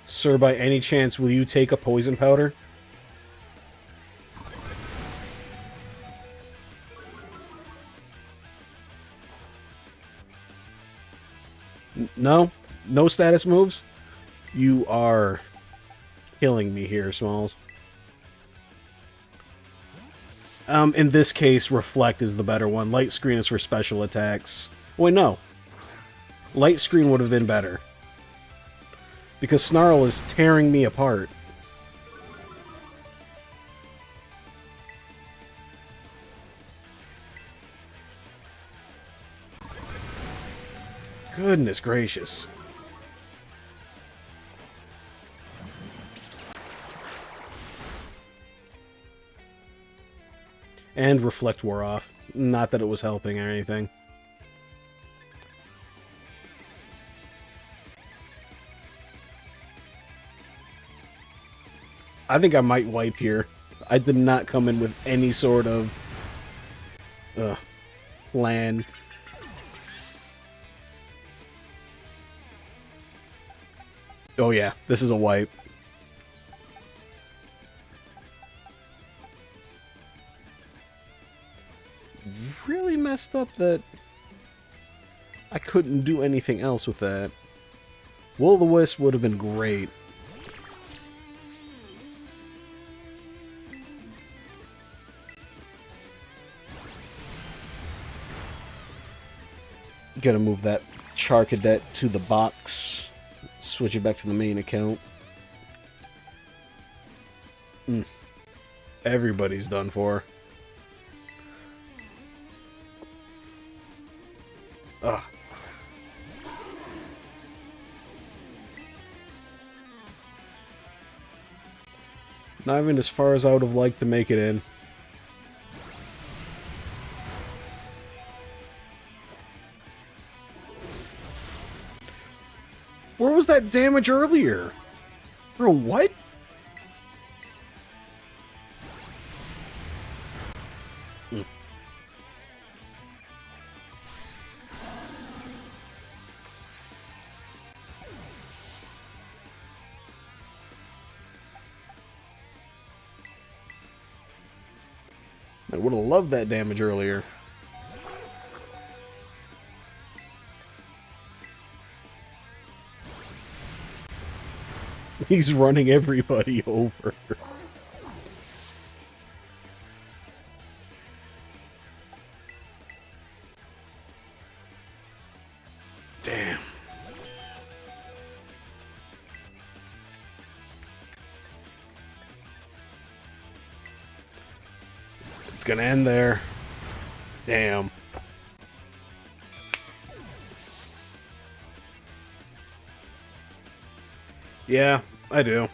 Sir, by any chance, will you take a poison powder? No? No status moves? You are killing me here, Smalls. In this case, Reflect is the better one. Light Screen is for special attacks. Wait, no. Light Screen would have been better. Because Snarl is tearing me apart. Goodness gracious. And Reflect wore off. Not that it was helping or anything. I think I might wipe here. I did not come in with any sort of plan. Oh yeah, this is a wipe. Really messed up that I couldn't do anything else with that. Will-o'-the-Wisp would have been great. Gotta move that Charcadet to the box. Switch it back to the main account. Everybody's done for. Ugh. Not even as far as I would have liked to make it in. Where was that damage earlier? Bro, what? I would have loved that damage earlier. He's running everybody over. Damn. It's gonna end there. Damn. Yeah, I do.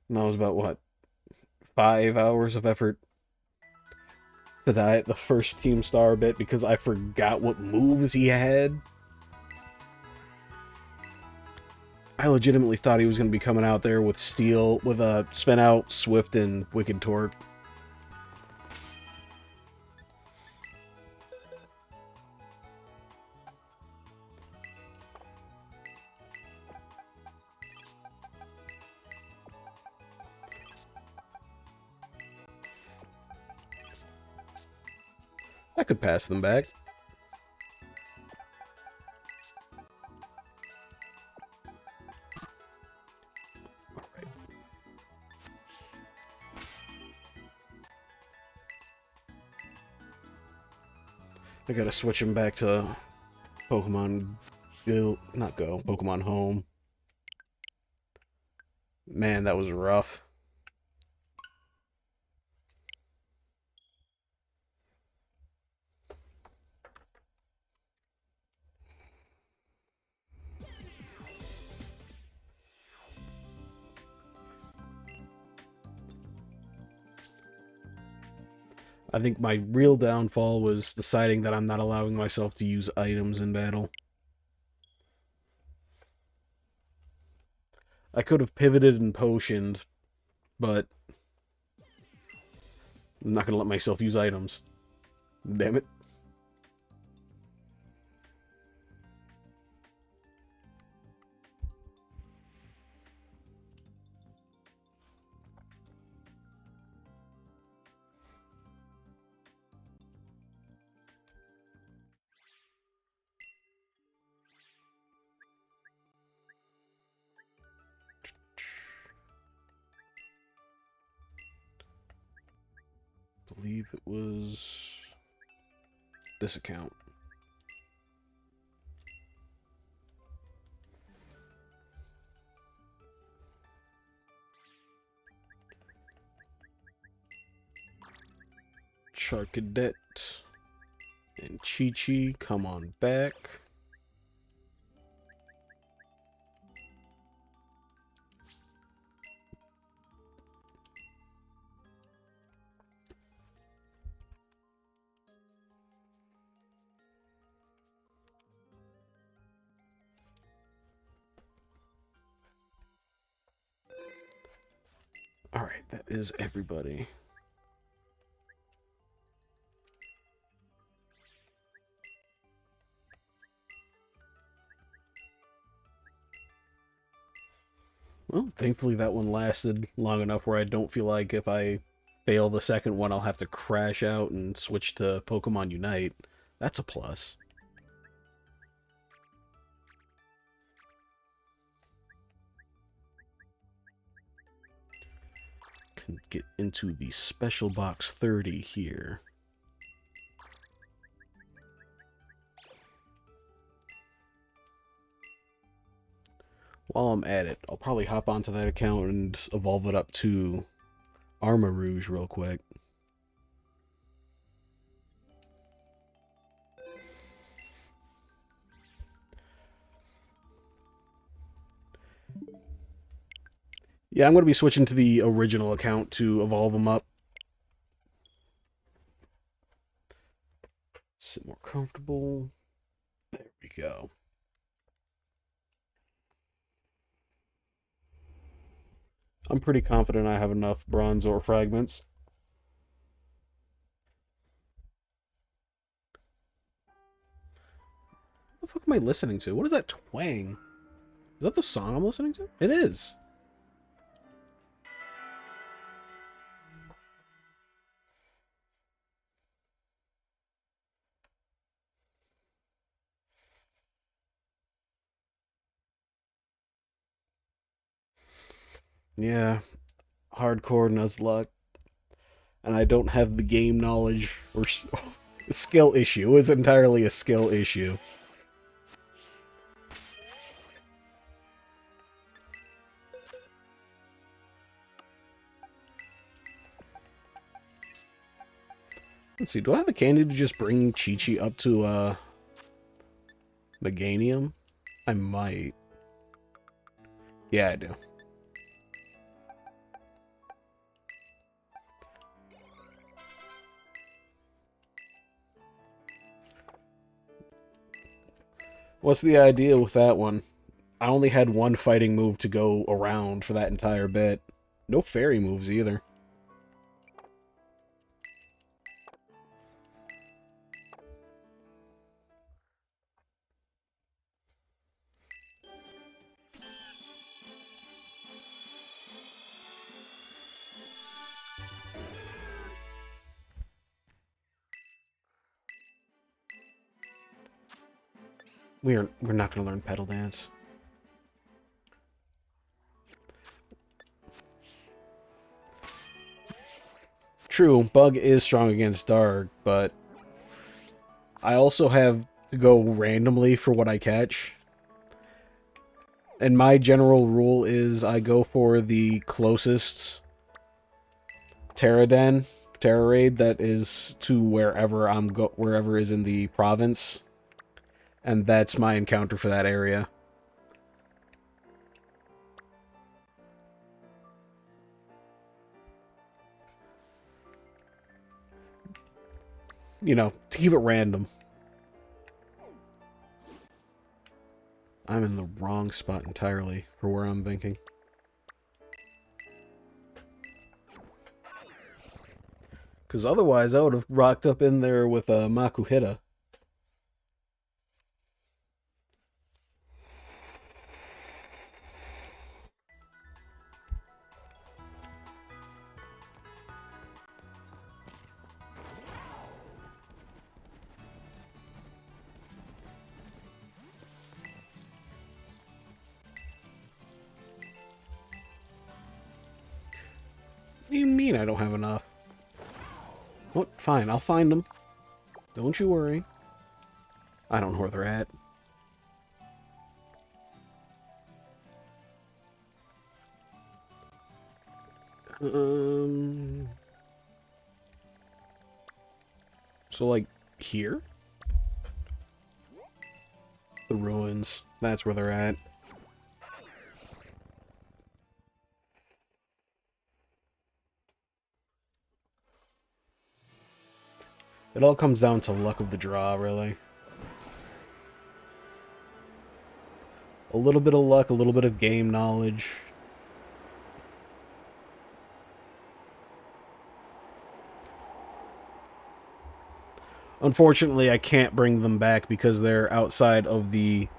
And that was about, what, 5 hours of effort to die at the first Team Star bit because I forgot what moves he had. I legitimately thought he was going to be coming out there with Steel, with a Spin Out, Swift, and Wicked Torque. I could pass them back. Alright. I gotta switch him back to Pokemon Go, not Go, Pokemon Home. Man, that was rough. I think my real downfall was deciding that I'm not allowing myself to use items in battle. I could have pivoted and potioned, but I'm not gonna let myself use items. Damn it. I believe it was this account. Charcadet and Chi-Chi, come on back. Alright, that is everybody. Well, thankfully that one lasted long enough where I don't feel like if I fail the second one, I'll have to crash out and switch to Pokemon Unite. That's a plus. Can get into the special box 30 here. While I'm at it, I'll probably hop onto that account and evolve it up to Armor Rouge real quick. Yeah, I'm going to be switching to the original account to evolve them up. Sit more comfortable. There we go. I'm pretty confident I have enough bronze ore fragments. What the fuck am I listening to? What is that twang? Is that the song I'm listening to? It is. Yeah, hardcore Nuzlocke. And I don't have the game knowledge or skill issue. It's entirely a skill issue. Let's see, do I have the candy to just bring Chi-Chi up to, Meganium? I might. Yeah, I do. What's the idea with that one? I only had one fighting move to go around for that entire bit. No fairy moves either. We're not gonna learn Petal Dance. True, Bug is strong against Dark, but I also have to go randomly for what I catch. And my general rule is I go for the closest Terra raid that is to wherever wherever is in the province. And that's my encounter for that area. You know, to keep it random. I'm in the wrong spot entirely for where I'm thinking. Because otherwise I would have rocked up in there with a Makuhita. What do you mean I don't have enough? What? Fine, I'll find them. Don't you worry. I don't know where they're at. So, like, here? The ruins. That's where they're at. It all comes down to luck of the draw, really. A little bit of luck, a little bit of game knowledge. Unfortunately, I can't bring them back because they're outside of the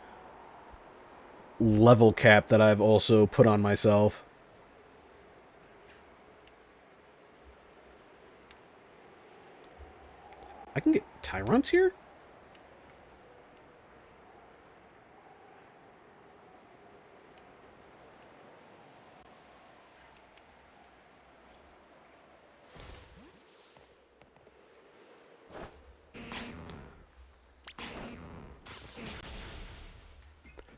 level cap that I've also put on myself. I can get Tyrants here?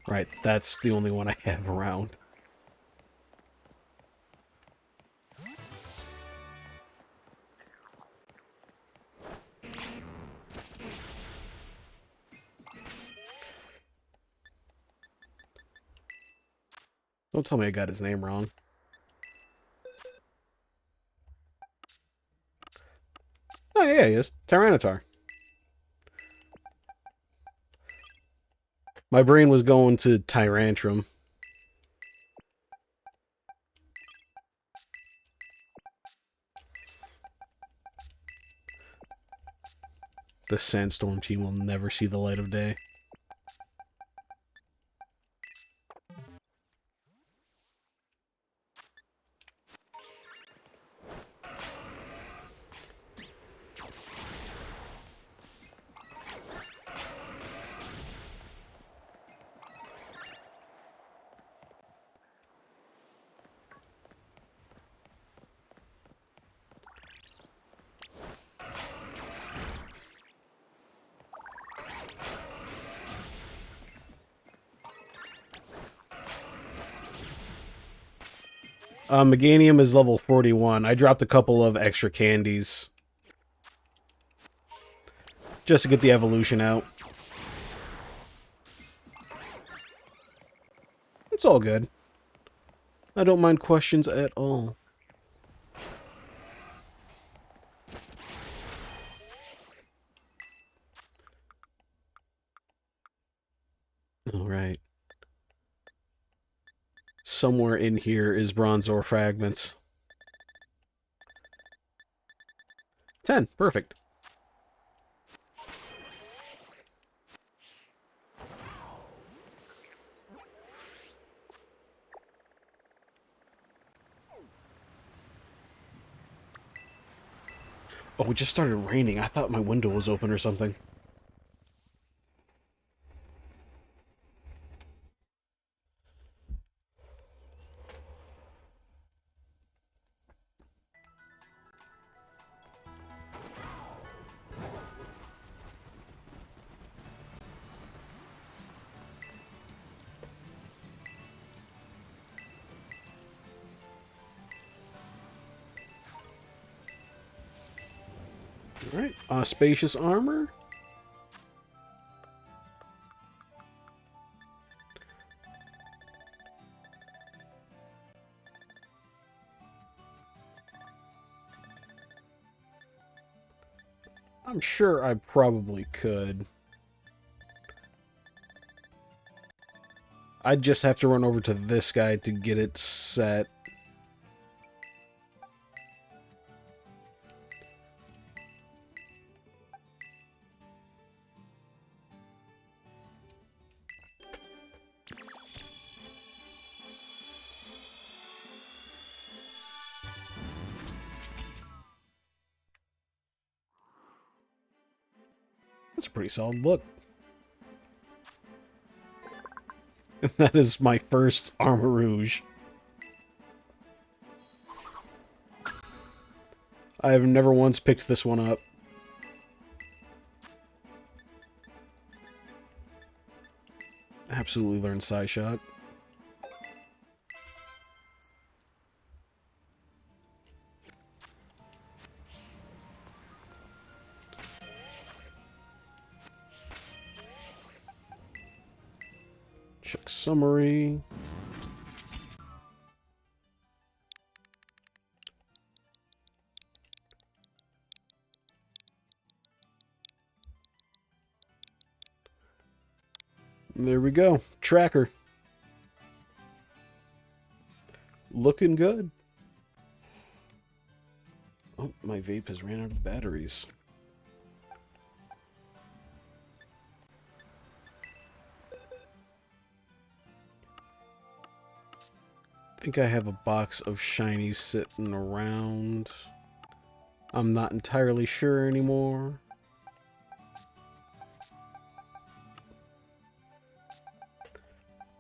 Right, that's the only one I have around. Don't tell me I got his name wrong. yeah, he is. Tyranitar. My brain was going to Tyrantrum. The Sandstorm team will never see the light of day. Meganium is level 41. I dropped a couple of extra candies just to get the evolution out. It's all good. I don't mind questions at all. Alright. Somewhere in here is Bronzor fragments. 10. Perfect. Oh, it just started raining. I thought my window was open or something. Alright, spacious armor. I'm sure I probably could. I'd just have to run over to this guy to get it set. That's a pretty solid look. And that is my first Armor Rouge. I have never once picked this one up. Absolutely learned Psyshock. Check summary. There we go. Tracker. Looking good. Oh, my vape has ran out of batteries. I think I have a box of shinies sitting around. I'm not entirely sure anymore.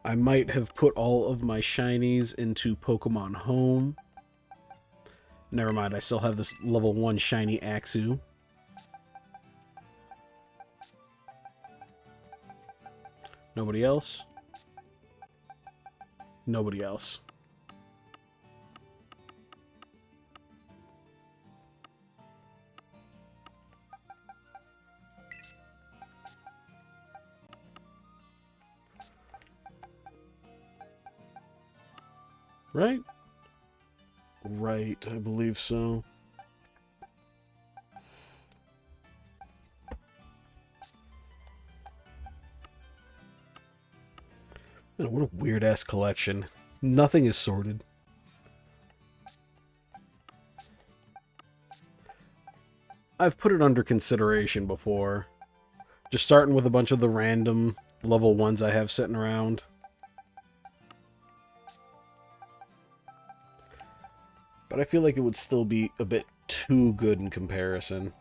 I might have put all of my shinies into Pokemon Home. Never mind, I still have this level 1 shiny Axew. Nobody else? Nobody else. Right? Right, I believe so. Man, what a weird ass collection. Nothing is sorted. I've put it under consideration before. Just starting with a bunch of the random level 1s I have sitting around. But I feel like it would still be a bit too good in comparison.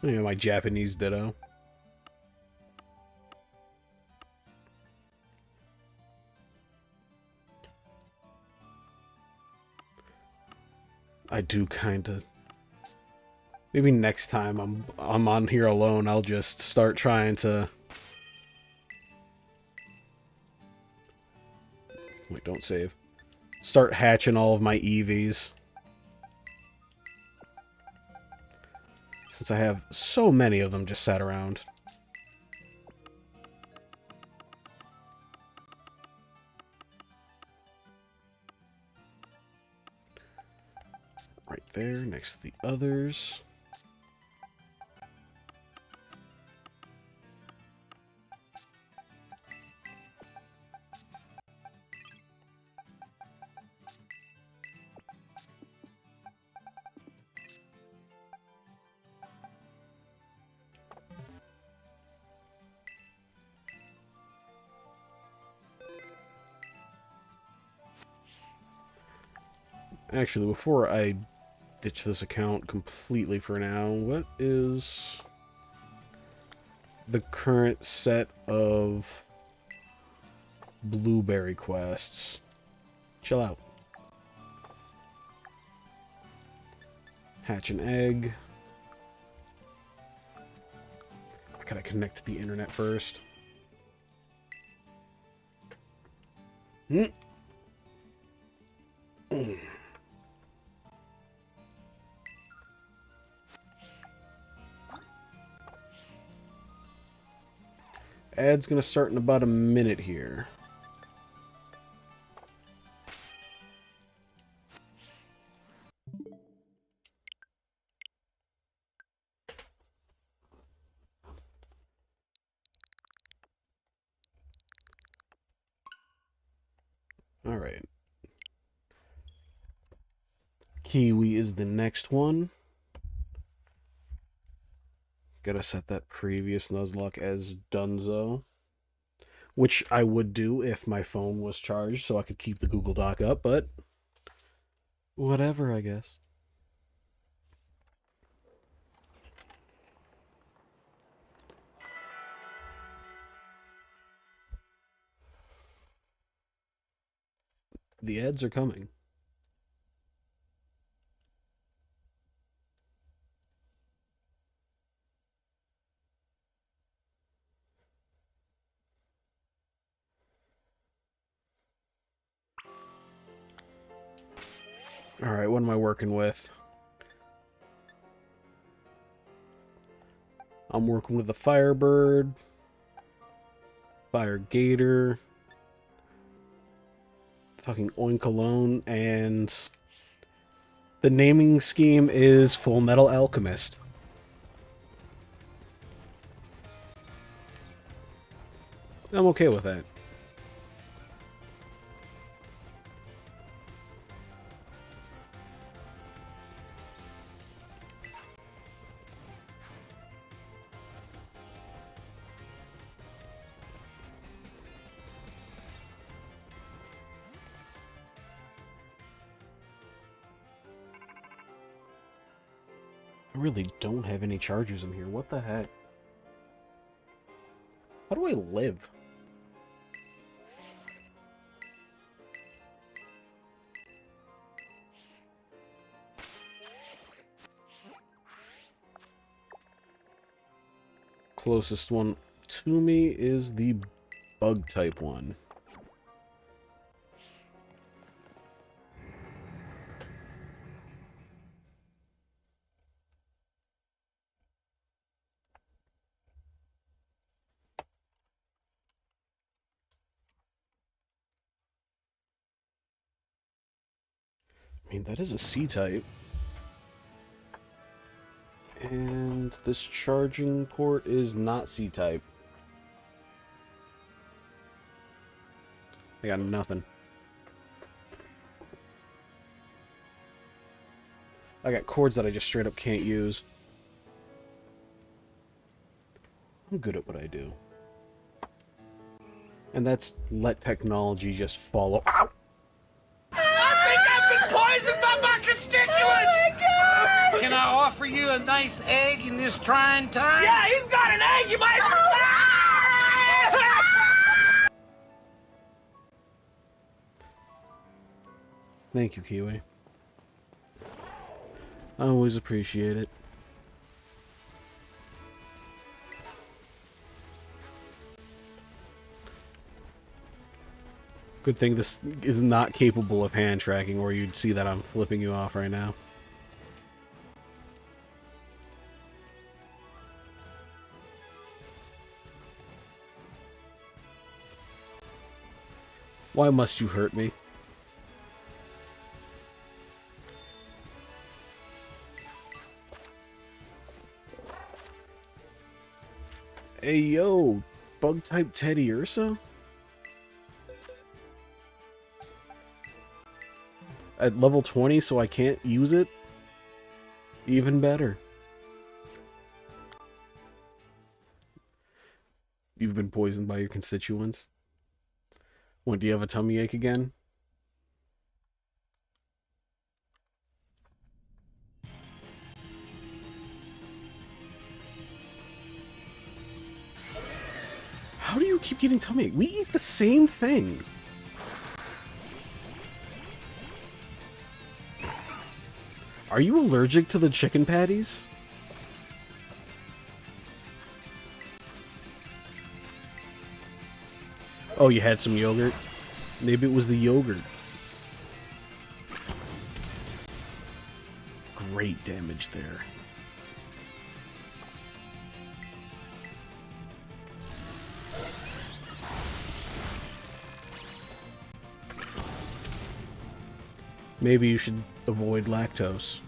Yeah, my Japanese ditto. I do kinda. Maybe next time I'm on here alone, I'll just start trying to. Wait, don't save. Start hatching all of my EVs. Since I have so many of them just sat around. Right there, next to the others. Actually, before I ditch this account completely for now, what is the current set of blueberry quests? Chill out. Hatch an egg. I gotta connect to the internet first. Ad's gonna start in about a minute here. Alright. Kiwi is the next one. Gotta set that previous Nuzlocke as Dunzo. Which I would do if my phone was charged so I could keep the Google Doc up, but whatever, I guess. The ads are coming. Alright, what am I working with? I'm working with the Firebird, Fire Gator, fucking Oinkalone, and the naming scheme is Full Metal Alchemist. I'm okay with that. I really don't have any chargers in here. What the heck? How do I live? Closest one to me is the bug type one. I mean, that is a C-type. And this charging port is not C-type. I got nothing. I got cords that I just straight up can't use. I'm good at what I do. And that's let technology just follow. Ow! I think I've been poisoned by my constituents! Oh my God! Can I offer you a nice egg in this trying time? Yeah, he's got an egg! You might... Thank you, Kiwi. I always appreciate it. Good thing this is not capable of hand tracking, or you'd see that I'm flipping you off right now. Why must you hurt me? Hey yo, bug type Teddy Ursa? At level 20, so I can't use it? Even better. You've been poisoned by your constituents? What, do you have a tummy ache again? How do you keep getting tummy ache? We eat the same thing. Are you allergic to the chicken patties? Oh, you had some yogurt? Maybe it was the yogurt. Great damage there. Maybe you should avoid lactose.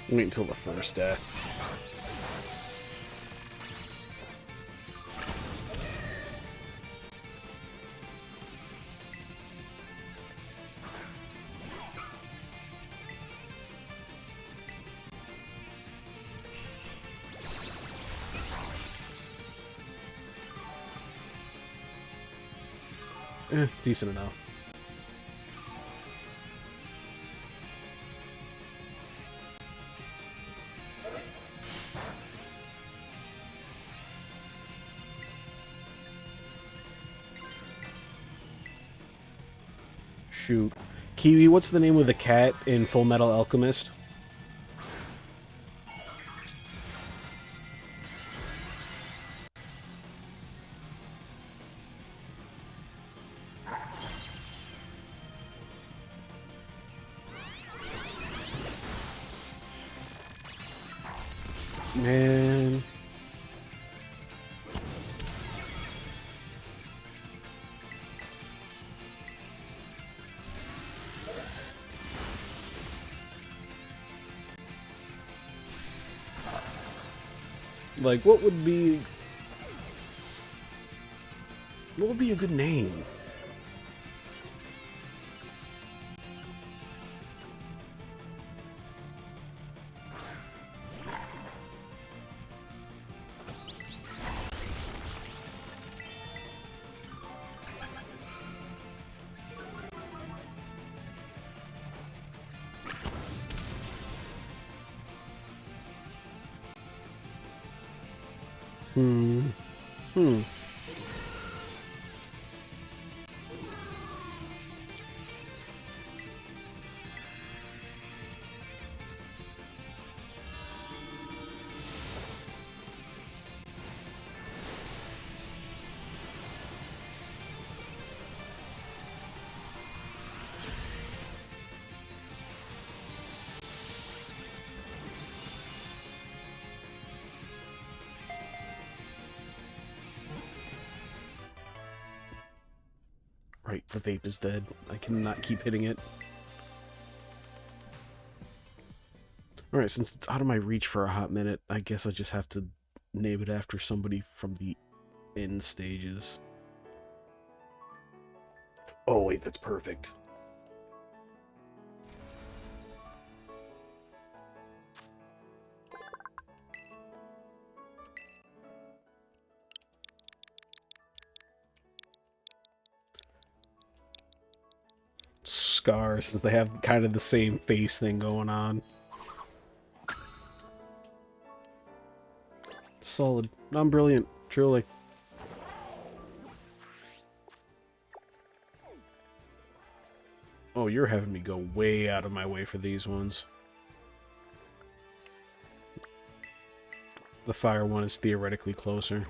Wait until the first day. Decent enough. Shoot. Kiwi, what's the name of the cat in Full Metal Alchemist? Man. Like, what would be a good name? Right, the vape is dead. I cannot keep hitting it. Alright, since it's out of my reach for a hot minute, I guess I just have to name it after somebody from the end stages. Oh wait, that's perfect. Scar, since they have kind of the same face thing going on. Solid. I'm brilliant, truly. Oh, you're having me go way out of my way for these ones. The fire one is theoretically closer.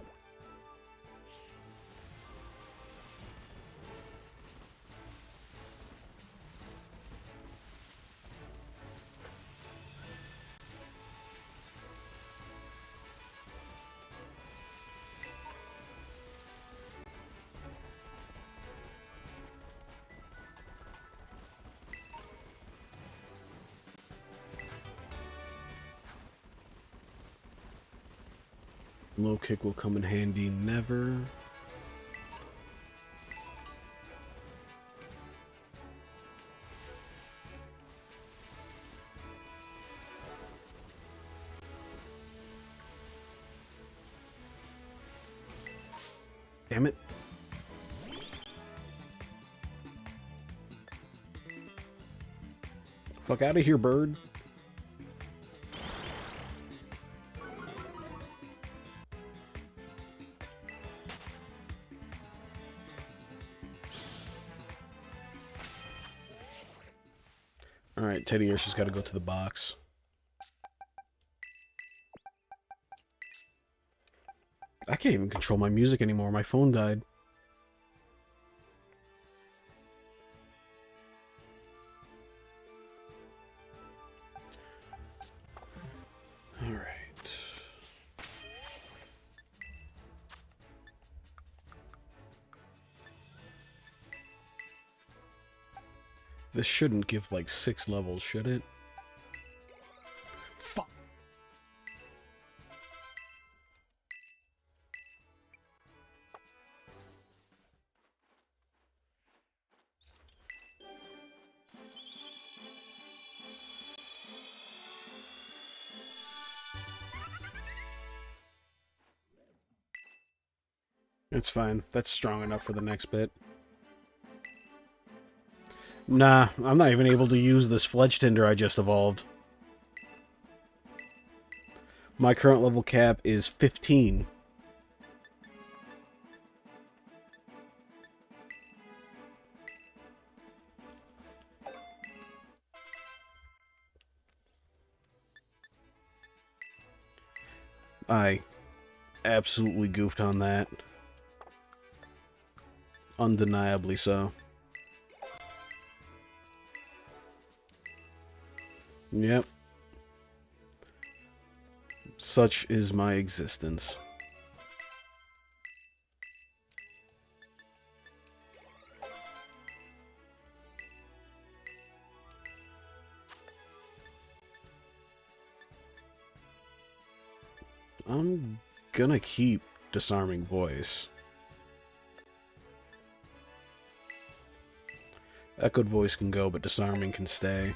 Low kick will come in handy never. Damn it. Fuck out of here, bird. Alright, Teddy Ursh's got to go to the box. I can't even control my music anymore. My phone died. Alright. This shouldn't give like 6 levels, should it? Fuck. It's fine. That's strong enough for the next bit. Nah, I'm not even able to use this Fledge Tinder I just evolved. My current level cap is 15. I absolutely goofed on that. Undeniably so. Yep. Such is my existence. I'm gonna keep Disarming Voice. Echoed Voice can go, but Disarming can stay.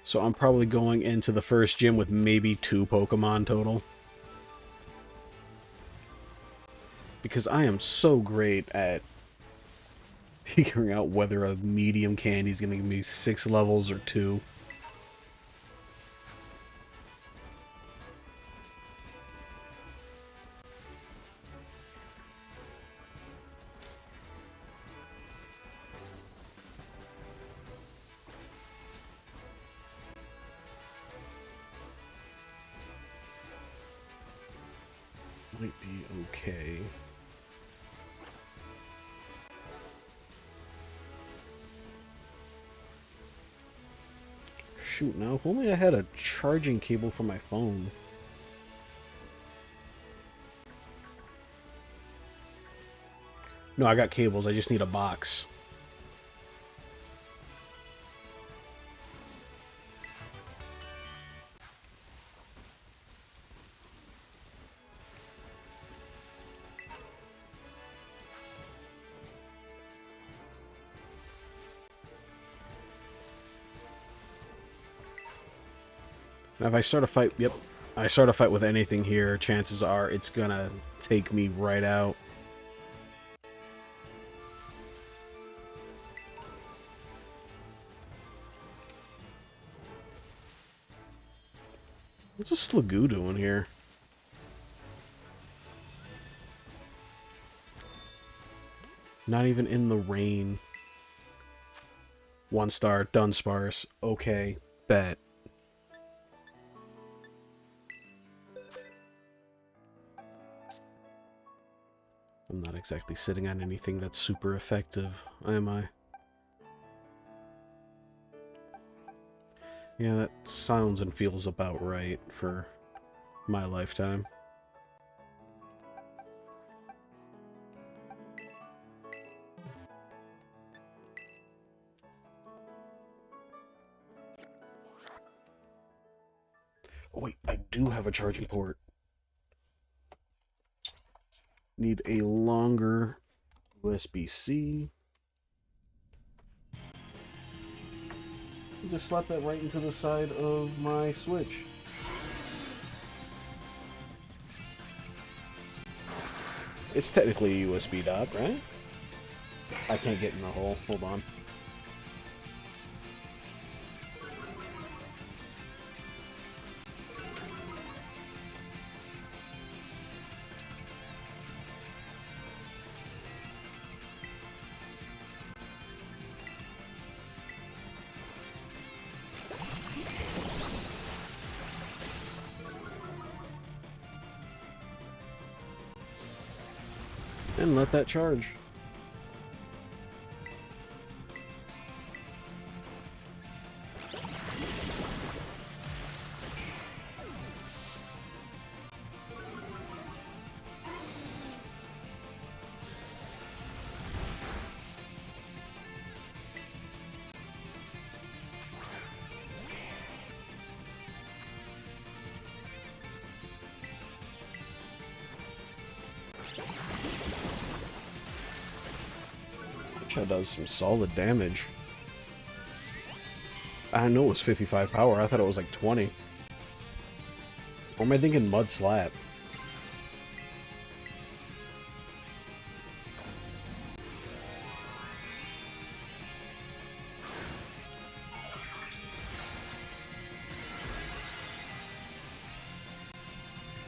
So I'm probably going into the first gym with maybe 2 Pokemon total. Because I am so great at figuring out whether a medium candy is going to give me 6 levels or 2. Might be okay. Shoot, now if only I had a charging cable for my phone. No, I got cables. I just need a box. Now if I start a fight, yep, I start a fight with anything here, chances are it's gonna take me right out. What's a Slagoo doing here? Not even in the rain. 1 star, Dunsparce. Okay, bet. I'm not exactly sitting on anything that's super effective, am I? Yeah, that sounds and feels about right for my lifetime. Oh wait, I do have a charging port. Need a longer USB-C. Just slap that right into the side of my Switch. It's technically a USB dock, right? I can't get in the hole. Hold on. And let that charge. That does some solid damage. I know it was 55 power. I thought it was like 20. Or am I thinking Mud Slap?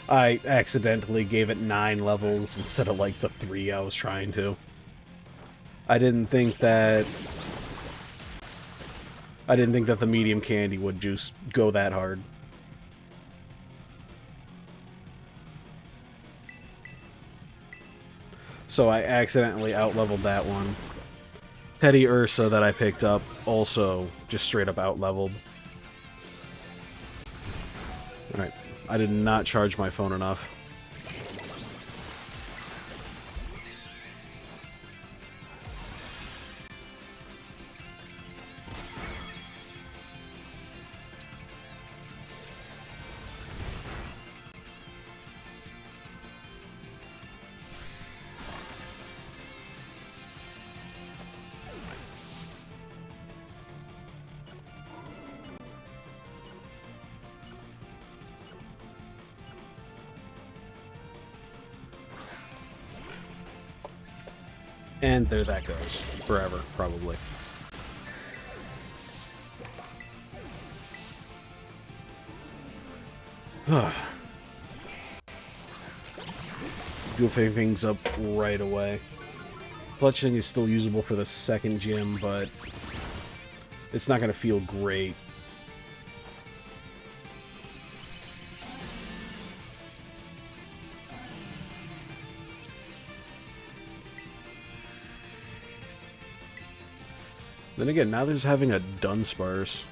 I accidentally gave it 9 levels instead of like the 3 I was trying to. I didn't think that the medium candy would just go that hard. So I accidentally outleveled that one. Teddy Ursa that I picked up also just straight up outleveled. Alright, I did not charge my phone enough. And there that goes. Forever, probably. Goofing things up right away. Clutching is still usable for the second gym, but it's not going to feel great. Then again, now there's having a Dunsparce.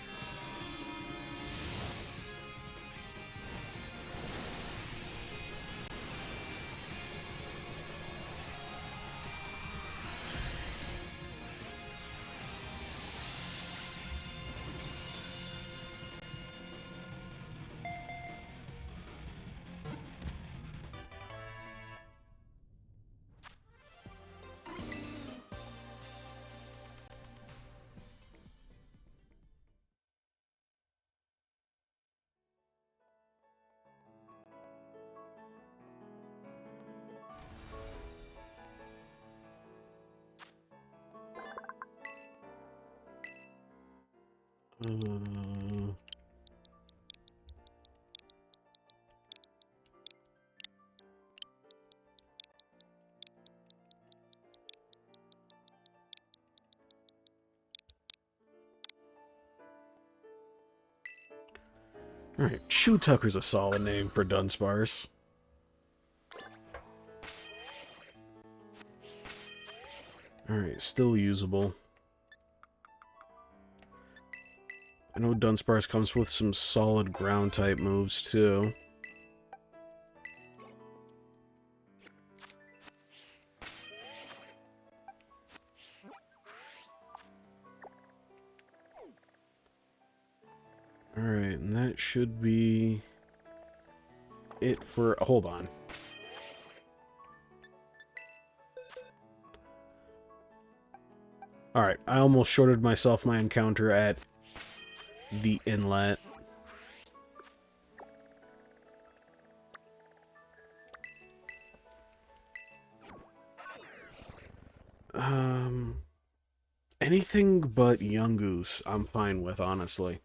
Uh, Alright, Shoe Tucker's a solid name for Dunsparce. Alright, still usable. I know Dunsparce comes with some solid ground type moves too. Alright, and that should be it for... Hold on. Alright, I almost shorted myself my encounter at the inlet. Anything but Yungoos I'm fine with, honestly.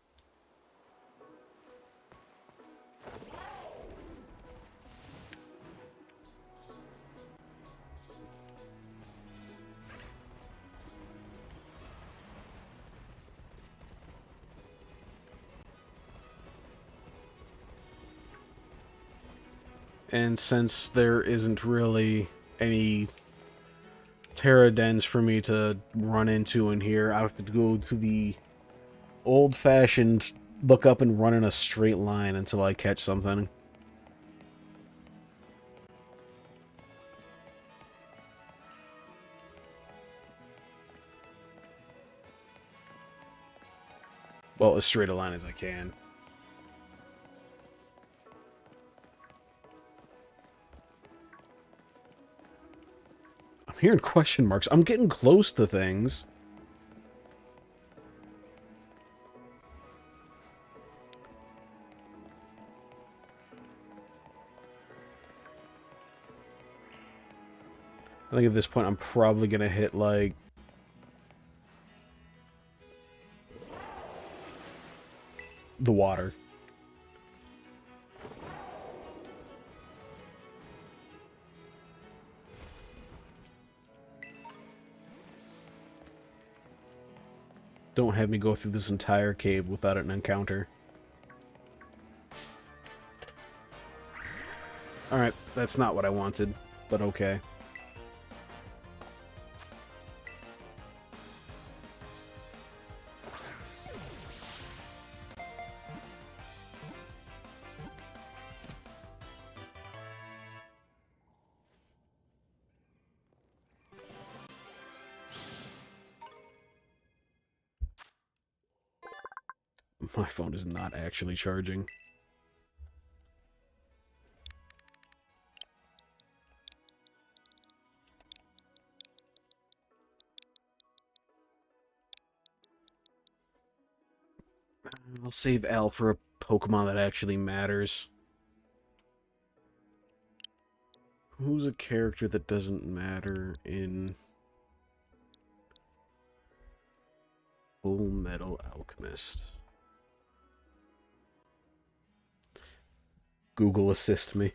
And since there isn't really any Pterodens for me to run into in here, I have to go to the old-fashioned look up and run in a straight line until I catch something. Well, as straight a line as I can. I'm hearing question marks. I'm getting close to things. I think at this point I'm probably gonna hit, like... the water. Don't have me go through this entire cave without an encounter. Alright, that's not what I wanted, but okay. My phone is not actually charging. I'll save Al for a Pokemon that actually matters. Who's a character that doesn't matter in Full Metal Alchemist? Google assist me.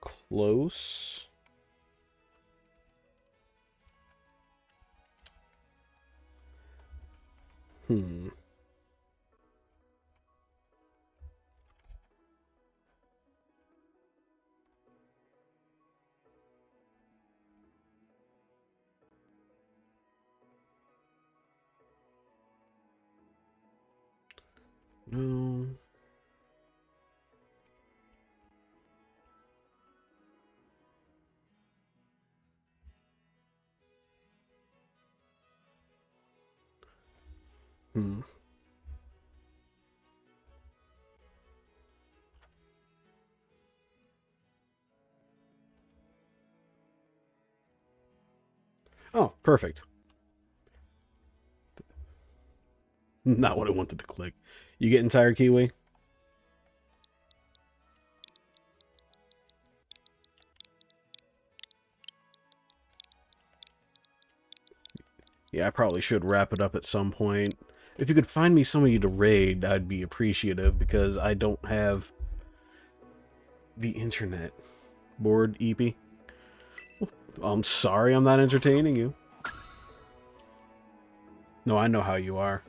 Close. Hmm. No. Hmm. Oh, perfect. Not what I wanted to click. You getting tired, Kiwi? Yeah, I probably should wrap it up at some point. If you could find me somebody to raid, I'd be appreciative, because I don't have the internet. Bored, Eepy? I'm sorry I'm not entertaining you. No, I know how you are.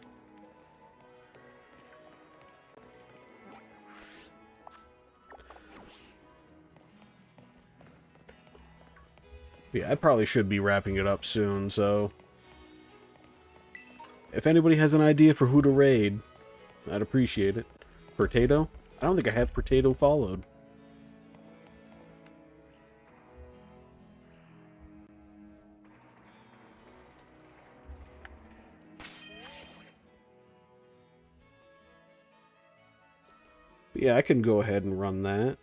Yeah, I probably should be wrapping it up soon, so... If anybody has an idea for who to raid, I'd appreciate it. Potato? I don't think I have Potato followed. But yeah, I can go ahead and run that.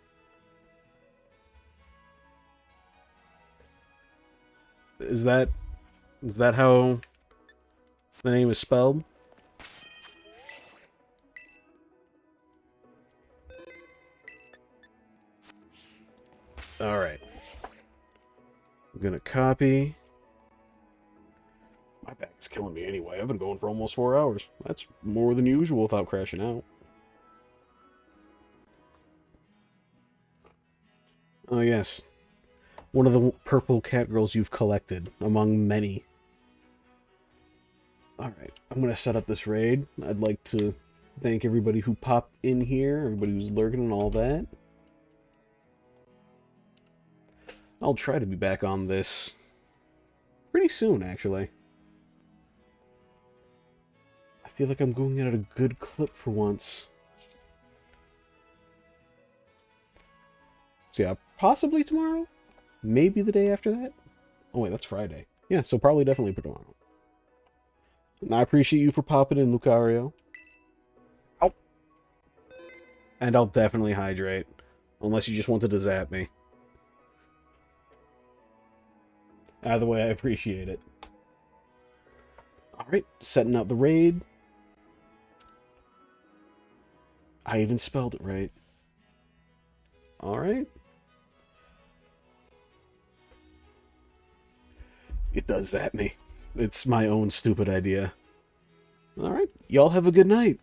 Is that how the name is spelled? Alright. I'm gonna copy. My back's killing me anyway. I've been going for almost 4 hours. That's more than usual without crashing out. Oh yes. One of the purple cat girls you've collected, among many. Alright, I'm gonna set up this raid. I'd like to thank everybody who popped in here, everybody who's lurking and all that. I'll try to be back on this pretty soon, actually. I feel like I'm going at a good clip for once. So yeah, possibly tomorrow? Maybe the day after that? Oh wait, that's Friday. Yeah, so probably definitely for tomorrow. And I appreciate you for popping in, Lucario. Ow. And I'll definitely hydrate. Unless you just wanted to zap me. Either way, I appreciate it. Alright, setting up the raid. I even spelled it right. Alright. It does zap me. It's my own stupid idea. Alright, y'all have a good night.